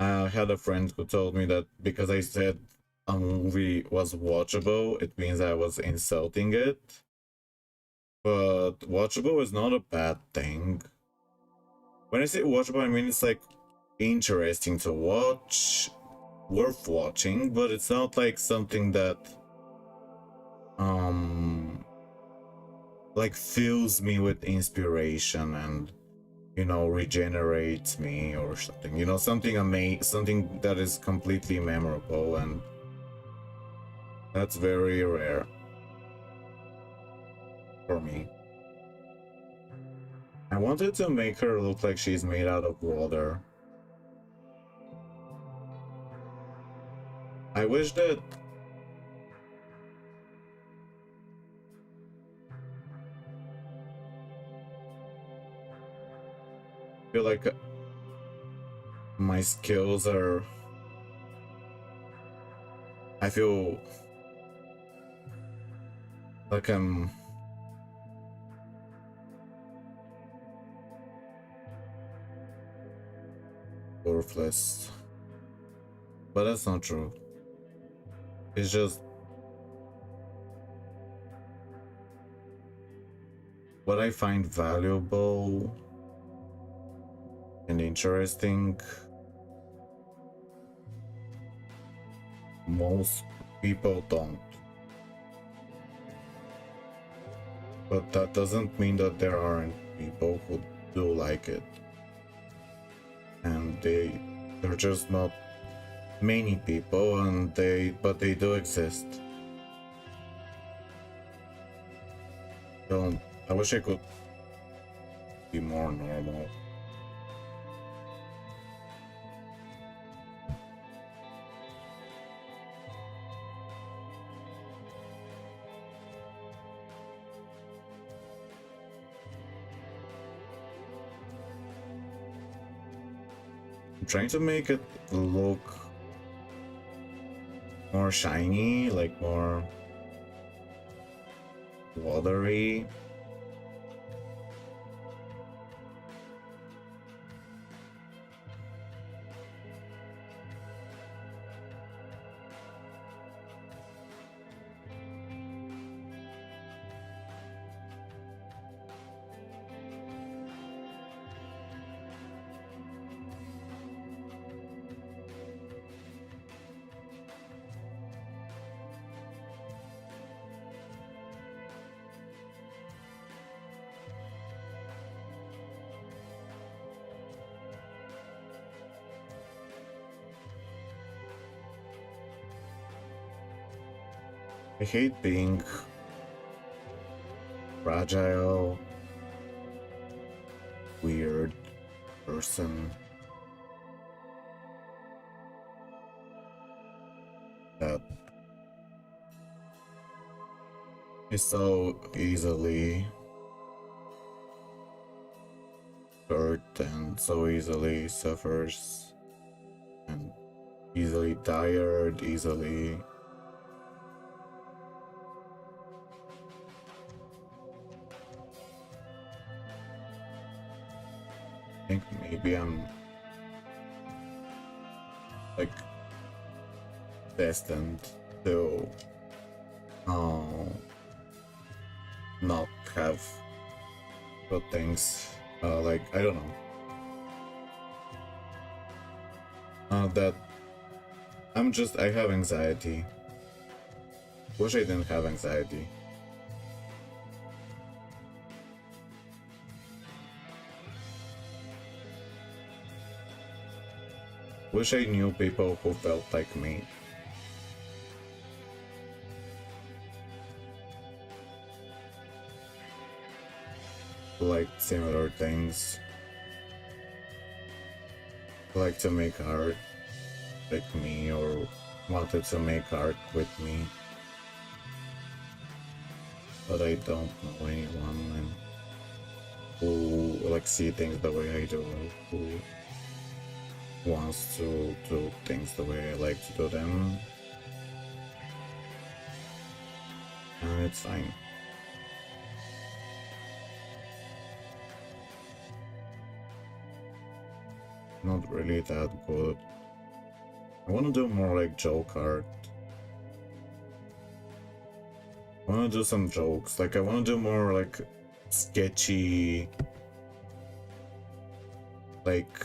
I had a friend who told me that because I said a movie was watchable, it means I was insulting it. But watchable is not a bad thing. When I say watchable, I mean it's like interesting to watch, worth watching, but it's not like something that like fills me with inspiration and, you know, regenerates me or something, you know, something that is completely memorable, and that's very rare for me. I wanted to make her look like she's made out of water. I wish that I feel like my skills are, I feel like worthless. But that's not true. It's just what I find valuable and interesting. Most people don't. But that doesn't mean that there aren't people who do like it. And they're just not many people, and but they do exist. So I wish I could be more normal. I'm trying to make it look more shiny, like more watery. I hate being fragile, weird person that is so easily hurt and so easily suffers and easily tired, easily. I think maybe I'm like destined to not have good things. Like I don't know. That I have anxiety. Wish I didn't have anxiety. Wish I knew people who felt like me. Liked similar things. Like to make art like me, or wanted to make art with me. But I don't know anyone who like see things the way I do, who wants to do things the way I like to do them. And it's fine. Not really that good. I want to do more like joke art. I want to do some jokes. Like I want to do more like sketchy, like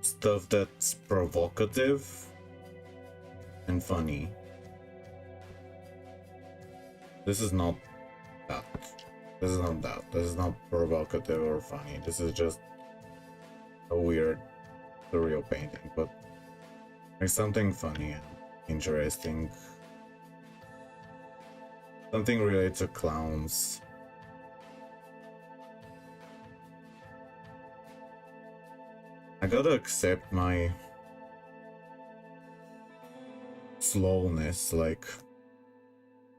stuff that's provocative and funny. This is not that. This is not that. This is not provocative or funny. This is just a weird surreal painting, but there's something funny and interesting. Something related to clowns. I gotta accept my slowness, like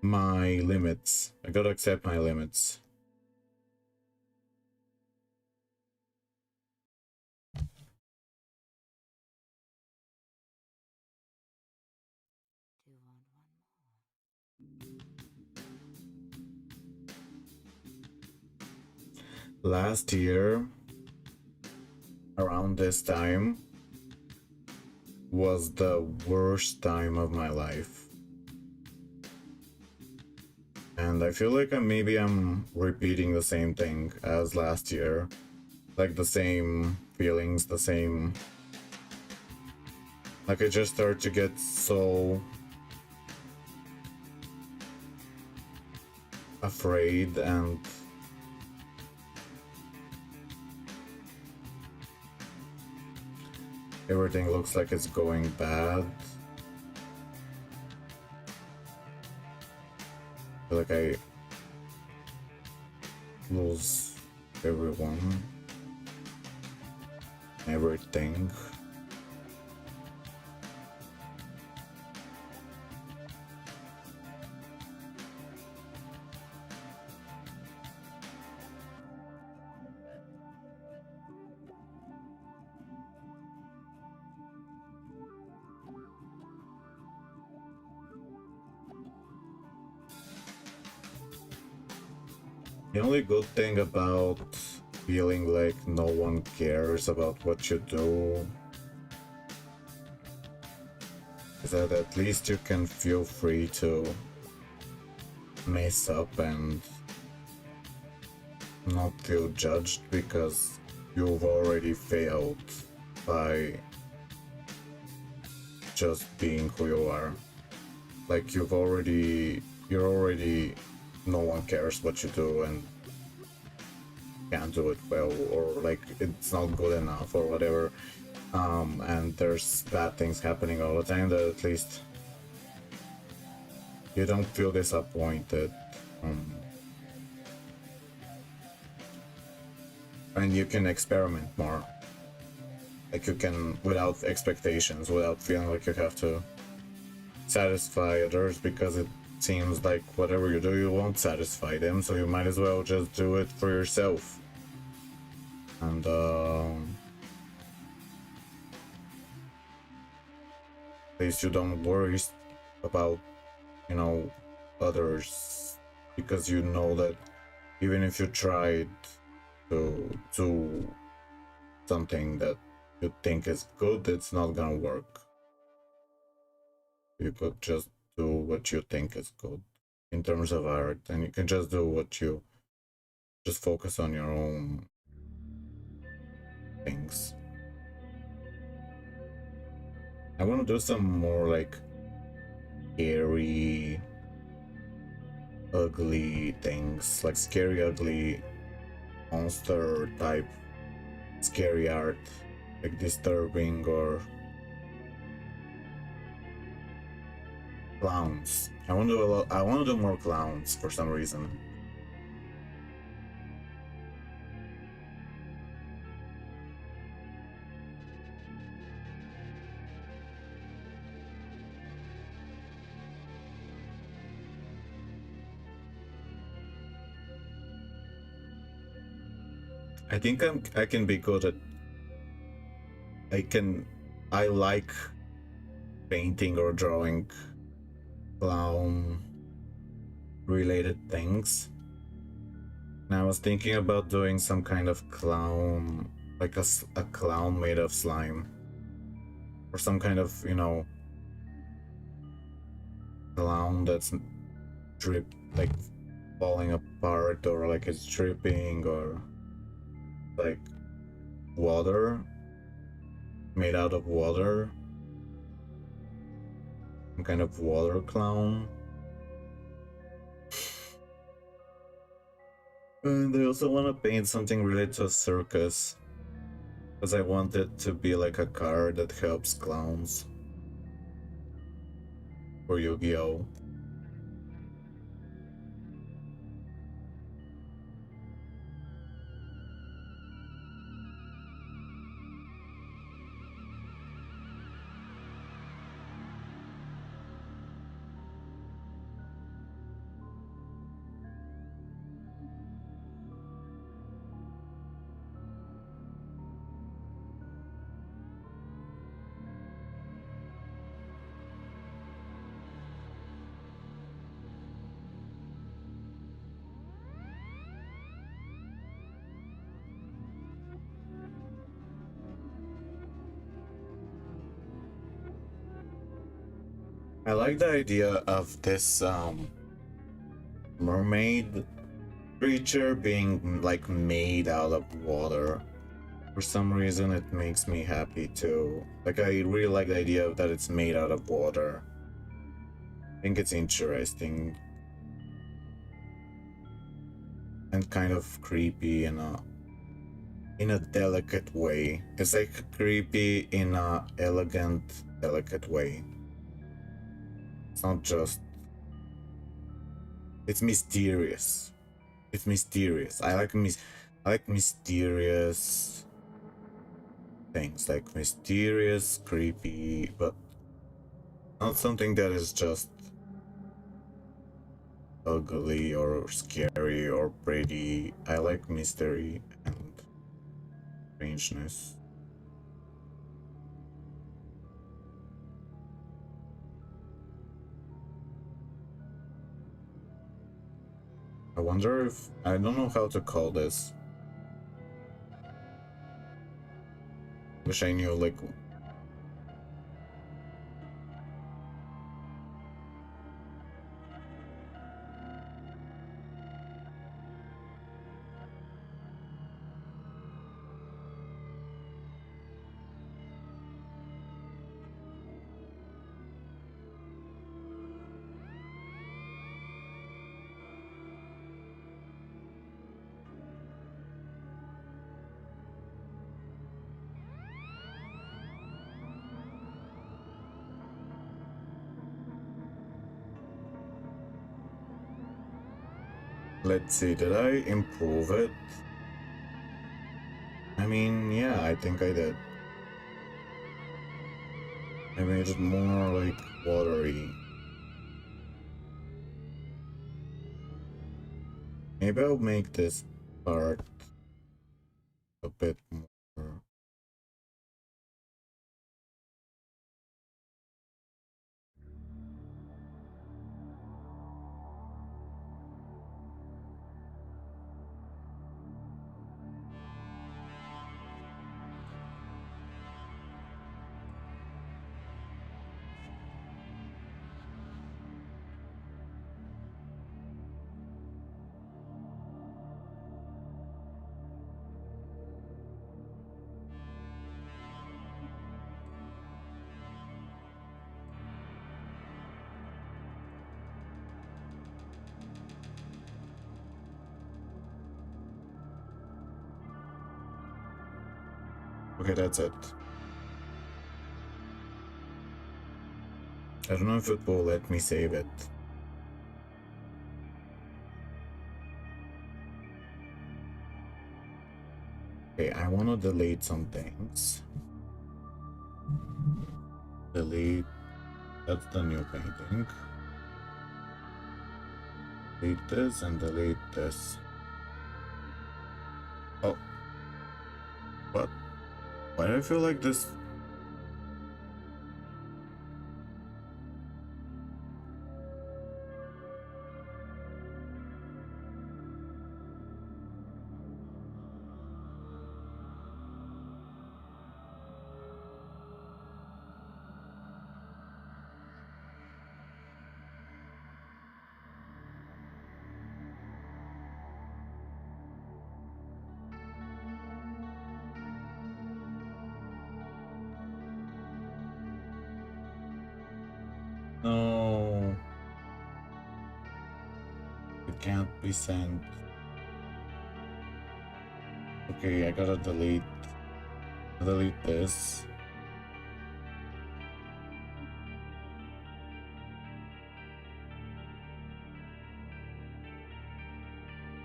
my limits. I gotta accept my limits. Last year, around this time, was the worst time of my life. And I feel like I'm repeating the same thing as last year. Like the same feelings, the same... Like I just start to get so afraid and everything looks like it's going bad. I feel like I lose everyone, everything. The only good thing about feeling like no one cares about what you do is that at least you can feel free to mess up and not feel judged because you've already failed by just being who you are. Like you're already no one cares what you do and can't do it well, or like it's not good enough or whatever, and there's bad things happening all the time, that at least you don't feel disappointed, and you can experiment more. Like you can, without expectations, without feeling like you have to satisfy others, because it seems like whatever you do, you won't satisfy them, so you might as well just do it for yourself. And at least you don't worry about, you know, others, because you know that even if you tried to do something that you think is good, it's not gonna work. You could just do what you think is good in terms of art, and you can just do what you just focus on your own things. I want to do some more like scary, ugly things, like scary, ugly, monster type scary art, like disturbing, or clowns. I want to do a lot. I want to do more clowns for some reason. I think I can be good at... I like painting or drawing clown related things. And I was thinking about doing some kind of clown, like a clown made of slime, or some kind of, you know, clown that's like falling apart, or like it's dripping, or like water, made out of water, some kind of water clown. And I also want to paint something related to a circus, because I want it to be like a card that helps clowns for Yu-Gi-Oh! I like the idea of this mermaid creature being like made out of water. For some reason it makes me happy too. Like I really like the idea that it's made out of water. I think it's interesting. And kind of creepy in a delicate way. It's like creepy in a elegant, delicate way. It's not just... It's mysterious. It's mysterious. I like mysterious things. Like mysterious, creepy, but not something that is just ugly or scary or pretty. I like mystery and strangeness. I wonder if... I don't know how to call this. Wish I knew, like... Let's see, did I improve it? I mean, yeah, I think I did. I made it more, like, watery. Maybe I'll make this part a bit more... Okay, that's it. I don't know if it will let me save it. Okay, I want to delete some things. Delete... That's the new painting. Delete this and delete this. Oh. What? Why do I feel like this... No. It can't be sent. Okay, I gotta delete this.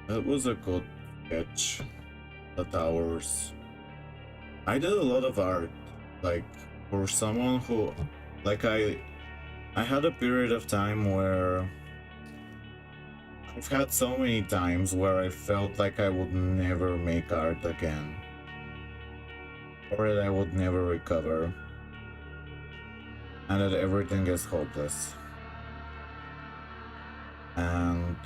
That was a good sketch. The towers. I did a lot of art. Like, for someone who... Like, I had a period of time where... I've had so many times where I felt like I would never make art again. Or that I would never recover. And that everything is hopeless. And...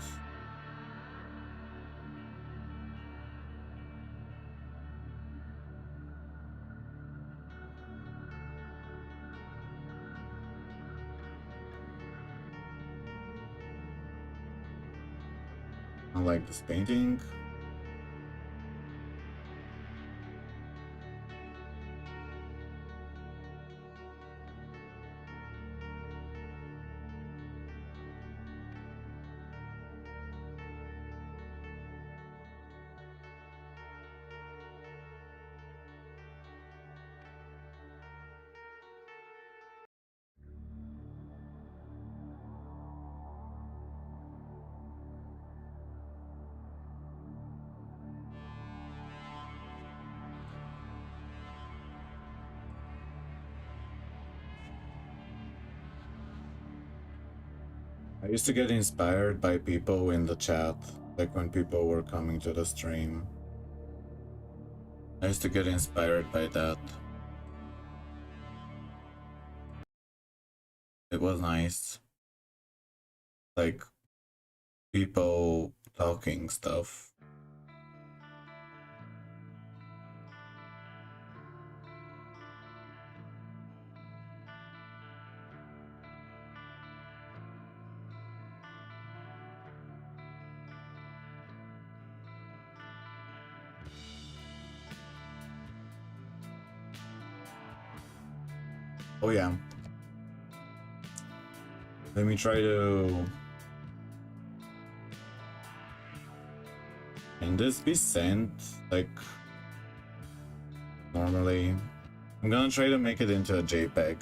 I like this painting. I used to get inspired by people in the chat, like when people were coming to the stream. I used to get inspired by that. It was nice. Like, people talking stuff. Oh yeah. Let me try to... Can this be sent, like, normally? I'm gonna try to make it into a JPEG.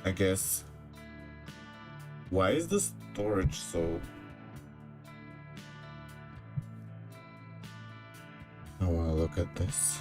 I guess. Why is the storage so... I wanna look at this.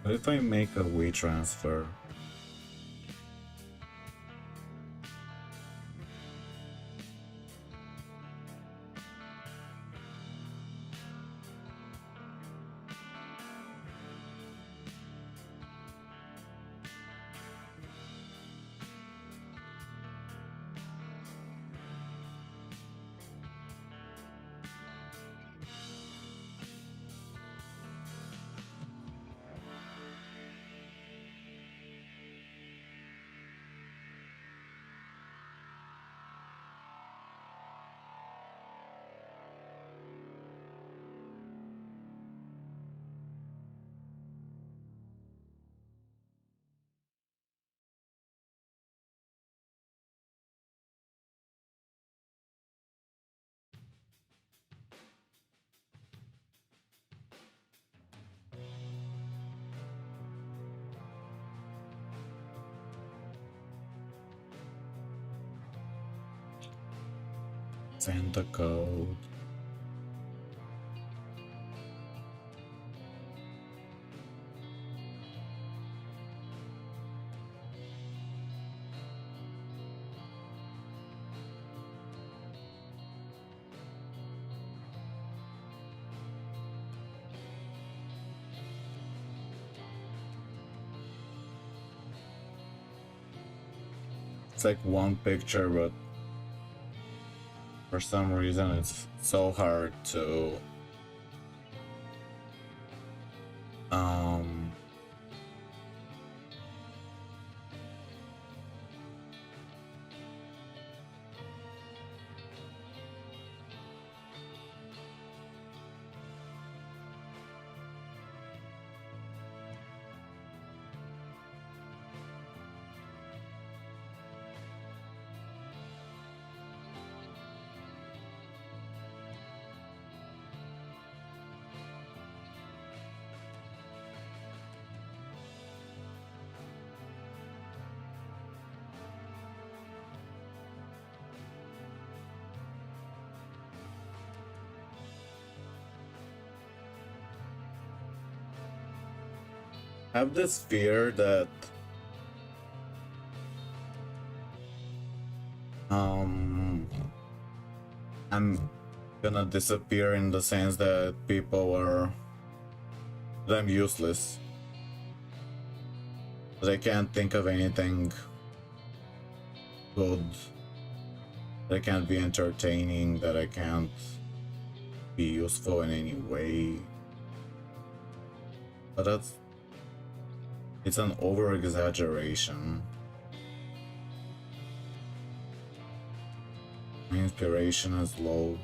What if I make a WeTransfer? Send the code. It's like one picture, but for some reason it's so hard to um have this fear that um I'm gonna disappear, in the sense that people are that I'm useless, that I can't think of anything good, that I can't be entertaining, that I can't be useful in any way. But it's an over exaggeration. My inspiration is low.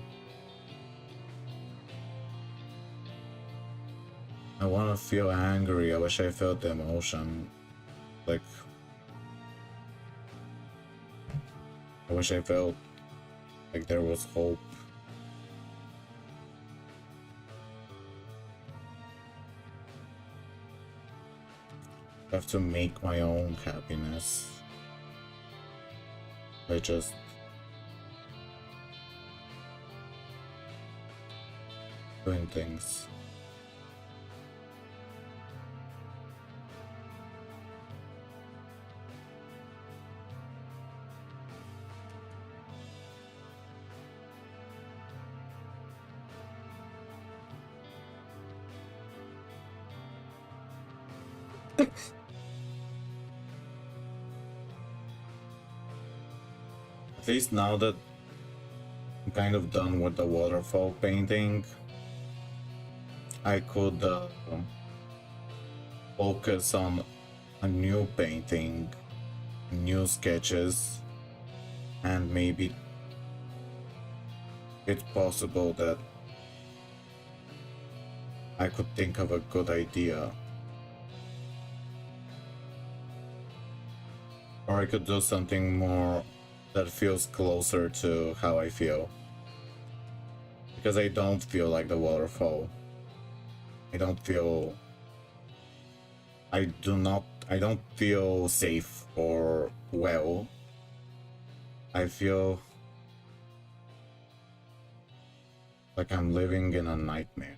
I want to feel angry. I wish I felt the emotion. Like, I wish I felt like there was hope. I have to make my own happiness by just doing things. At least now that I'm kind of done with the waterfall painting, I could focus on a new painting, new sketches, and maybe it's possible that I could think of a good idea. Or I could do something more that feels closer to how I feel. Because I don't feel like the waterfall. I don't feel... I don't feel safe or well. I feel like I'm living in a nightmare.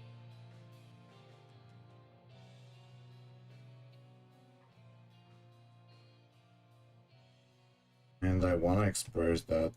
And I want to express that.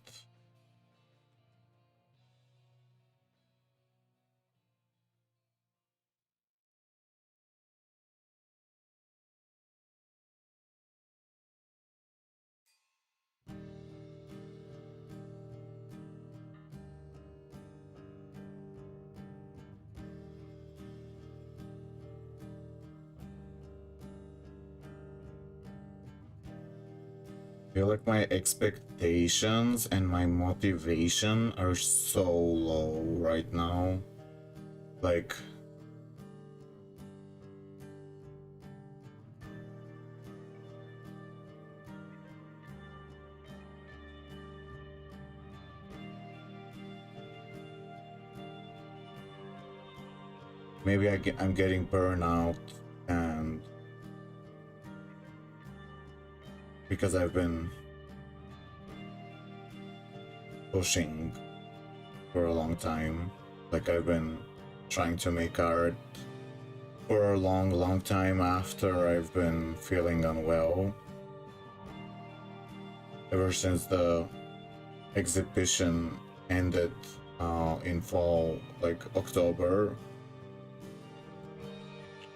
I feel like my expectations and my motivation are so low right now. Like, maybe I'm getting burnout, and because I've been pushing for a long time. Like, I've been trying to make art for a long time after I've been feeling unwell. Ever since the exhibition ended in fall, like October,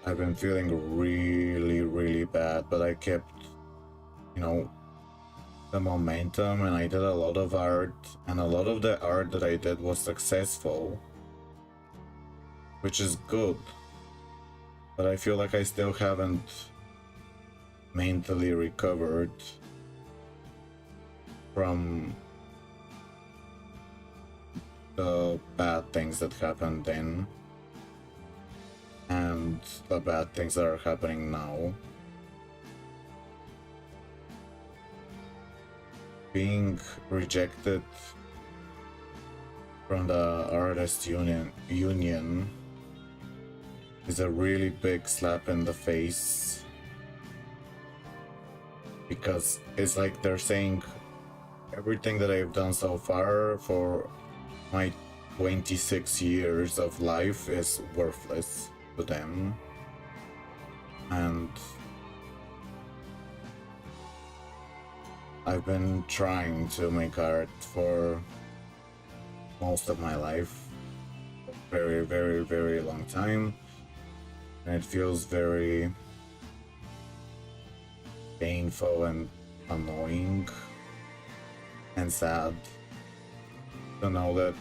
I've been feeling really bad, but I kept, you know, the momentum, and I did a lot of art, and a lot of the art that I did was successful, which is good, but I feel like I still haven't mentally recovered from the bad things that happened then and the bad things that are happening now. Being rejected from the artist union is a really big slap in the face, because it's like they're saying everything that I've done so far for my 26 years of life is worthless to them. And I've been trying to make art for most of my life, very, very, very long time, and it feels very painful and annoying and sad to know that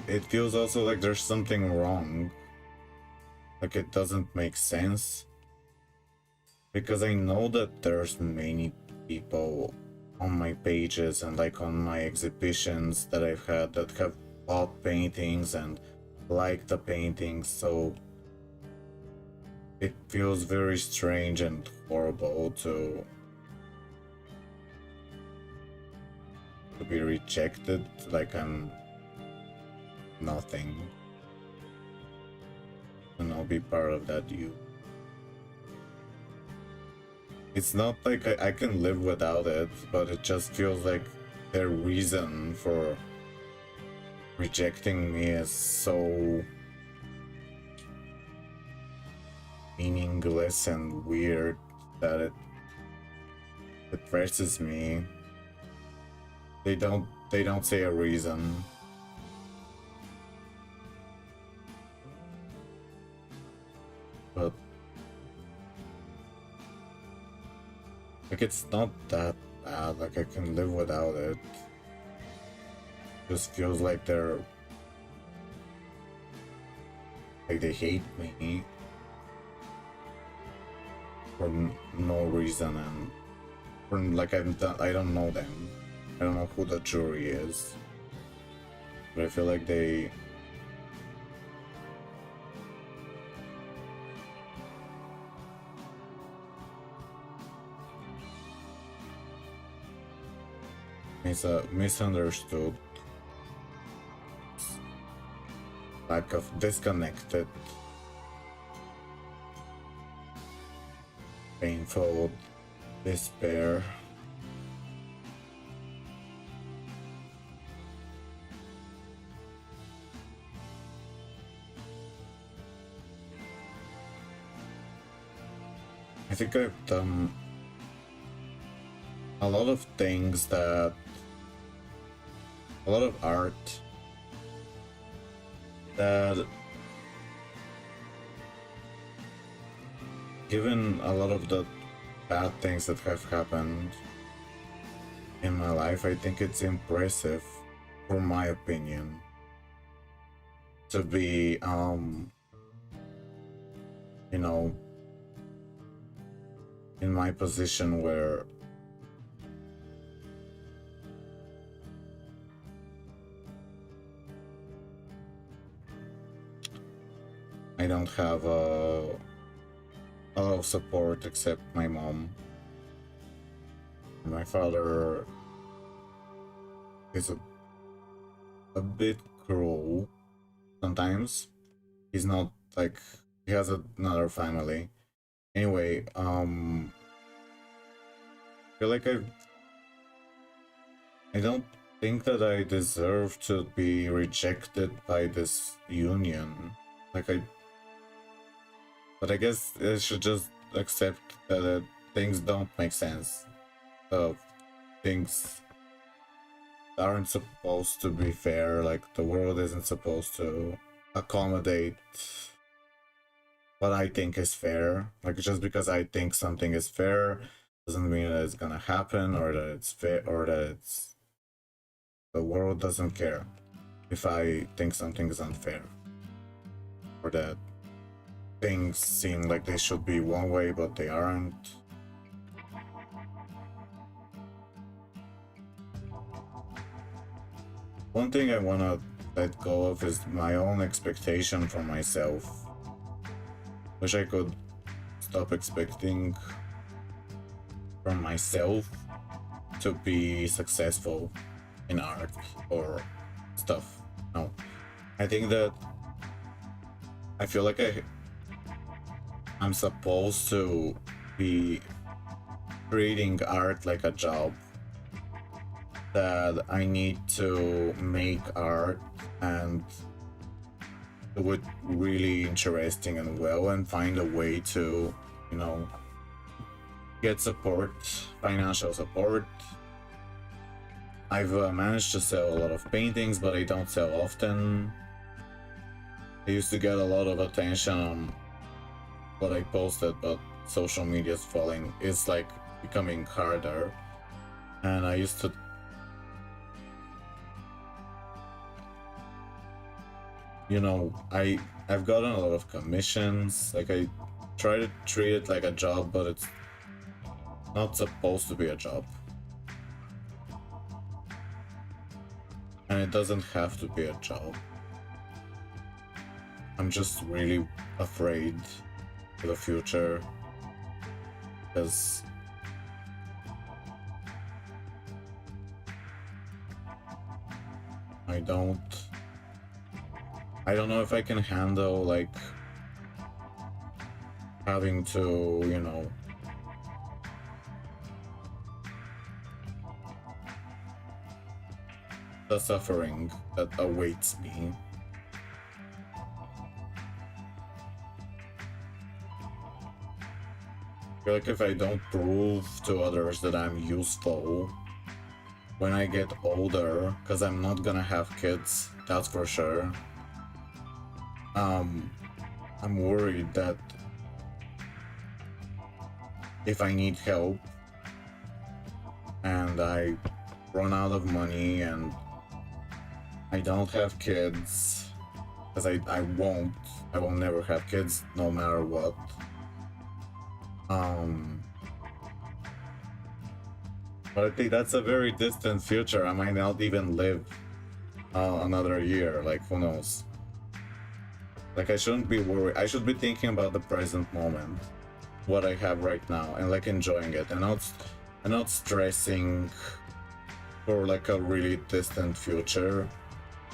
it feels also like there's something wrong, like it doesn't make sense, because I know that there's many people on my pages and like on my exhibitions that I've had that have bought paintings and liked the paintings, so it feels very strange and horrible to be rejected, like I'm nothing, to not be part of that you. It's not like I can live without it, but it just feels like their reason for rejecting me is so meaningless and weird that it depresses me. They don't say a reason. But like it's not that bad, like I can live without it. Just feels like they're like they hate me for no reason, and for like I don't know them. I don't know who the jury is, but I feel like they misunderstood, lack of disconnected, painful despair. I think I've done a lot of things that a lot of art that, given a lot of the bad things that have happened in my life, I think it's impressive, for my opinion, to be you know, in my position where I don't have a lot of support except my mom. My father is a bit cruel sometimes. He's not like, he has another family. Anyway, I feel like I don't think that I deserve to be rejected by this union. Like but I guess I should just accept that things don't make sense. Things aren't supposed to be fair, like the world isn't supposed to accommodate what I think is fair. Like just because I think something is fair doesn't mean that it's gonna happen or that it's fair or that it's the world doesn't care if I think something is unfair or that things seem like they should be one way but they aren't. One thing I wanna let go of is my own expectation for myself. Wish I could stop expecting from myself to be successful in art or stuff. No. I think that I feel like I'm supposed to be treating art like a job. That I need to make art and do it really interesting and well and find a way to, you know, get support, financial support. I've managed to sell a lot of paintings, but I don't sell often. I used to get a lot of attention on what I posted, but social media is like becoming harder. And I used to I've gotten a lot of commissions. Like I try to treat it like a job, but it's not supposed to be a job. And it doesn't have to be a job. I'm just really afraid for the future because I don't know if I can handle like having to, the suffering that awaits me. I feel like if I don't prove to others that I'm useful when I get older, because I'm not gonna have kids, that's for sure. I'm worried that if I need help and I run out of money and I don't have kids, because I will never have kids no matter what. But I think that's a very distant future. I might not even live another year, like who knows. Like I shouldn't be worried. I should be thinking about the present moment, what I have right now, and like enjoying it, and not stressing for like a really distant future.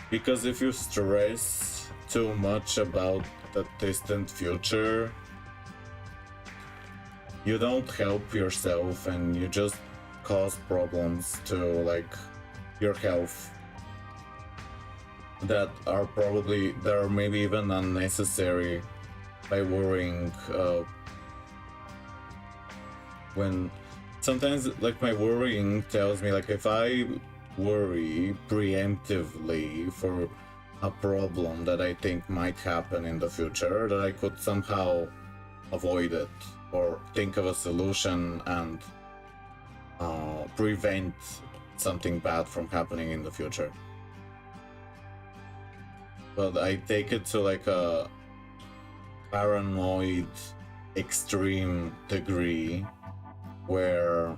Because if you stress too much about the distant future, you don't help yourself and you just cause problems to like your health that are maybe even unnecessary by worrying. When sometimes like my worrying tells me like if I worry preemptively for a problem that I think might happen in the future, that I could somehow avoid it or think of a solution and prevent something bad from happening in the future. But I take it to like a paranoid extreme degree where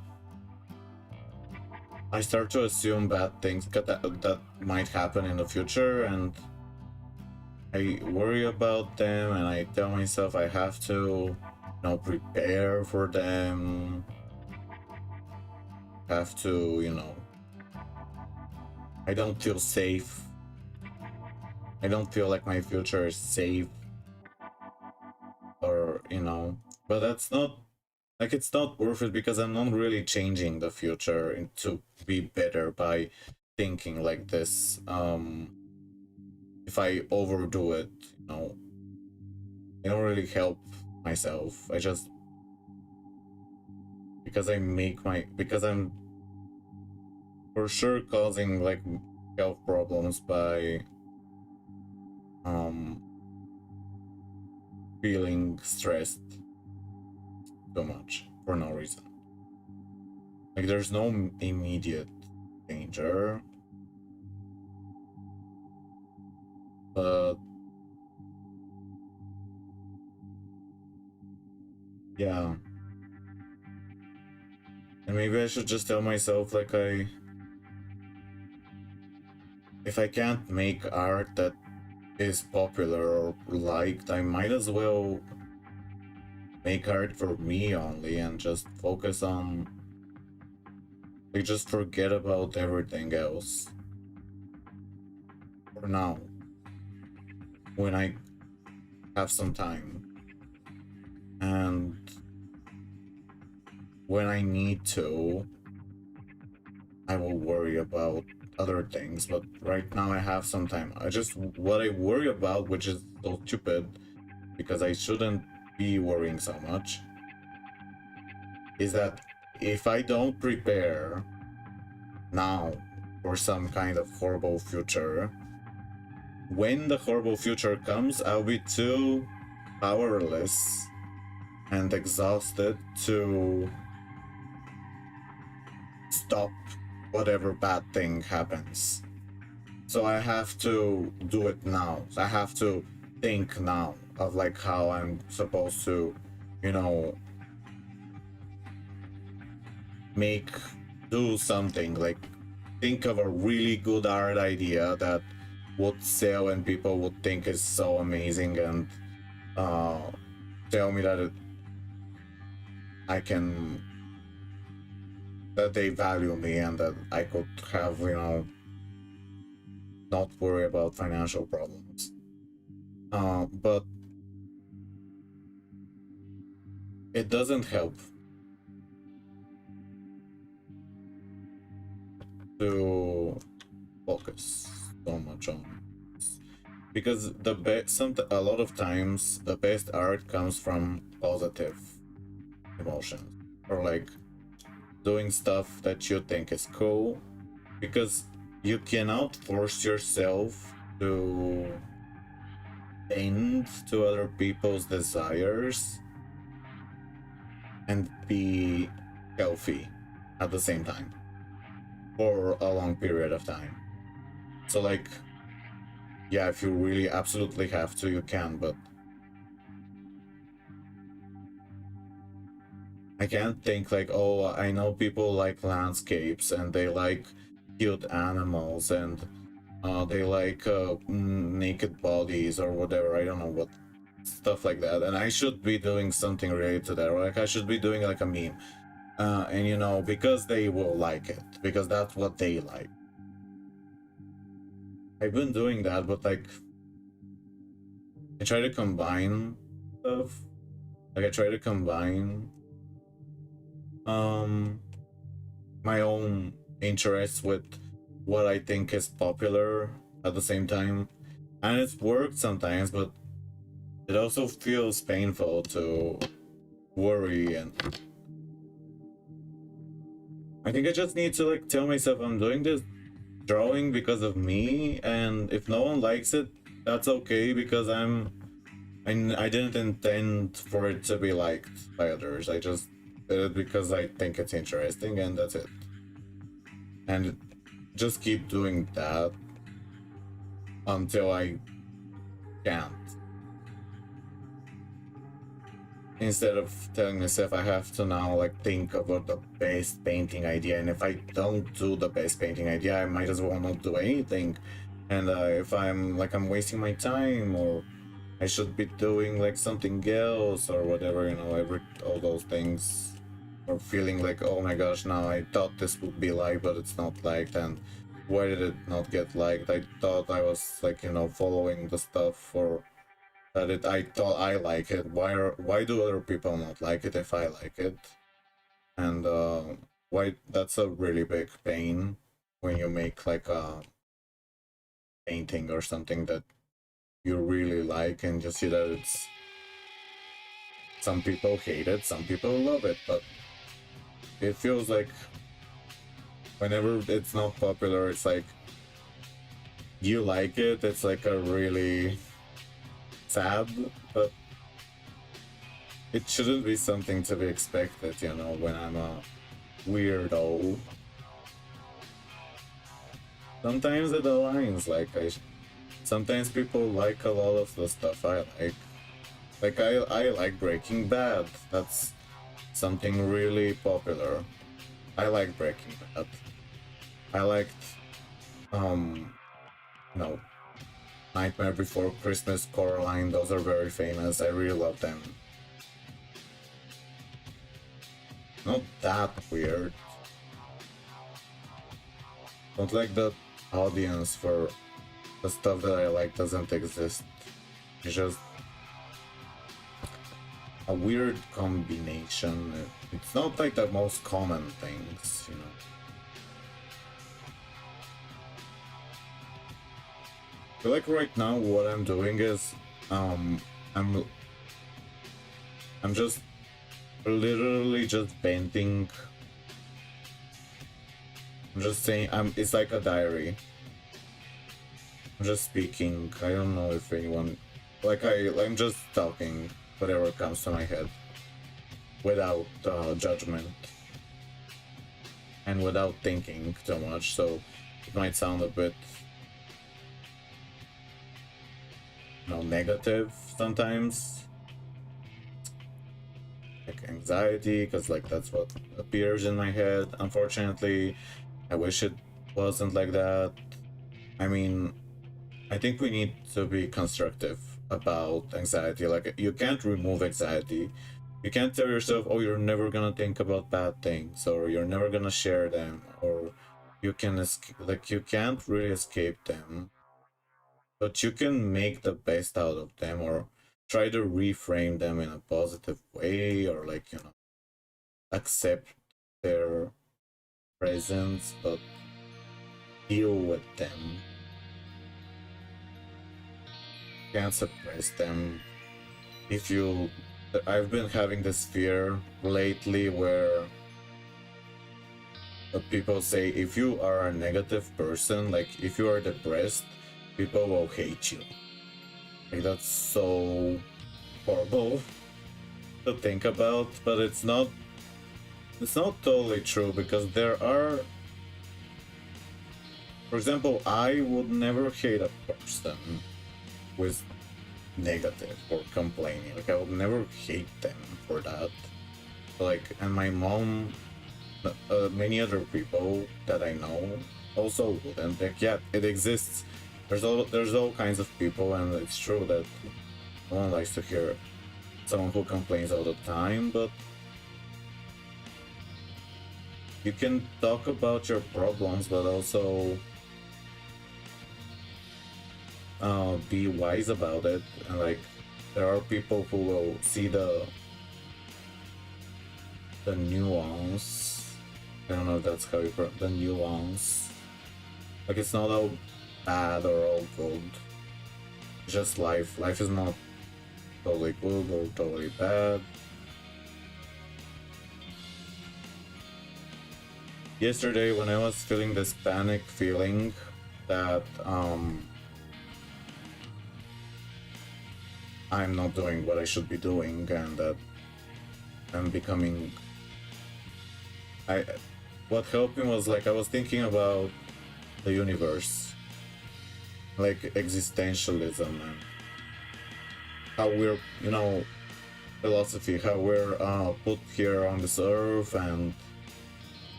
I start to assume bad things that might happen in the future, and I worry about them, and I tell myself I have to, prepare for them. Have to, I don't feel safe. I don't feel like my future is safe, or but that's not like it's not worth it because I'm not really changing the future to be better by thinking like this. If I overdo it, I don't really help myself. I just because I'm for sure causing like health problems by feeling stressed so much for no reason. Like there's no immediate danger, but yeah. And maybe I should just tell myself like if I can't make art that is popular or liked, I might as well make art for me only and just focus on, like, just forget about everything else for now when I have some time, and when I need to I will worry about other things. But right now I have some time. What I worry about, which is so stupid because I shouldn't be worrying so much, is that if I don't prepare now for some kind of horrible future, when the horrible future comes, I'll be too powerless and exhausted to stop whatever bad thing happens. So I have to do it now. I have to think now of like how I'm supposed to, you know, do something, like think of a really good art idea that would sell and people would think is so amazing, and tell me that that they value me and that I could have, not worry about financial problems. But it doesn't help to focus so much on this. Because a lot of times the best art comes from positive emotions, or like doing stuff that you think is cool, because you cannot force yourself to bend to other people's desires and be healthy at the same time for a long period of time. So like, yeah, if you really absolutely have to, you can, but I can't think like, oh, I know people like landscapes and they like cute animals and they like naked bodies or whatever. I don't know what stuff like that. And I should be doing something related to that. Or like I should be doing like a meme. And because they will like it, because that's what they like. I've been doing that, but like I try to combine stuff. Like I try to combine my own interests with what I think is popular at the same time. And it's worked sometimes, but it also feels painful to worry, and I think I just need to like tell myself I'm doing this drawing because of me, and if no one likes it, that's okay, because I didn't intend for it to be liked by others. I just did it because I think it's interesting, and that's it. And just keep doing that until I can't. Instead of telling myself I have to now like think about the best painting idea, and if I don't do the best painting idea, I might as well not do anything. And if I'm wasting my time, or I should be doing like something else or whatever, all those things. Or feeling like, oh my gosh, now I thought this would be liked, but it's not liked, and why did it not get liked? I thought I was like, following the stuff for that I thought I like it. Why do other people not like it if I like it? And why that's a really big pain when you make like a painting or something that you really like, and you see that it's some people hate it, some people love it, but it feels like whenever it's not popular, it's like you like it, it's like a really sad, but it shouldn't be something to be expected, you know, when I'm a weirdo. Sometimes it aligns, like sometimes people like a lot of the stuff I like. Like I like Breaking Bad. That's something really popular. I like Breaking Bad. I liked you know, Nightmare Before Christmas, Coraline, those are very famous. I really love them. Not that weird. Don't like the audience for the stuff that I like doesn't exist. It's just a weird combination. It's not like the most common things, you know. I feel like right now what I'm doing is I'm just literally just painting. I'm just saying it's like a diary. I'm just speaking. I don't know if anyone like I'm just talking whatever comes to my head without judgment and without thinking too much, so it might sound a bit, you know, negative sometimes, like anxiety, because like that's what appears in my head. Unfortunately, I wish it wasn't like that. I mean, I think we need to be constructive about anxiety. Like, you can't remove anxiety. You can't tell yourself, oh, you're never gonna think about bad things, or you're never gonna share them, or you can like, you can't really escape them. But you can make the best out of them, or try to reframe them in a positive way, or like, you know, accept their presence, but deal with them. Can't suppress them. If you I've been having this fear lately where people say if you are a negative person, like if you are depressed, people will hate you. Like, that's so horrible to think about, but it's not totally true, because there are, for example, I would never hate a person with negative or complaining. Like, I would never hate them for that. Like, and my mom, many other people that I know also wouldn't. Like, yeah, it exists. There's all kinds of people, and it's true that no one likes to hear someone who complains all the time, but you can talk about your problems, but also be wise about it. And like, there are people who will see the nuance. I don't know if that's how you put the nuance. Like, it's not all bad or all good. It's just life. Life is not totally good or totally bad. Yesterday, when I was feeling this panic feeling that I'm not doing what I should be doing, and that I'm becoming, what helped me was, like, I was thinking about the universe, like existentialism, and how we're, you know, philosophy, how we're put here on this earth, and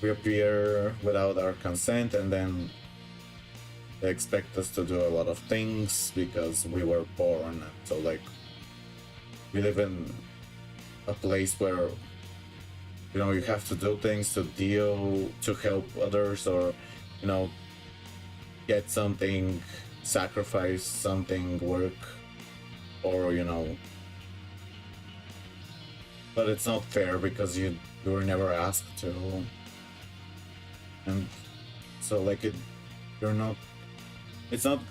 we appear without our consent, and then they expect us to do a lot of things because we were born. And so, like, we live in a place where, you know, you have to do things to deal, to help others, or, you know, get something, sacrifice something, work, or, you know, but it's not fair because you were never asked to. And so, like, you're not, it's not,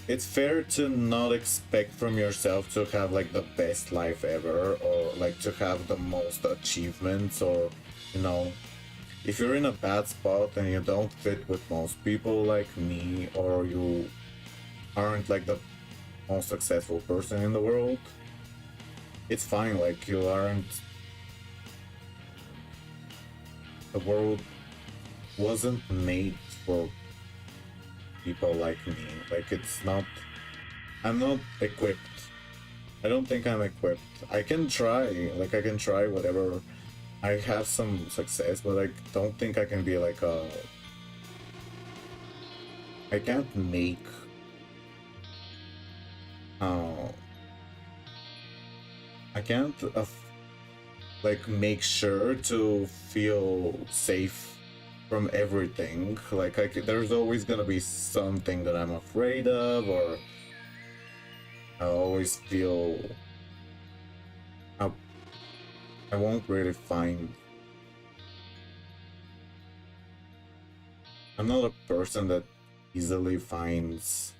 it's fair to not expect from yourself to have, like, the best life ever, or like to have the most achievements, or, you know, if you're in a bad spot and you don't fit with most people like me, or you aren't like the most successful person in the world, it's fine. Like you aren't. The world wasn't made for people like me. Like it's not. I'm not equipped. I don't think I'm equipped. I can try. Like I can try whatever. I have some success, but I don't think I can be like a. I can't make. Uh, I can't like make sure to feel safe from everything. Like there's always gonna be something that I'm afraid of, or I always feel I, I won't really find. I'm not a person that easily finds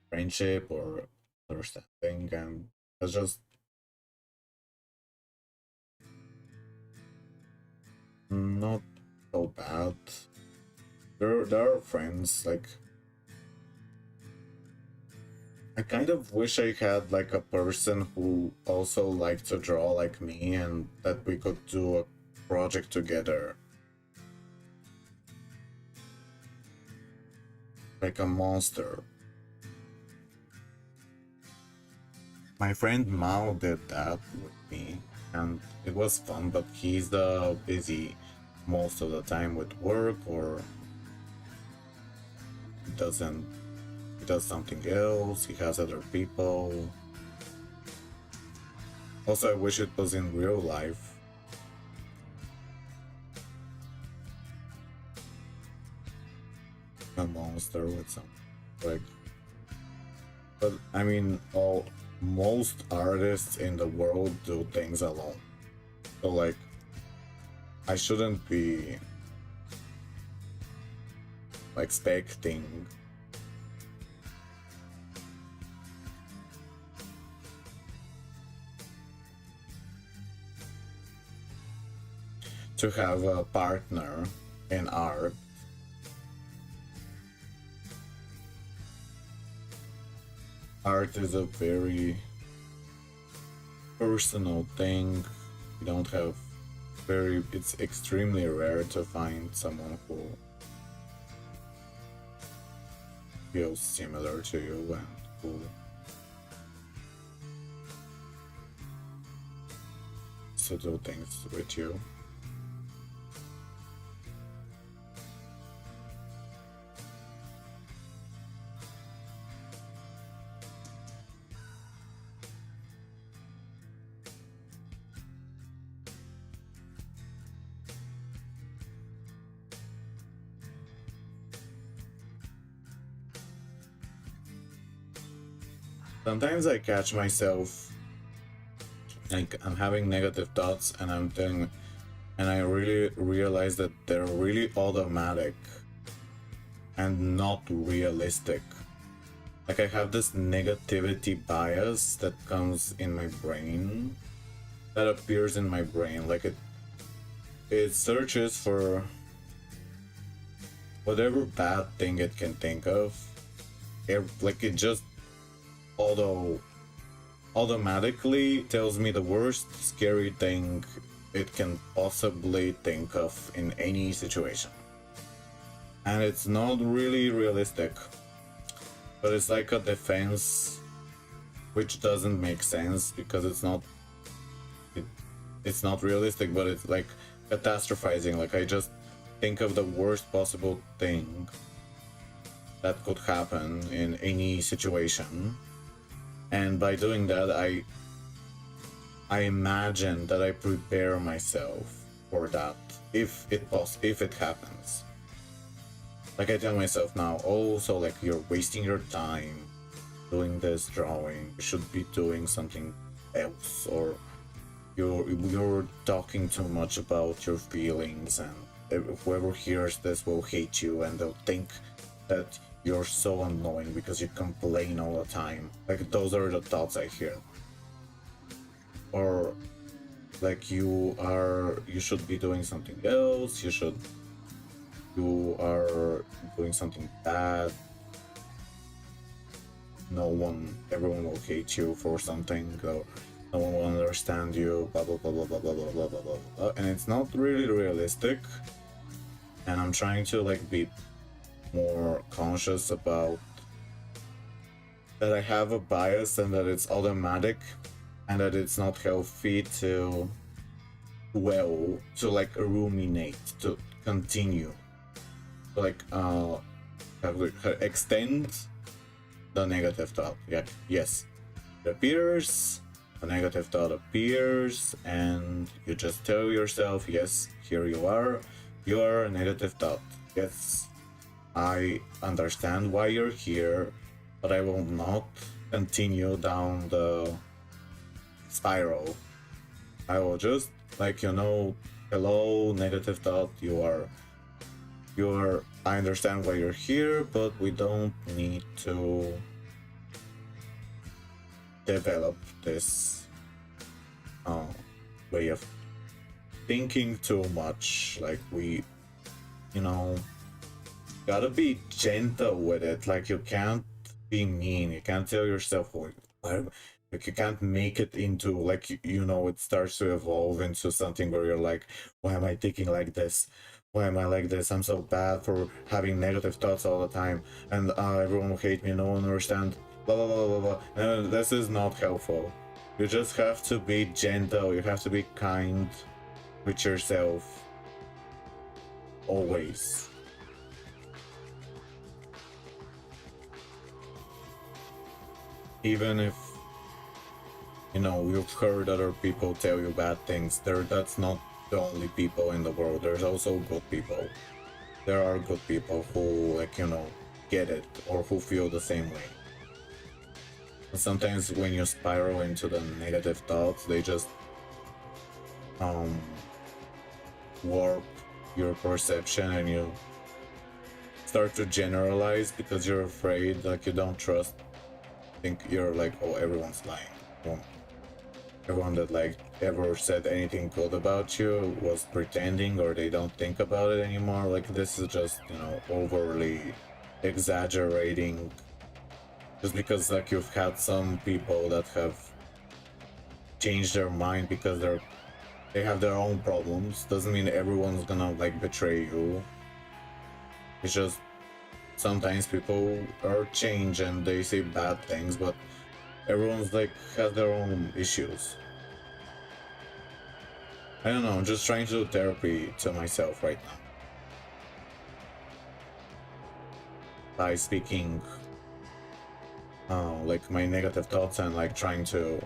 friendship or understanding, and that's just not so bad. There are friends like I kind of wish I had like a person who also liked to draw like me and that we could do a project together. Like a monster. My friend Mao did that with me and it was fun, but he's busy most of the time with work or he doesn't he does something else, he has other people. Also, I wish it was in real life. A monster with some like but I mean all most artists in the world do things alone. So like I shouldn't be expecting to have a partner in art. Art is a very personal thing. You don't have it's extremely rare to find someone who feels similar to you and who to do things with you. Sometimes I catch myself like I'm having negative thoughts and and I really realize that they're really automatic and not realistic. Like I have this negativity bias that comes in my brain, that appears in my brain. Like it searches for whatever bad thing it can think of. Like it just although automatically tells me the worst scary thing it can possibly think of in any situation. And it's not really realistic, but it's like a defense which doesn't make sense because it's not realistic, but it's like catastrophizing. Like I just think of the worst possible thing that could happen in any situation, and by doing that I imagine that I prepare myself for that if it happens. Like I tell myself now, oh, so like you're wasting your time doing this drawing, you should be doing something else, or you're talking too much about your feelings, and whoever hears this will hate you and they'll think that you're so annoying because you complain all the time. Like those are the thoughts I hear. Or like you should be doing something else, you are doing something bad. everyone will hate you for something, or no one will understand you, blah blah blah blah blah blah blah blah blah blah, blah. And it's not really realistic. And I'm trying to like be more conscious about that I have a bias and that it's automatic and that it's not healthy to like ruminate, to continue, to like extend the negative thought. Yeah, yes, it appears, a negative thought appears, and you just tell yourself, yes, here you are a negative thought. Yes, I understand why you're here, but I will not continue down the spiral. I will just, like, hello, negative thought, I understand why you're here, but we don't need to develop this way of thinking too much. Like, we, gotta be gentle with it. Like, you can't be mean. You can't tell yourself, like, you can't make it into, like, it starts to evolve into something where you're like, why am I thinking like this? Why am I like this? I'm so bad for having negative thoughts all the time, and everyone will hate me, no one understands, blah blah blah blah blah. And this is not helpful. You just have to be gentle, you have to be kind with yourself. Always. Even if you've heard other people tell you bad things, that's not the only people in the world. There's also good people. There are good people who, like, get it, or who feel the same way. And sometimes when you spiral into the negative thoughts, they just warp your perception, and you start to generalize because you're afraid, like, you don't trust. Think you're like, oh, everyone's lying. Everyone that like ever said anything good about you was pretending, or they don't think about it anymore. Like, this is just, overly exaggerating, just because, like, you've had some people that have changed their mind because they have their own problems. Doesn't mean everyone's gonna like betray you. It's just sometimes people are changed and they say bad things, but everyone's like has their own issues. I don't know, I'm just trying to do therapy to myself right now. By speaking like my negative thoughts and like trying to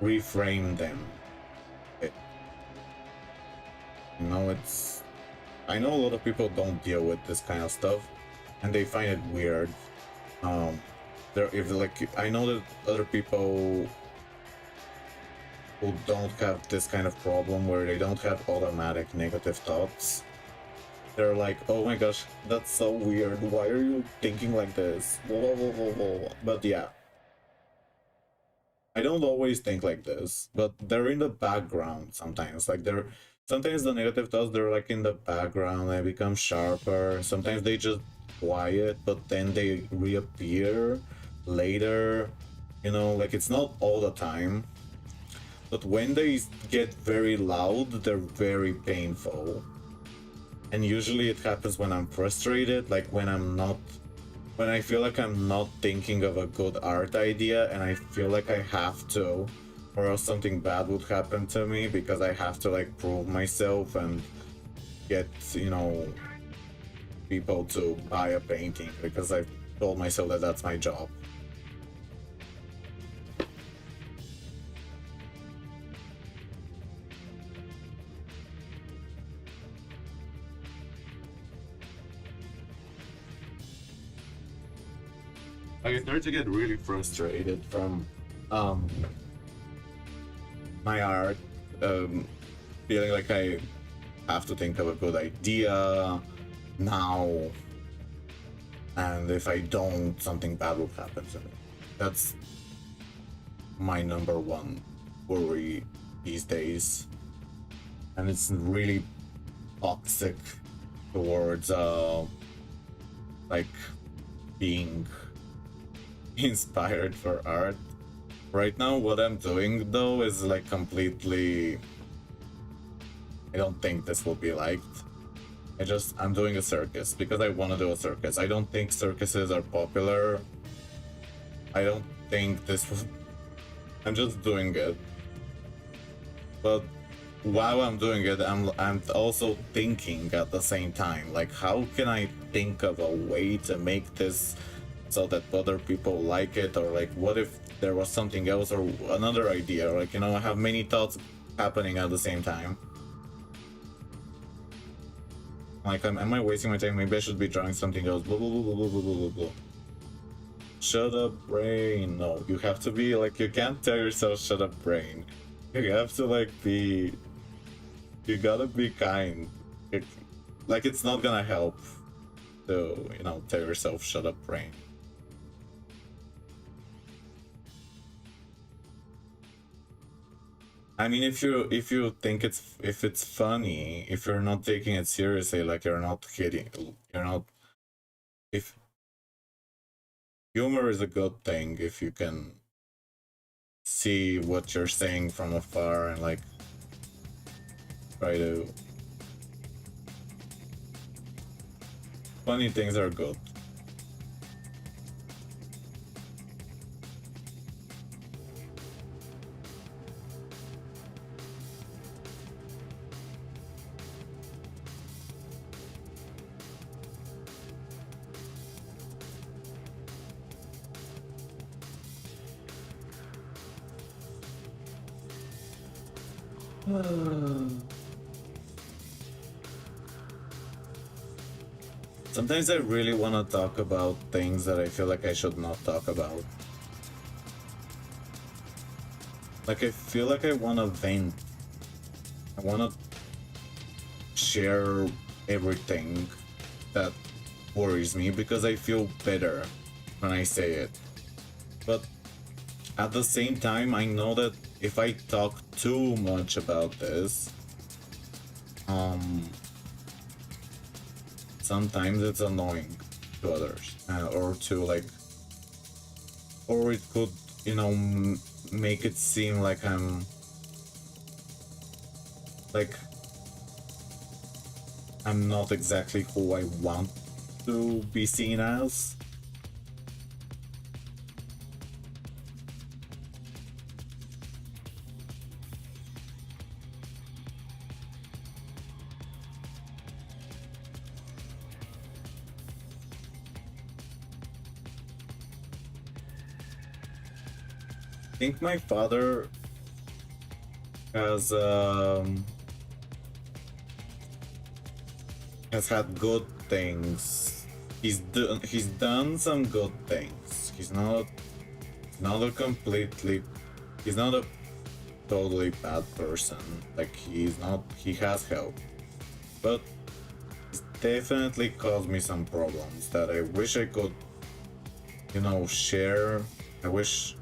reframe them. I know a lot of people don't deal with this kind of stuff and they find it weird. I know that other people who don't have this kind of problem where they don't have automatic negative thoughts, they're like, oh my gosh, that's so weird, why are you thinking like this, blah, blah, blah, blah, blah. But yeah, I don't always think like this, but they're in the background sometimes. Like, sometimes the negative thoughts, they're like in the background, they become sharper, sometimes they just quiet, but then they reappear later, like, it's not all the time, but when they get very loud, they're very painful. And usually it happens when I'm frustrated, like when I feel like I'm not thinking of a good art idea and I feel like I have to, or else something bad would happen to me because I have to like prove myself and get, people to buy a painting because I've told myself that that's my job. I start to get really frustrated from my art, feeling like I have to think of a good idea now, and if I don't, something bad will happen to me. That's my number one worry these days, and it's really toxic towards like being inspired for art. Right now, what I'm doing though is like completely. I don't think this will be liked. I'm doing a circus because I want to do a circus. I don't think circuses are popular. I don't think this will. I'm just doing it. But while I'm doing it, I'm also thinking at the same time, like, how can I think of a way to make this so that other people like it, or like, what if there was something else or another idea? Like, you know, I have many thoughts happening at the same time. Like, am I wasting my time? Maybe I should be drawing something else. Blah, blah, blah, blah, blah, blah, blah, blah. Shut up, brain. No, you have to be like, you can't tell yourself shut up, brain. You have to like be. You gotta be kind. Like, it's not gonna help to, you know, tell yourself shut up, brain. I mean, if you think if it's funny, if you're not taking it seriously, like you're not kidding, you're not. If humor is a good thing, if you can see what you're saying from afar and like try to. Funny things are good. Sometimes I really want to talk about things that I feel like I should not talk about. Like, I feel like I want to vent. I want to share everything that worries me because I feel better when I say it. But at the same time, I know that if I talk too much about this, sometimes it's annoying to others, or to like, or it could, you know, make it seem like I'm not exactly who I want to be seen as. I think my father has had good things. He's done some good things. He's not a completely. He's not a totally bad person. Like, he has help, but it's definitely caused me some problems that I wish I could, you know, share. I wish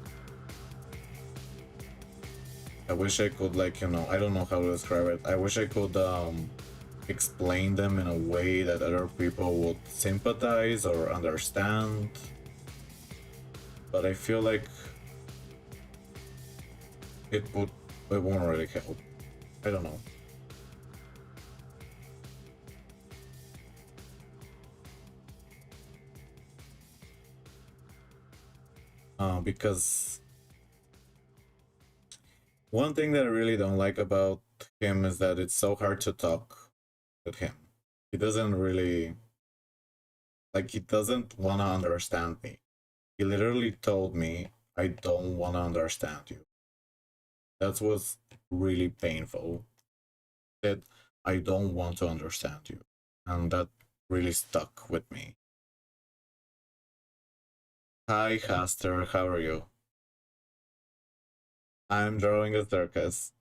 I could, like, you know, I don't know how to describe it. I wish I could explain them in a way that other people would sympathize or understand. But I feel like it won't really help. I don't know. Because one thing that I really don't like about him is that it's so hard to talk with him. He doesn't really, like, he doesn't want to understand me. He literally told me, I don't want to understand you. That was really painful. That I don't want to understand you. And that really stuck with me. Hi, Haster, how are you? I'm drawing a circus.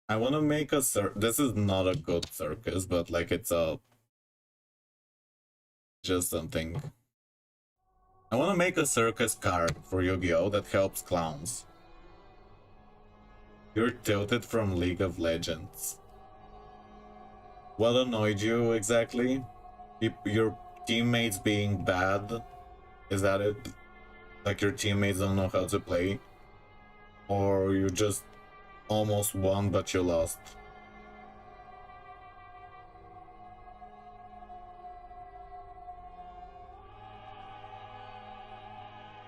I want to make a this is not a good circus, but like, it's just something. I want to make a circus card for Yu-Gi-Oh that helps clowns. You're tilted from League of Legends. What annoyed you exactly? Your teammates being bad? Is that it? Like your teammates don't know how to play? Or you just almost won but you lost?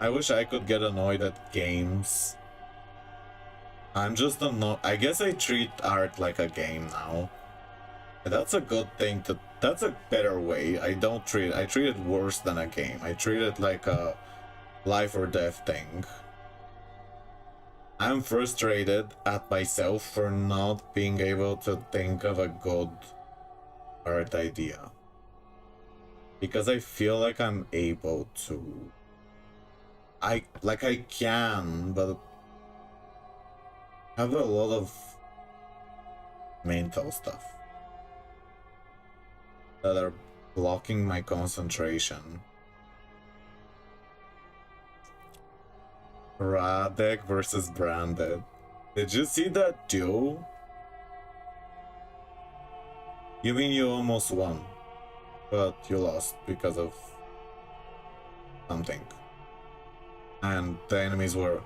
I wish I could get annoyed at games. I'm just annoyed. I guess I treat art like a game now. That's a good thing to. That's a better way. I treat it worse than a game. I treat it like a life or death thing. I'm frustrated at myself for not being able to think of a good art idea. Because I feel like I'm able to. I can, but I have a lot of mental stuff that are blocking my concentration. Radek versus Branded. Did you see that duel? You mean you almost won, but you lost because of something. And the enemies were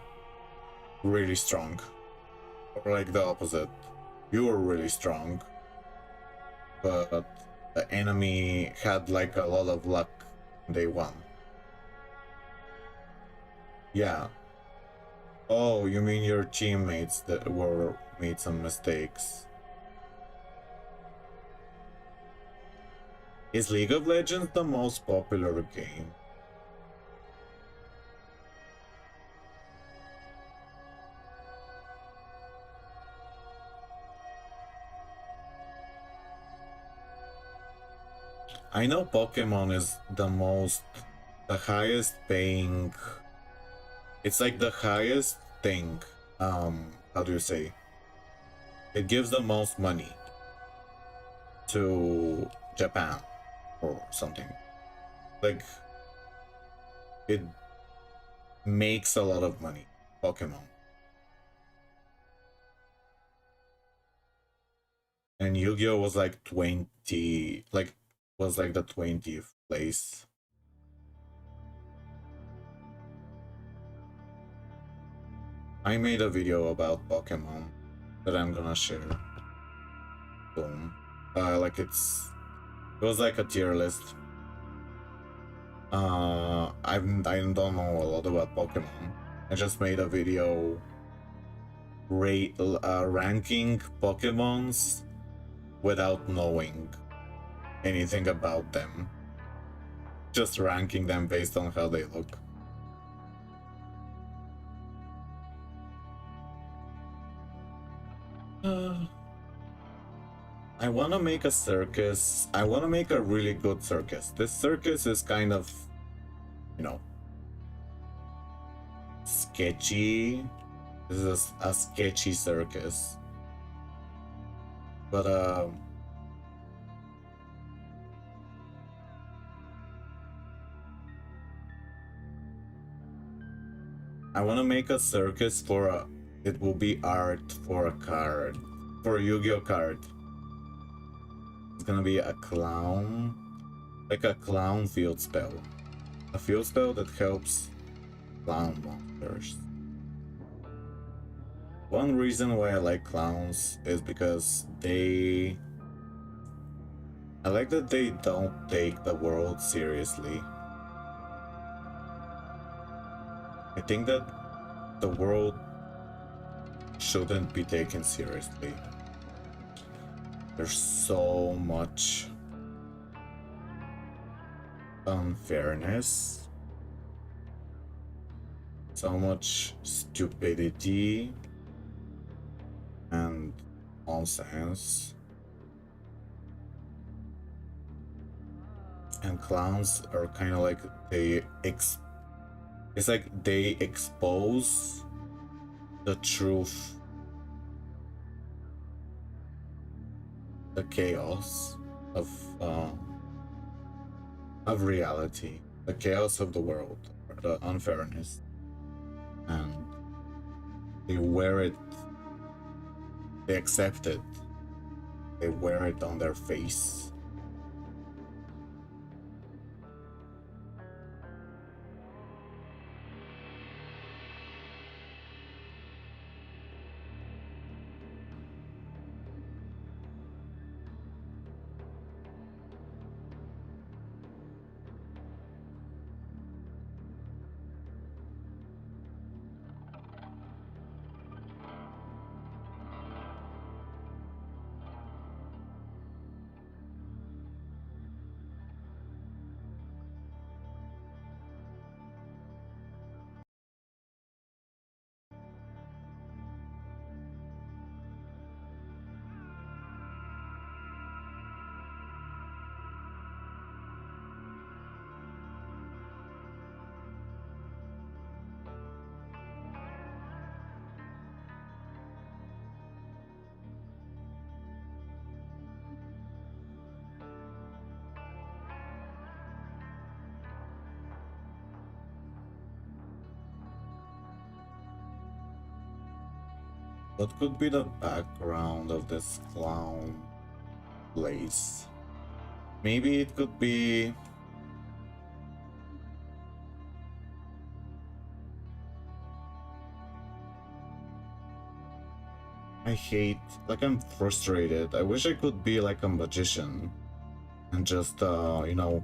really strong. Or like the opposite. You were really strong, but the enemy had like a lot of luck and they won. Yeah. Oh, you mean your teammates that were made some mistakes. Is League of Legends the most popular game? I know Pokemon is the highest paying. It's like the highest thing. How do you say? It gives the most money to Japan or something. Like, it makes a lot of money. Pokemon. And Yu-Gi-Oh was like 20, like, was like the 20th place. I made a video about Pokemon that I'm gonna share soon. Like it was like a tier list. I don't know a lot about Pokemon. I just made a video ranking Pokemons without knowing anything about them. Just ranking them based on how they look. I want to make a circus. I want to make a really good circus. This circus is kind of, you know, sketchy. This is a sketchy circus. But, I want to make a circus for a. It will be art for a card. For a Yu-Gi-Oh card. It's gonna be a clown. Like a clown field spell. A field spell that helps clown monsters. One reason why I like clowns is because I like that they don't take the world seriously. I think that the world shouldn't be taken seriously. There's so much unfairness, so much stupidity and nonsense. And clowns are kind of like it's like they expose the truth, the chaos of reality, the chaos of the world, or the unfairness, and they wear it, they accept it, they wear it on their face. What could be the background of this clown place? Maybe it could be... I hate... Like, I'm frustrated. I wish I could be like a magician and just, you know,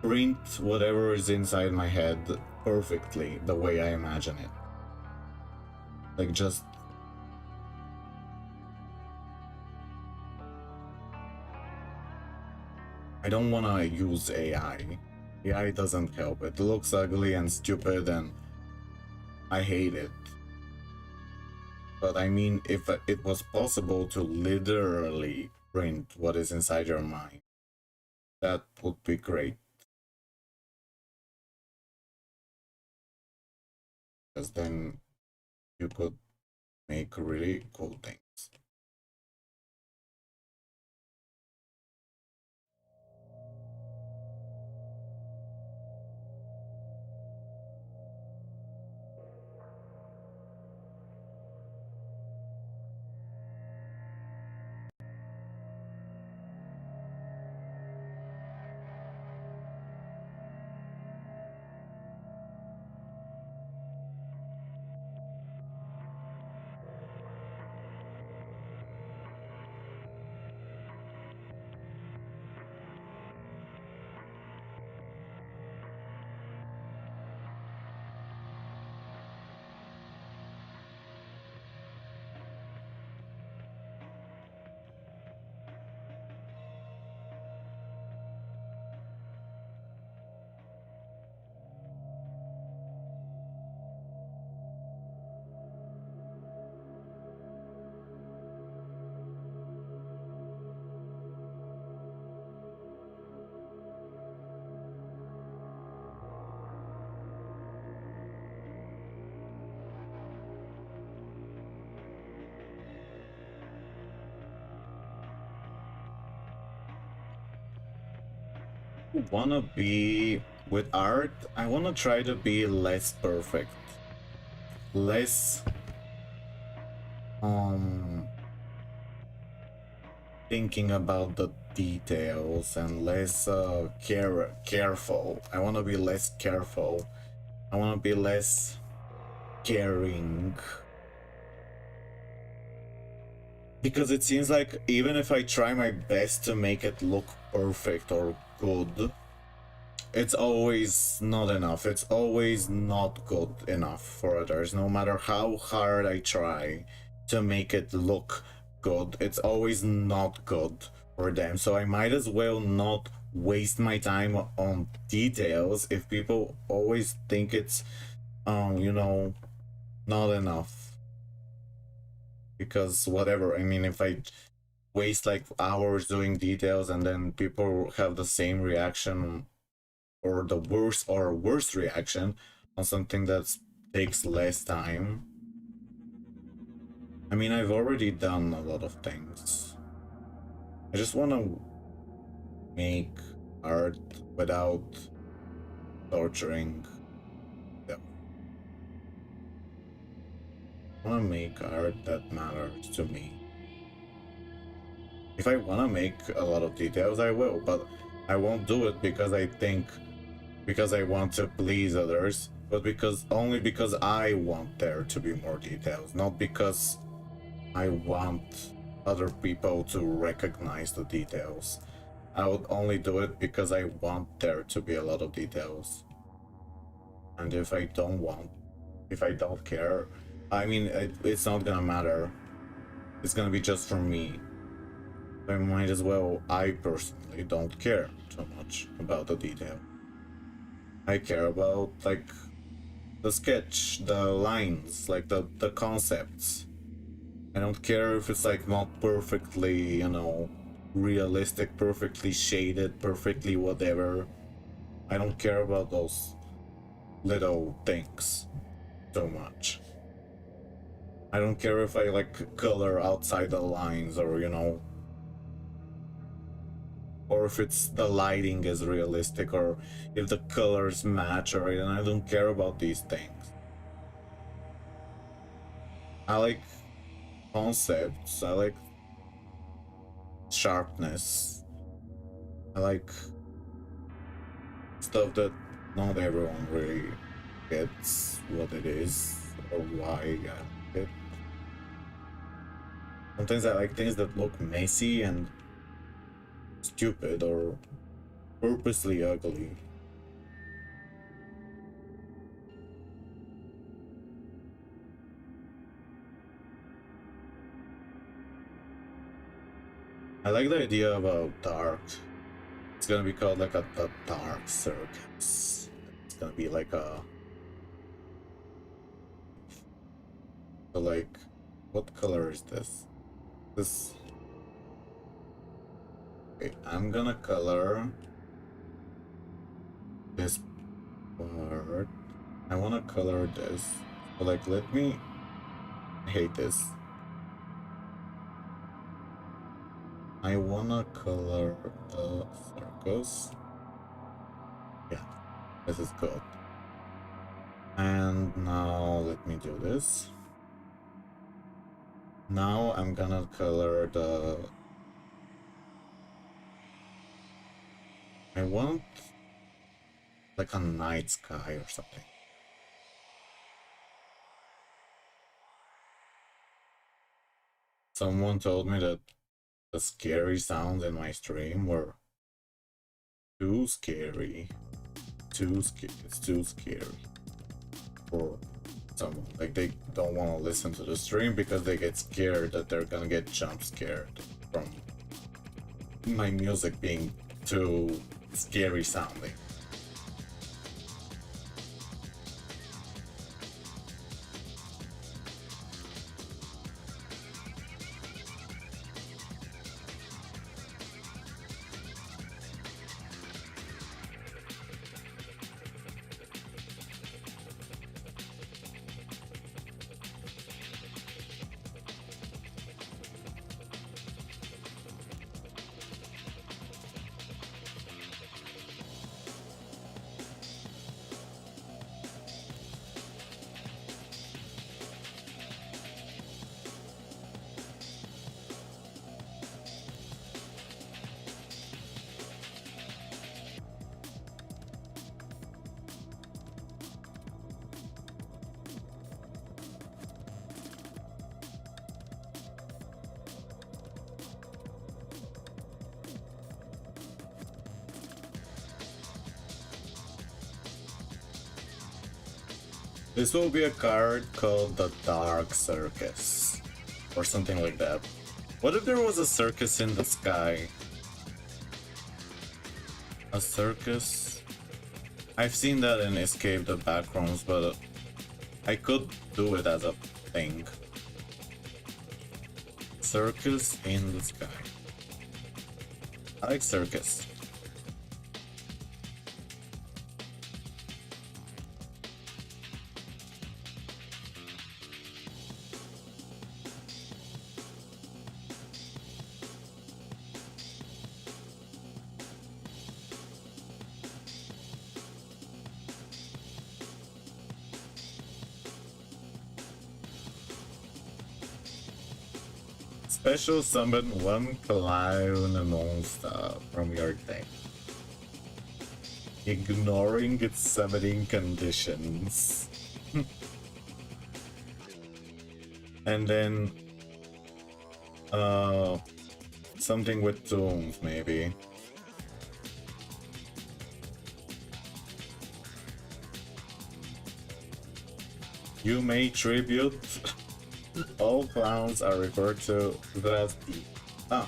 print whatever is inside my head perfectly the way I imagine it. Like, just... I don't want to use AI. AI doesn't help. It looks ugly and stupid and I hate it. But I mean, if it was possible to literally print what is inside your mind, that would be great. Because then you could make really cool things. Wanna be with art, I wanna try to be less perfect, less thinking about the details and less careful. I wanna be less careful. I wanna be less caring. Because it seems like even if I try my best to make it look perfect or good, it's always not enough. It's always not good enough for others. No matter how hard I try to make it look good, it's always not good for them. So I might as well not waste my time on details if people always think it's, you know, not enough. Because whatever, I mean, if I waste like hours doing details and then people have the same reaction or the worst reaction on something that takes less time. I mean, I've already done a lot of things. I just want to make art without torturing them. I want to make art that matters to me. If I want to make a lot of details, I will, but I won't do it because I think, because I want to please others, but only because I want there to be more details, not because I want other people to recognize the details. I would only do it because I want there to be a lot of details. And if I don't care, I mean, it's not gonna matter. It's gonna be just for me. I might as well, I personally don't care too much about the detail. I care about, like, the sketch, the lines, like the concepts. I don't care if it's like not perfectly, you know, realistic, perfectly shaded, perfectly whatever. I don't care about those little things so much. I don't care if I like color outside the lines or, you know, or if it's the lighting is realistic or if the colors match, or I don't care about these things. I like concepts. I like sharpness. I like stuff that not everyone really gets what it is or why I like it. Sometimes I like things that look messy and stupid or purposely ugly. I like the idea of a dark. It's gonna be called like a dark circus. It's gonna be like a so like what color is this? This okay, I'm gonna color this part. I wanna color this. So like let me I hate this. I wanna color the circus. Yeah, this is good. And now let me do this. Now I'm gonna color the... I want like a night sky or something. Someone told me that the scary sounds in my stream were too scary. It's too scary for someone. Like they don't want to listen to the stream because they get scared that they're gonna get jump scared from my music being too scary sounding. This will be a card called the Dark Circus, or something like that. What if there was a circus in the sky? A circus? I've seen that in Escape the Backrooms, but I could do it as a thing. Circus in the sky. I like circus. Special summon one clown monster from your deck, ignoring its summoning conditions. And then something with tombs maybe. You may tribute. All clowns are referred to as the... Ah.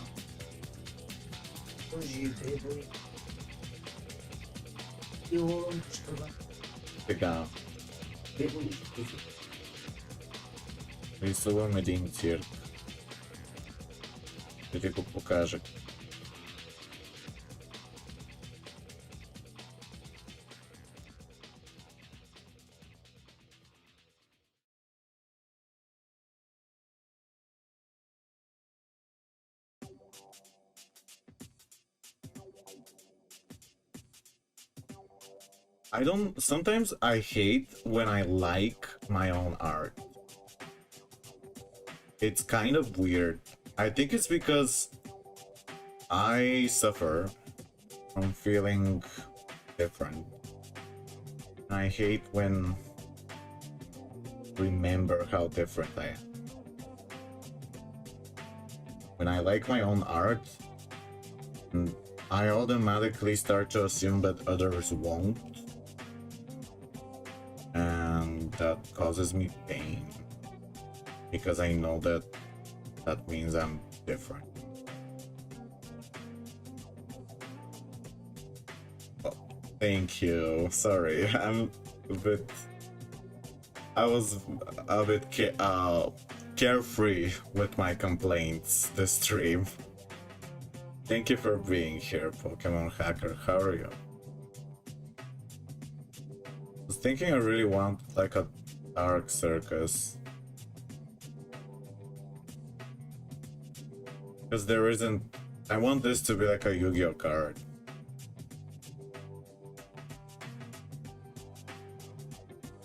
Legal. Рисувам един цирк. Да ви го покажа. Sometimes I hate when I like my own art. it's kind of weird. I think it's because I suffer from feeling different. I hate when remember how different I am. When I like my own art, I automatically start to assume that others won't, and that causes me pain because I know that that means I'm different. Oh, thank you. Sorry, I'm a bit. I was a bit carefree with my complaints this stream. Thank you for being here, Pokemon Hacker. How are you? I was thinking I really want like a dark circus. Because there isn't... I want this to be like a Yu-Gi-Oh card.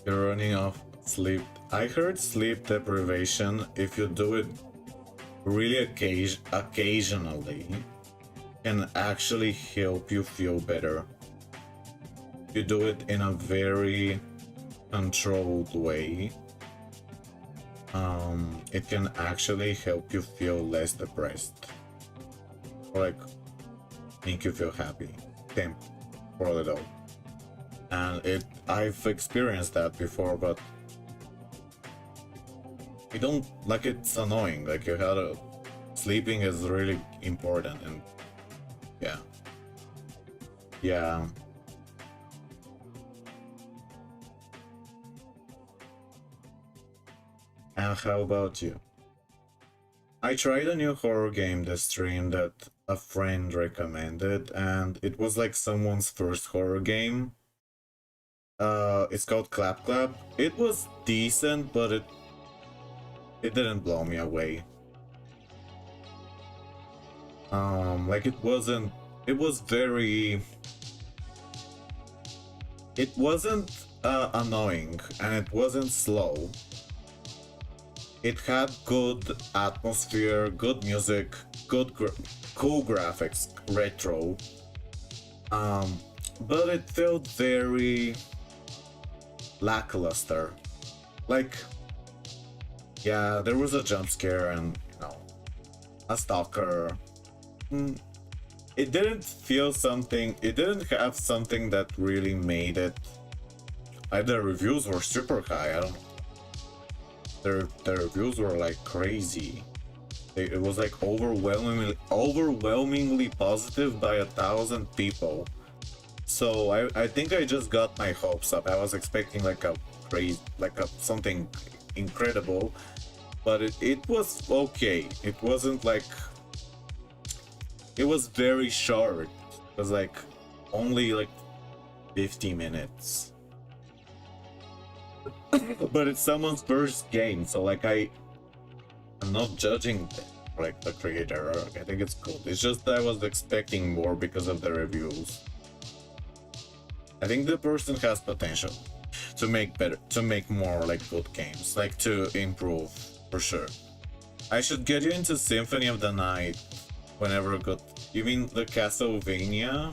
You're running off sleep. I heard sleep deprivation, if you do it really occasionally, can actually help you feel better. You do it in a very controlled way. It can actually help you feel less depressed, or like make you feel happy, for a little. And I've experienced that before, but I don't like, it's annoying. Like, you had a sleeping is really important, and yeah. And how about you? I tried a new horror game this stream that a friend recommended, and it was like someone's first horror game. It's called Clap Clap. It was decent, but it didn't blow me away. Like, it wasn't... It was very... It wasn't annoying, and it wasn't slow. It had good atmosphere, good music, cool graphics, retro. But it felt very lackluster. Like, yeah, there was a jump scare and, you know, a stalker. It didn't feel something, it didn't have something that really made it. The reviews were super high, I don't know. The reviews were like crazy. It was like overwhelmingly positive by 1,000 people. So I think I just got my hopes up. I was expecting like a crazy, something incredible, but it was okay. It wasn't like... It was very short. It was like only like 50 minutes. But it's someone's first game, so like I'm not judging like the creator. I think it's cool. It's just that I was expecting more because of the reviews. I think the person has potential to make more like good games, like to improve for sure. I should get you into Symphony of the Night whenever good. You mean the Castlevania?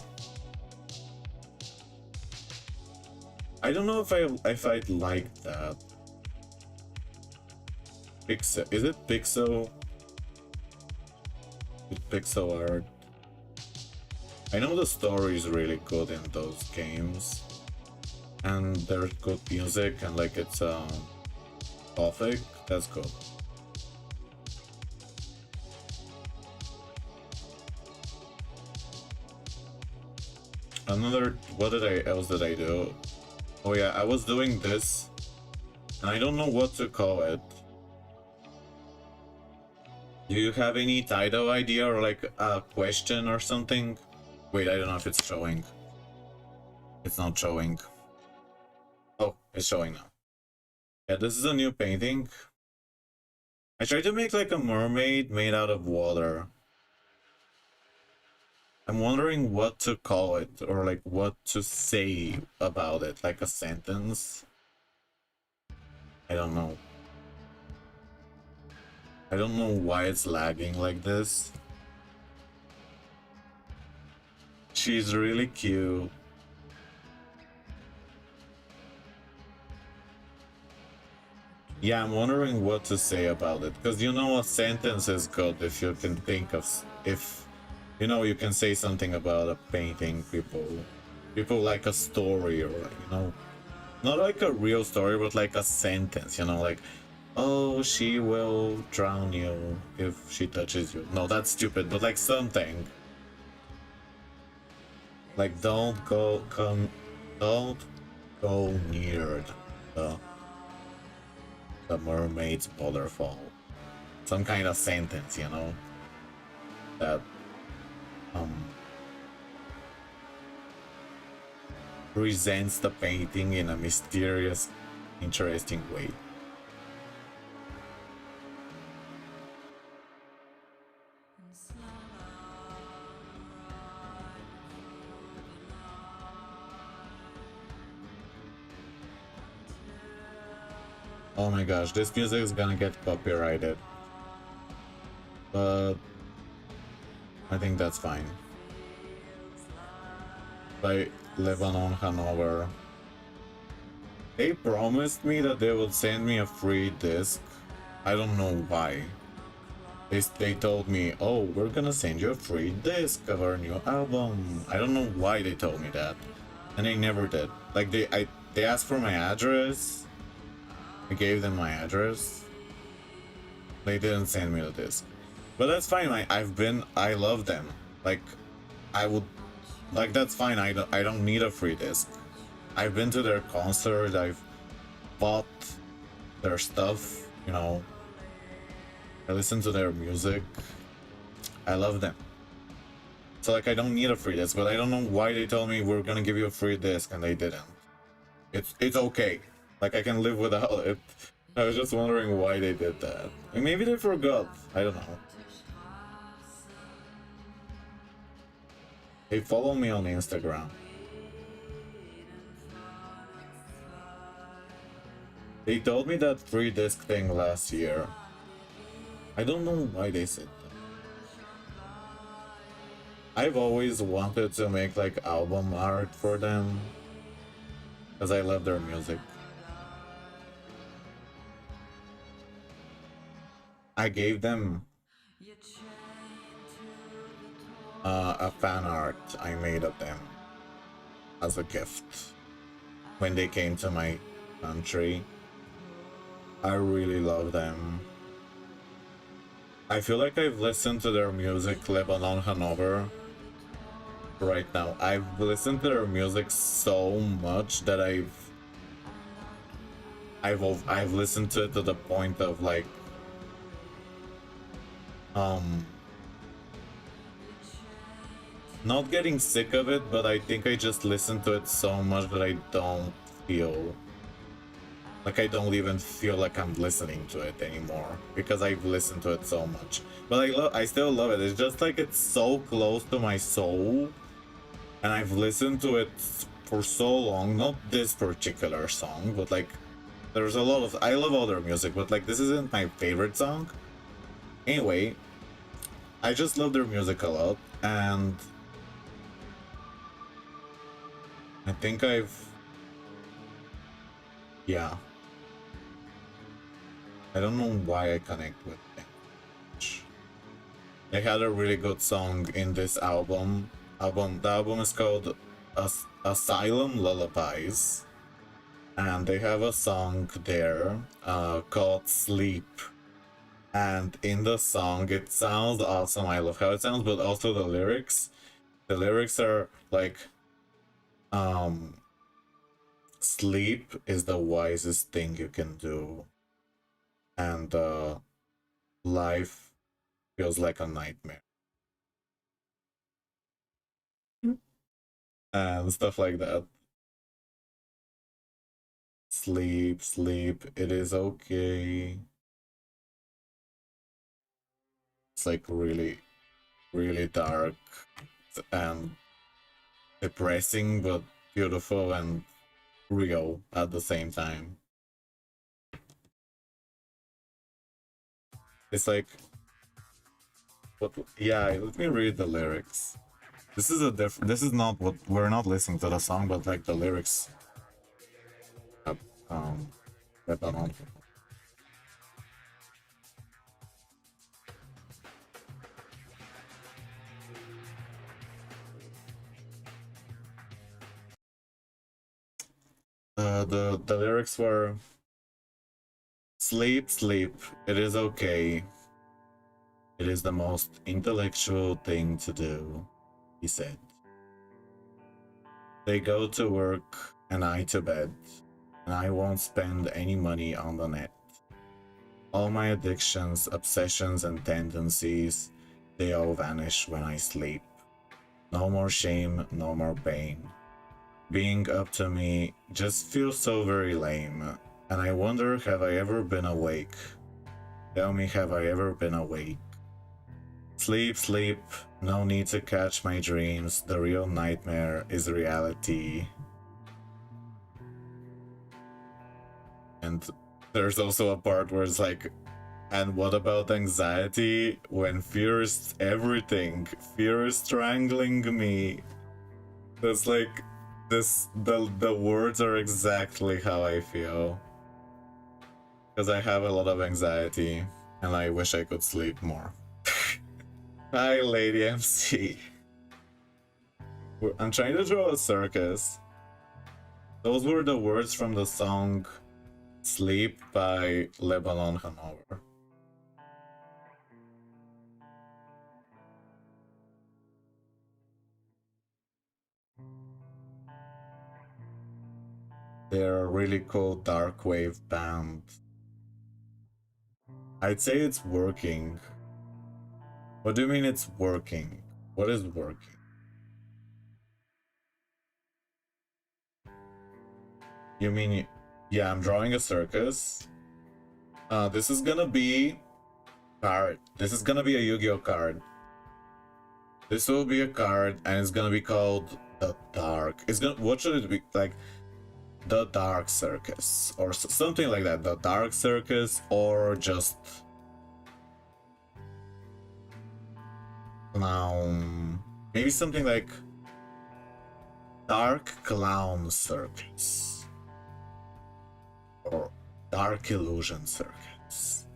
I don't know if I'd like that. Pixel, is it Pixel? With pixel art. I know the story is really good in those games, and there's good music, and like it's gothic. That's good. What else did I do? Oh yeah, I was doing this, and I don't know what to call it. Do you have any title idea or like a question or something? Wait, I don't know if it's showing. It's not showing. Oh, it's showing now. Yeah, this is a new painting. I tried to make like a mermaid made out of water. I'm wondering what to call it, or like what to say about it, like a sentence. I don't know. I don't know why it's lagging like this. She's really cute. Yeah, I'm wondering what to say about it, because you know a sentence is good if you can think of if you know you can say something about a painting. People like a story, or not like a real story, but like a sentence. Like, oh, she will drown you if she touches you. No, that's stupid, but like something like don't go near the the mermaid's waterfall. Some kind of sentence, that um presents the painting in a mysterious, interesting way. Oh my gosh, this music is gonna get copyrighted, but I think that's fine. By Lebanon Hanover. They promised me that they would send me a free disc. I don't know why. They told me, oh, we're gonna send you a free disc of our new album. I don't know why they told me that. And they never did. Like they asked for my address. I gave them my address. They didn't send me the disc. But that's fine. I love them. Like I would like that's fine. I don't need a free disc. I've been to their concert, I've bought their stuff, I listen to their music. I love them. So like I don't need a free disc, but I don't know why they told me we're gonna give you a free disc and they didn't. It's okay. Like I can live without it. I was just wondering why they did that. Like, maybe they forgot. I don't know. They follow me on Instagram. They told me that free disc thing last year. I don't know why they said that. I've always wanted to make like album art for them because I love their music. I gave them a fan art I made of them as a gift when they came to my country. I really love them. I feel like I've listened to their music, Lebanon Hanover, right now. I've listened to their music so much that I've listened to it to the point of like not getting sick of it, but I think I just listen to it so much that I don't feel like I don't even feel like I'm listening to it anymore because I've listened to it so much. But I still love it. It's just like it's so close to my soul, and I've listened to it for so long. Not this particular song, but like there's a lot of I love all their music, but like this isn't my favorite song. Anyway, I just love their music a lot, and I think yeah. I don't know why I connect with them. They had a really good song in this album. The album is called Asylum Lullabies, and they have a song there called Sleep. And in the song, it sounds awesome. I love how it sounds, but also the lyrics. The lyrics are like, sleep is the wisest thing you can do, and life feels like a nightmare, and stuff like that. Sleep, sleep, it is okay. It's like really, really dark and depressing, but beautiful and real at the same time. It's like, what? Yeah, let me read the lyrics. This is a different. This is not what we're not listening to the song, but like the lyrics. Uh, um, that are on. The lyrics were, "Sleep, sleep. It is okay. It is the most intellectual thing to do," he said. "They go to work and I to bed, and I won't spend any money on the net. All my addictions, obsessions, and tendencies, they all vanish when I sleep. No more shame, no more pain. Being up to me just feels so very lame, and I wonder, have I ever been awake? Tell me, have I ever been awake? Sleep, sleep, no need to catch my dreams. The real nightmare is reality." And there's also a part where it's like, "And what about anxiety? When fear is everything, fear is strangling me." That's like, the words are exactly how I feel. Because I have a lot of anxiety, and I wish I could sleep more. Hi, Lady MC. I'm trying to draw a circus. Those were the words from the song "Sleep" by Lebanon Hanover. They're a really cool dark wave band. I'd say it's working. What do you mean it's working? What is working? You mean, yeah, I'm drawing a circus. This is gonna be card. This is gonna be a Yu-Gi-Oh card. This will be a card, and it's gonna be called the Dark. It's gonna. What should it be like? The Dark Circus, or something like that. The Dark Circus, or just clown. Maybe something like Dark Clown Circus, or Dark Illusion Circus.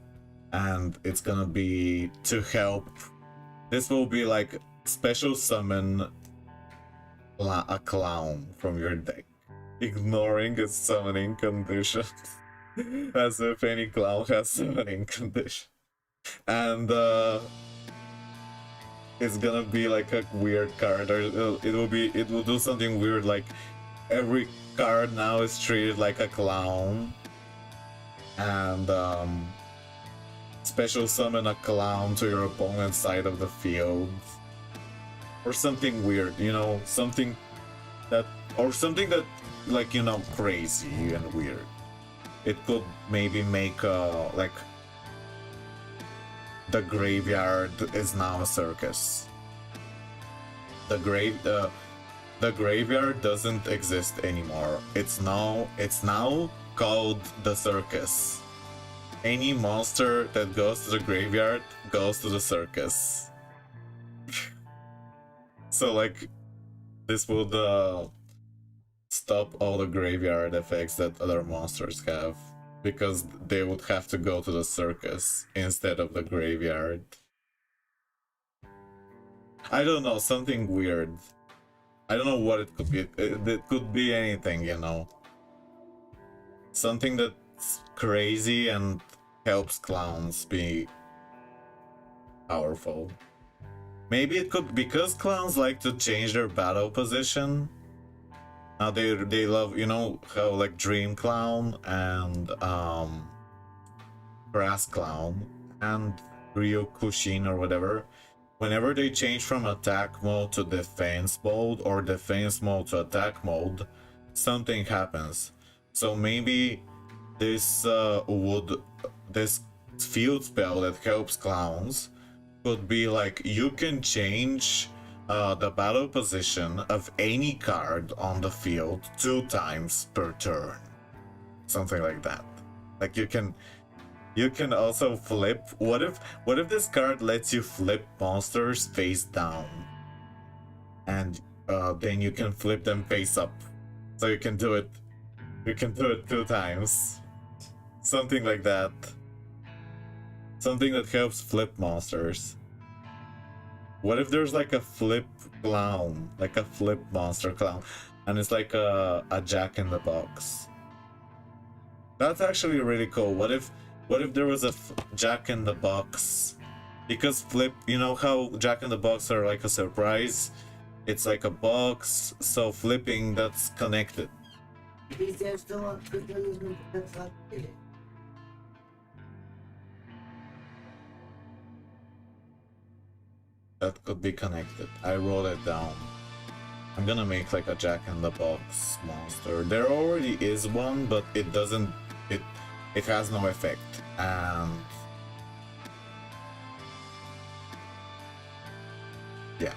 And it's gonna be to help. This will be like special summon a clown from your deck, ignoring its summoning conditions. As if any clown has summoning condition. And it's gonna be like a weird card, or it will do something weird, like every card now is treated like a clown. And special summon a clown to your opponent's side of the field. Or something weird, something that, like, crazy and weird. It could maybe make like the graveyard is now a circus. The graveyard doesn't exist anymore. It's now called the circus. Any monster that goes to the graveyard goes to the circus. So like, this would stop all the graveyard effects that other monsters have, because they would have to go to the circus instead of the graveyard. I don't know, something weird. I don't know what it could be. It could be anything, Something that's crazy and helps clowns be powerful. Maybe it could, because clowns like to change their battle position. Now they love, how like Dream Clown and Grass Clown and Ryokushin or whatever. Whenever they change from attack mode to defense mode, or defense mode to attack mode, something happens. So maybe this this field spell that helps clowns could be like, you can change the battle position of any card on the field 2 times per turn. Something like that. Like, you can You can also flip. What if this card lets you flip monsters face down, and then you can flip them face up. So you can do it. You can do it 2 times. Something like that. Something that helps flip monsters. What if there's like a flip clown, like a flip monster clown, and it's like a Jack in the Box? That's actually really cool. What if there was a Jack in the Box? Because flip, you know how Jack in the Box are like a surprise? It's like a box, so flipping, that's connected. That could be connected. I wrote it down. I'm gonna make like a Jack in the Box monster. There already is one, but it doesn't. It has no effect, and yeah.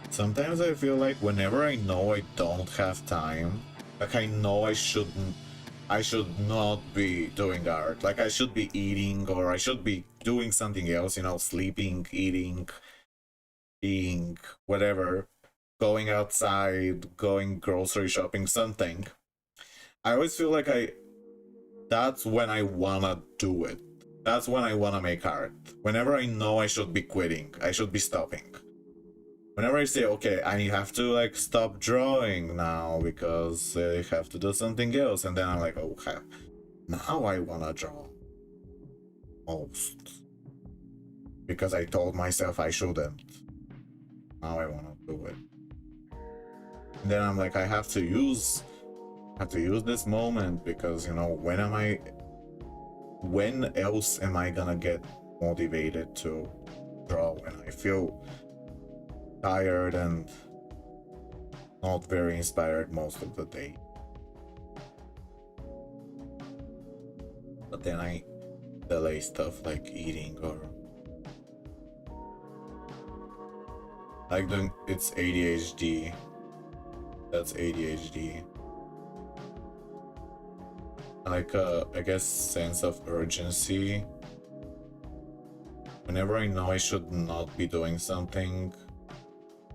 Sometimes I feel like whenever I know I don't have time, like I know I should not be doing art. Like I should be eating, or I should be doing something else, you know, sleeping, eating, being whatever, going outside, going grocery shopping, something. I always feel like that's when I wanna do it. That's when I wanna make art. Whenever I know I should be quitting, I should be stopping. Whenever I say, okay, I have to like stop drawing now because I have to do something else, and then I'm like, okay, now I wanna draw. Most. Because I told myself I shouldn't. Now I wanna do it. And then I'm like, I have to use this moment, because you know, when else am I gonna get motivated to draw when I feel tired and not very inspired most of the day? But then I delay stuff like eating, or like doing. It's ADHD. That's ADHD. Like I guess sense of urgency. Whenever I know I should not be doing something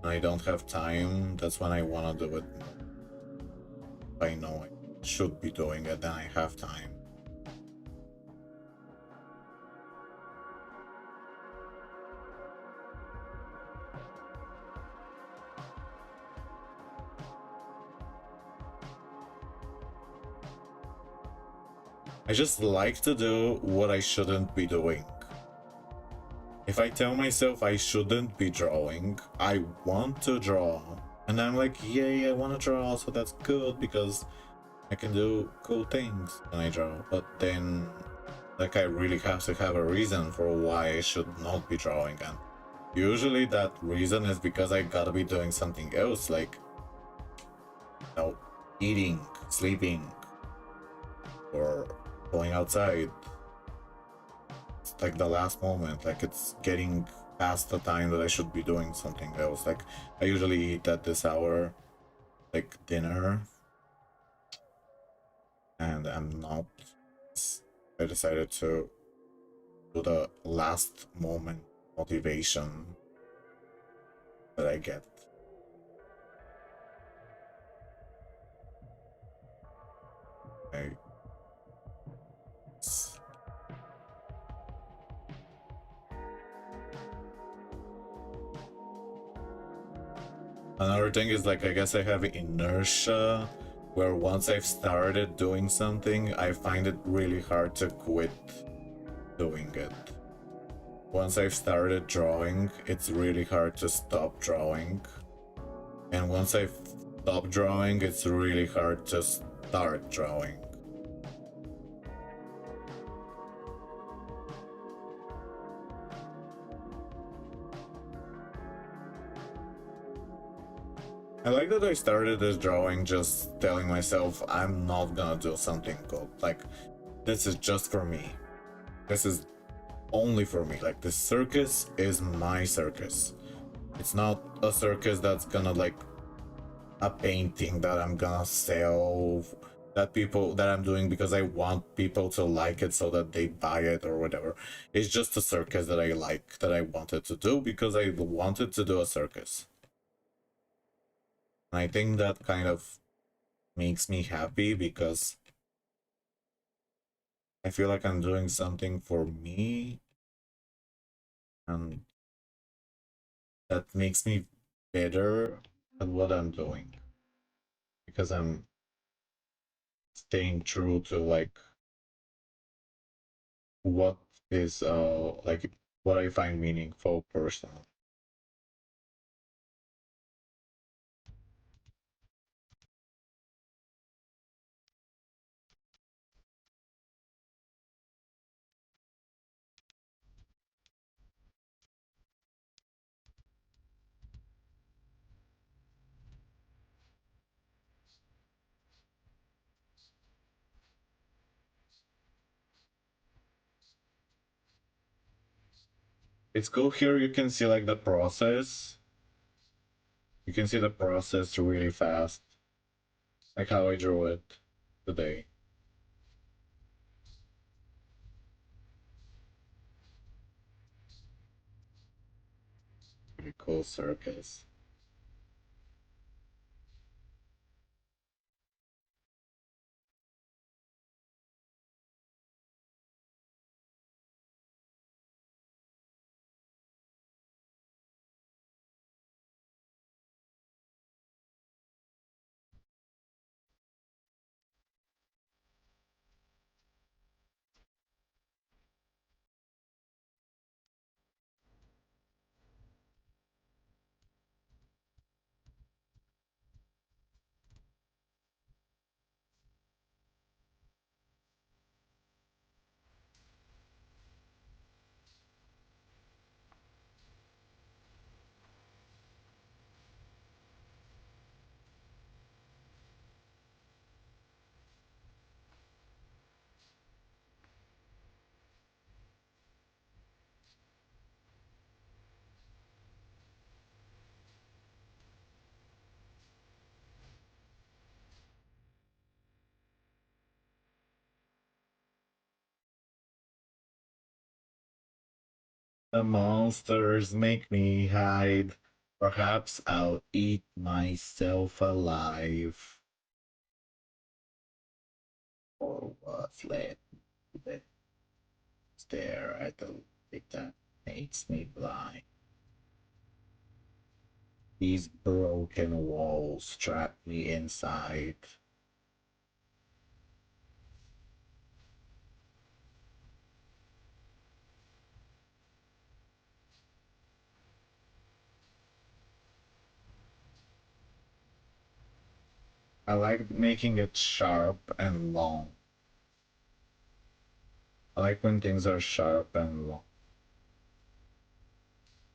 and I don't have time, that's when I want to do it. If I know I should be doing it, then I have time. I just like to do what I shouldn't be doing. If I tell myself I shouldn't be drawing, I want to draw. And I'm like, yay, I want to draw, so that's good because I can do cool things when I draw. But then, like, I really have to have a reason for why I should not be drawing. And usually that reason is because I gotta be doing something else, like, you know, eating, sleeping, or going outside. It's like the last moment, like it's getting past the time that I should be doing something else. Like I usually eat at this hour, like dinner, and I'm not. I decided to do the last moment motivation that I get. I Another thing is, like, I guess I have inertia, where once I've started doing something, I find it really hard to quit doing it. Once I've started drawing, it's really hard to stop drawing. And once I've stopped drawing, it's really hard to start drawing. I like that I started this drawing just telling myself I'm not gonna do something good. Like, this is just for me. This is only for me. Like, the circus is my circus. It's not a circus that's gonna like a painting that I'm gonna sell, that I'm doing because I want people to like it so that they buy it or whatever. It's just a circus that I like, that I wanted to do because I wanted to do a circus. And I think that kind of makes me happy because I feel like I'm doing something for me, and that makes me better at what I'm doing because I'm staying true to like what is like what I find meaningful personally. It's cool here. You can see like the process. You can see the process really fast, like how I drew it today. Pretty cool circus. The monsters make me hide. Perhaps I'll eat myself alive. Or what's left that stare at the light that makes me blind. These broken walls trap me inside. I like making it sharp and long. I like when things are sharp and long,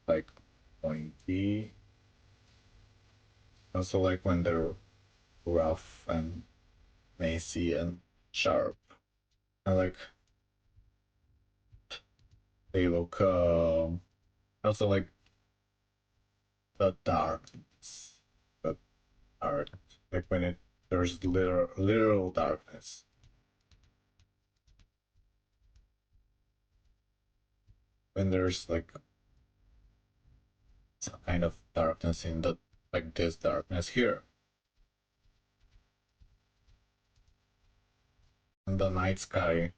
like pointy. Also like when they're rough and messy and sharp. I like they look also like the darkness, the art, like when it there's literal darkness, when there's like some kind of darkness in the, like this darkness here in the night sky.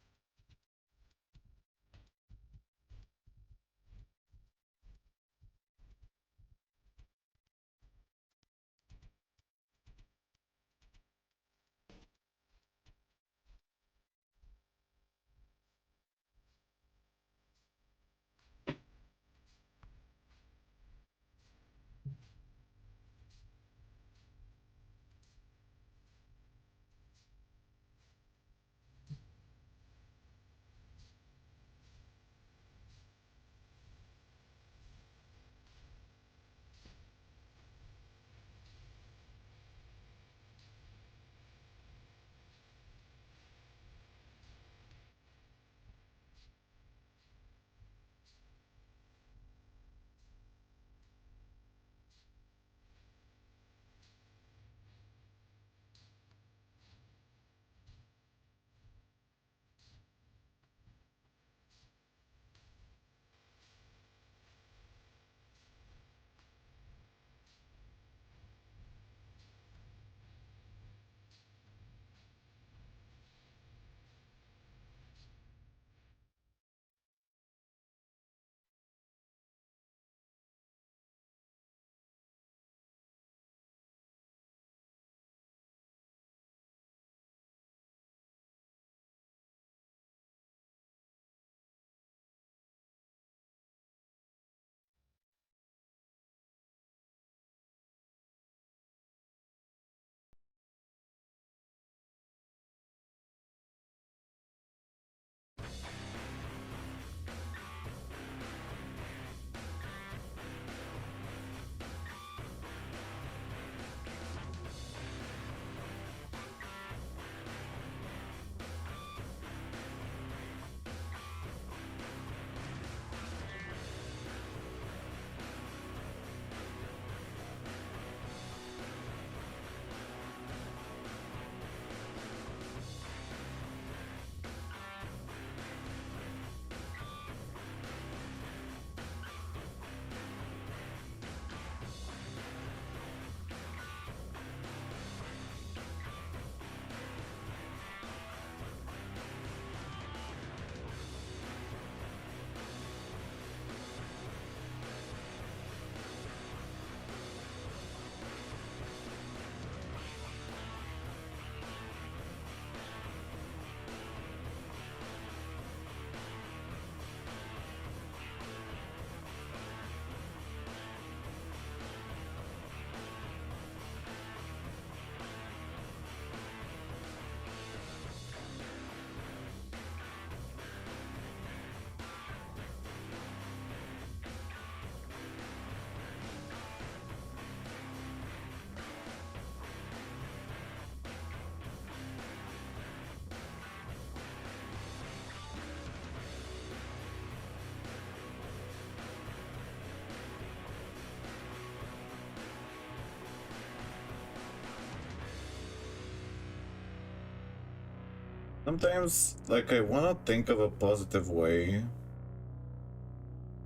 Sometimes, like, I wanna think of a positive way.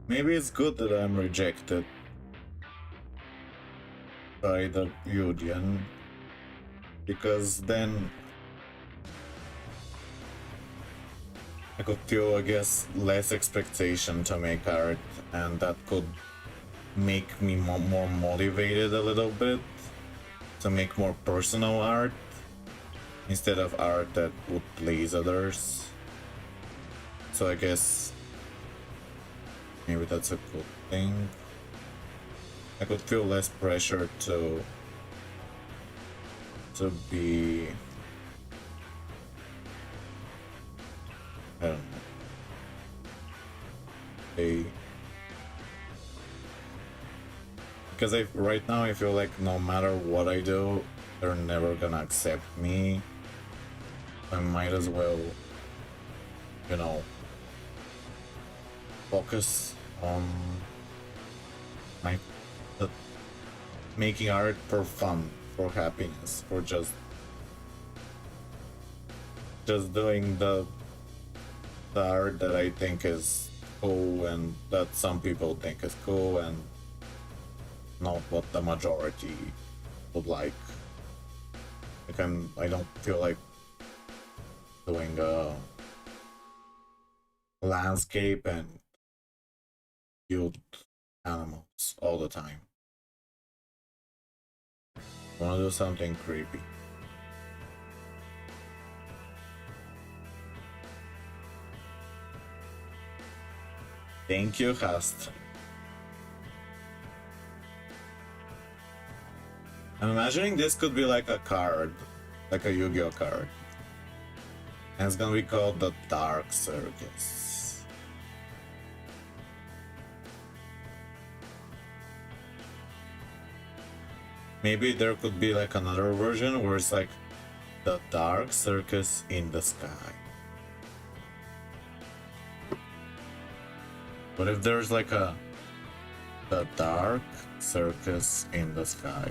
Maybe it's good that I'm rejected by the Yugioh, because then I could feel, I guess, less expectation to make art, and that could make me more motivated a little bit to make more personal art instead of art that would please others. So I guess maybe that's a good thing. I could feel less pressure to be, I don't know, a, because right now I feel like no matter what I do, they're never gonna accept me. I might as well, you know, focus on my making art for fun, for happiness, for just doing the art that I think is cool and that some people think is cool and not what the majority would like. Like I don't feel like doing a landscape and cute animals all the time. I wanna do something creepy. Thank you, Hast. I'm imagining this could be like a card, like a Yu-Gi-Oh card. And it's gonna be called the Dark Circus. Maybe there could be like another version where it's like the Dark Circus in the sky. What if there's like the Dark Circus in the sky?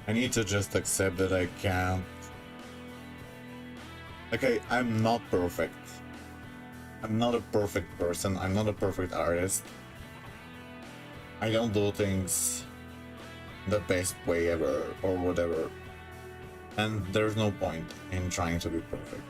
I need to just accept that I can't. Okay, I'm not perfect. I'm not a perfect person. I'm not a perfect artist. I don't do things the best way ever or whatever. And there's no point in trying to be perfect.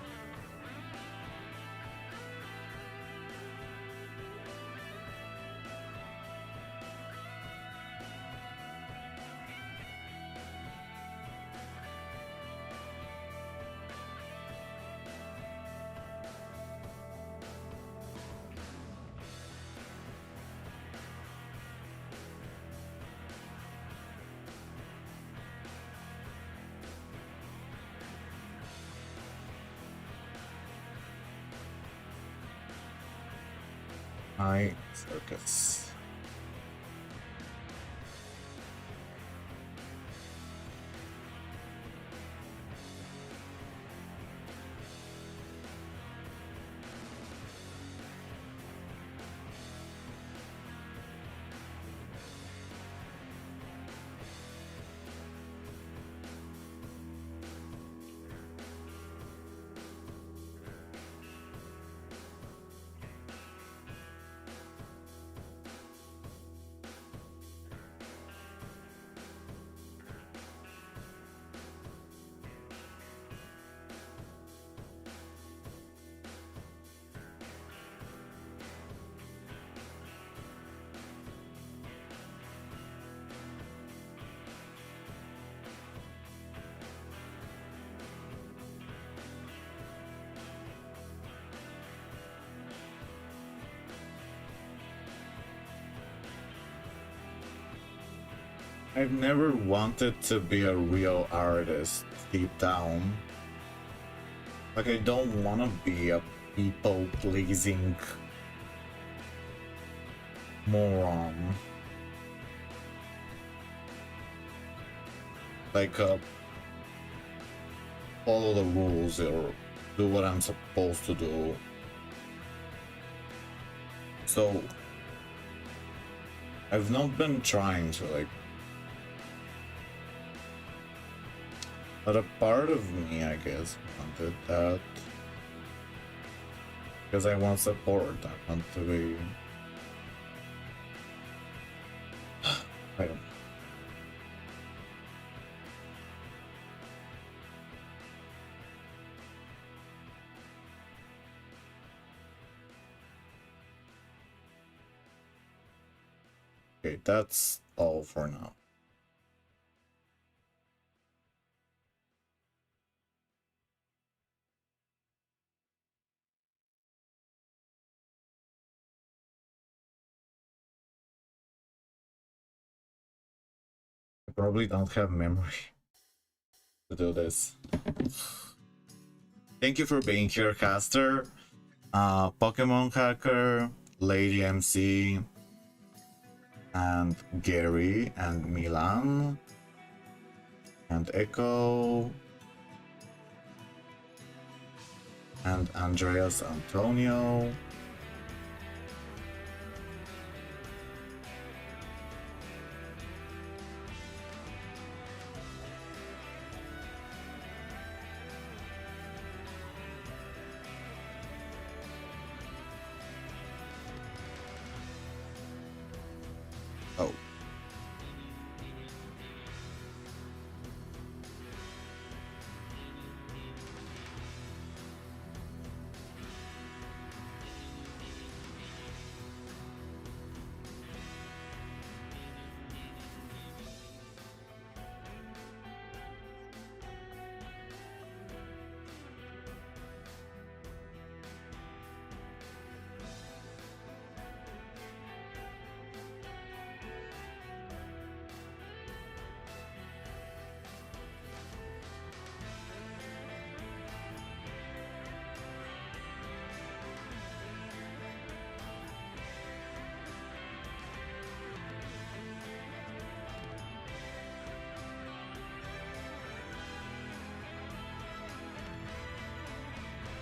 My circus. I've never wanted to be a real artist deep down. Like, I don't want to be a people-pleasing moron. Like, follow the rules or do what I'm supposed to do. So, I've not been trying to, like, but a part of me, I guess, wanted that. Because I want support, I want to be... I don't... Okay, that's all for now. I probably don't have memory to do this. Thank you for being here, Caster, Pokemon Hacker, Lady MC, and Gary, and Milan, and Echo, and Andreas Antonio,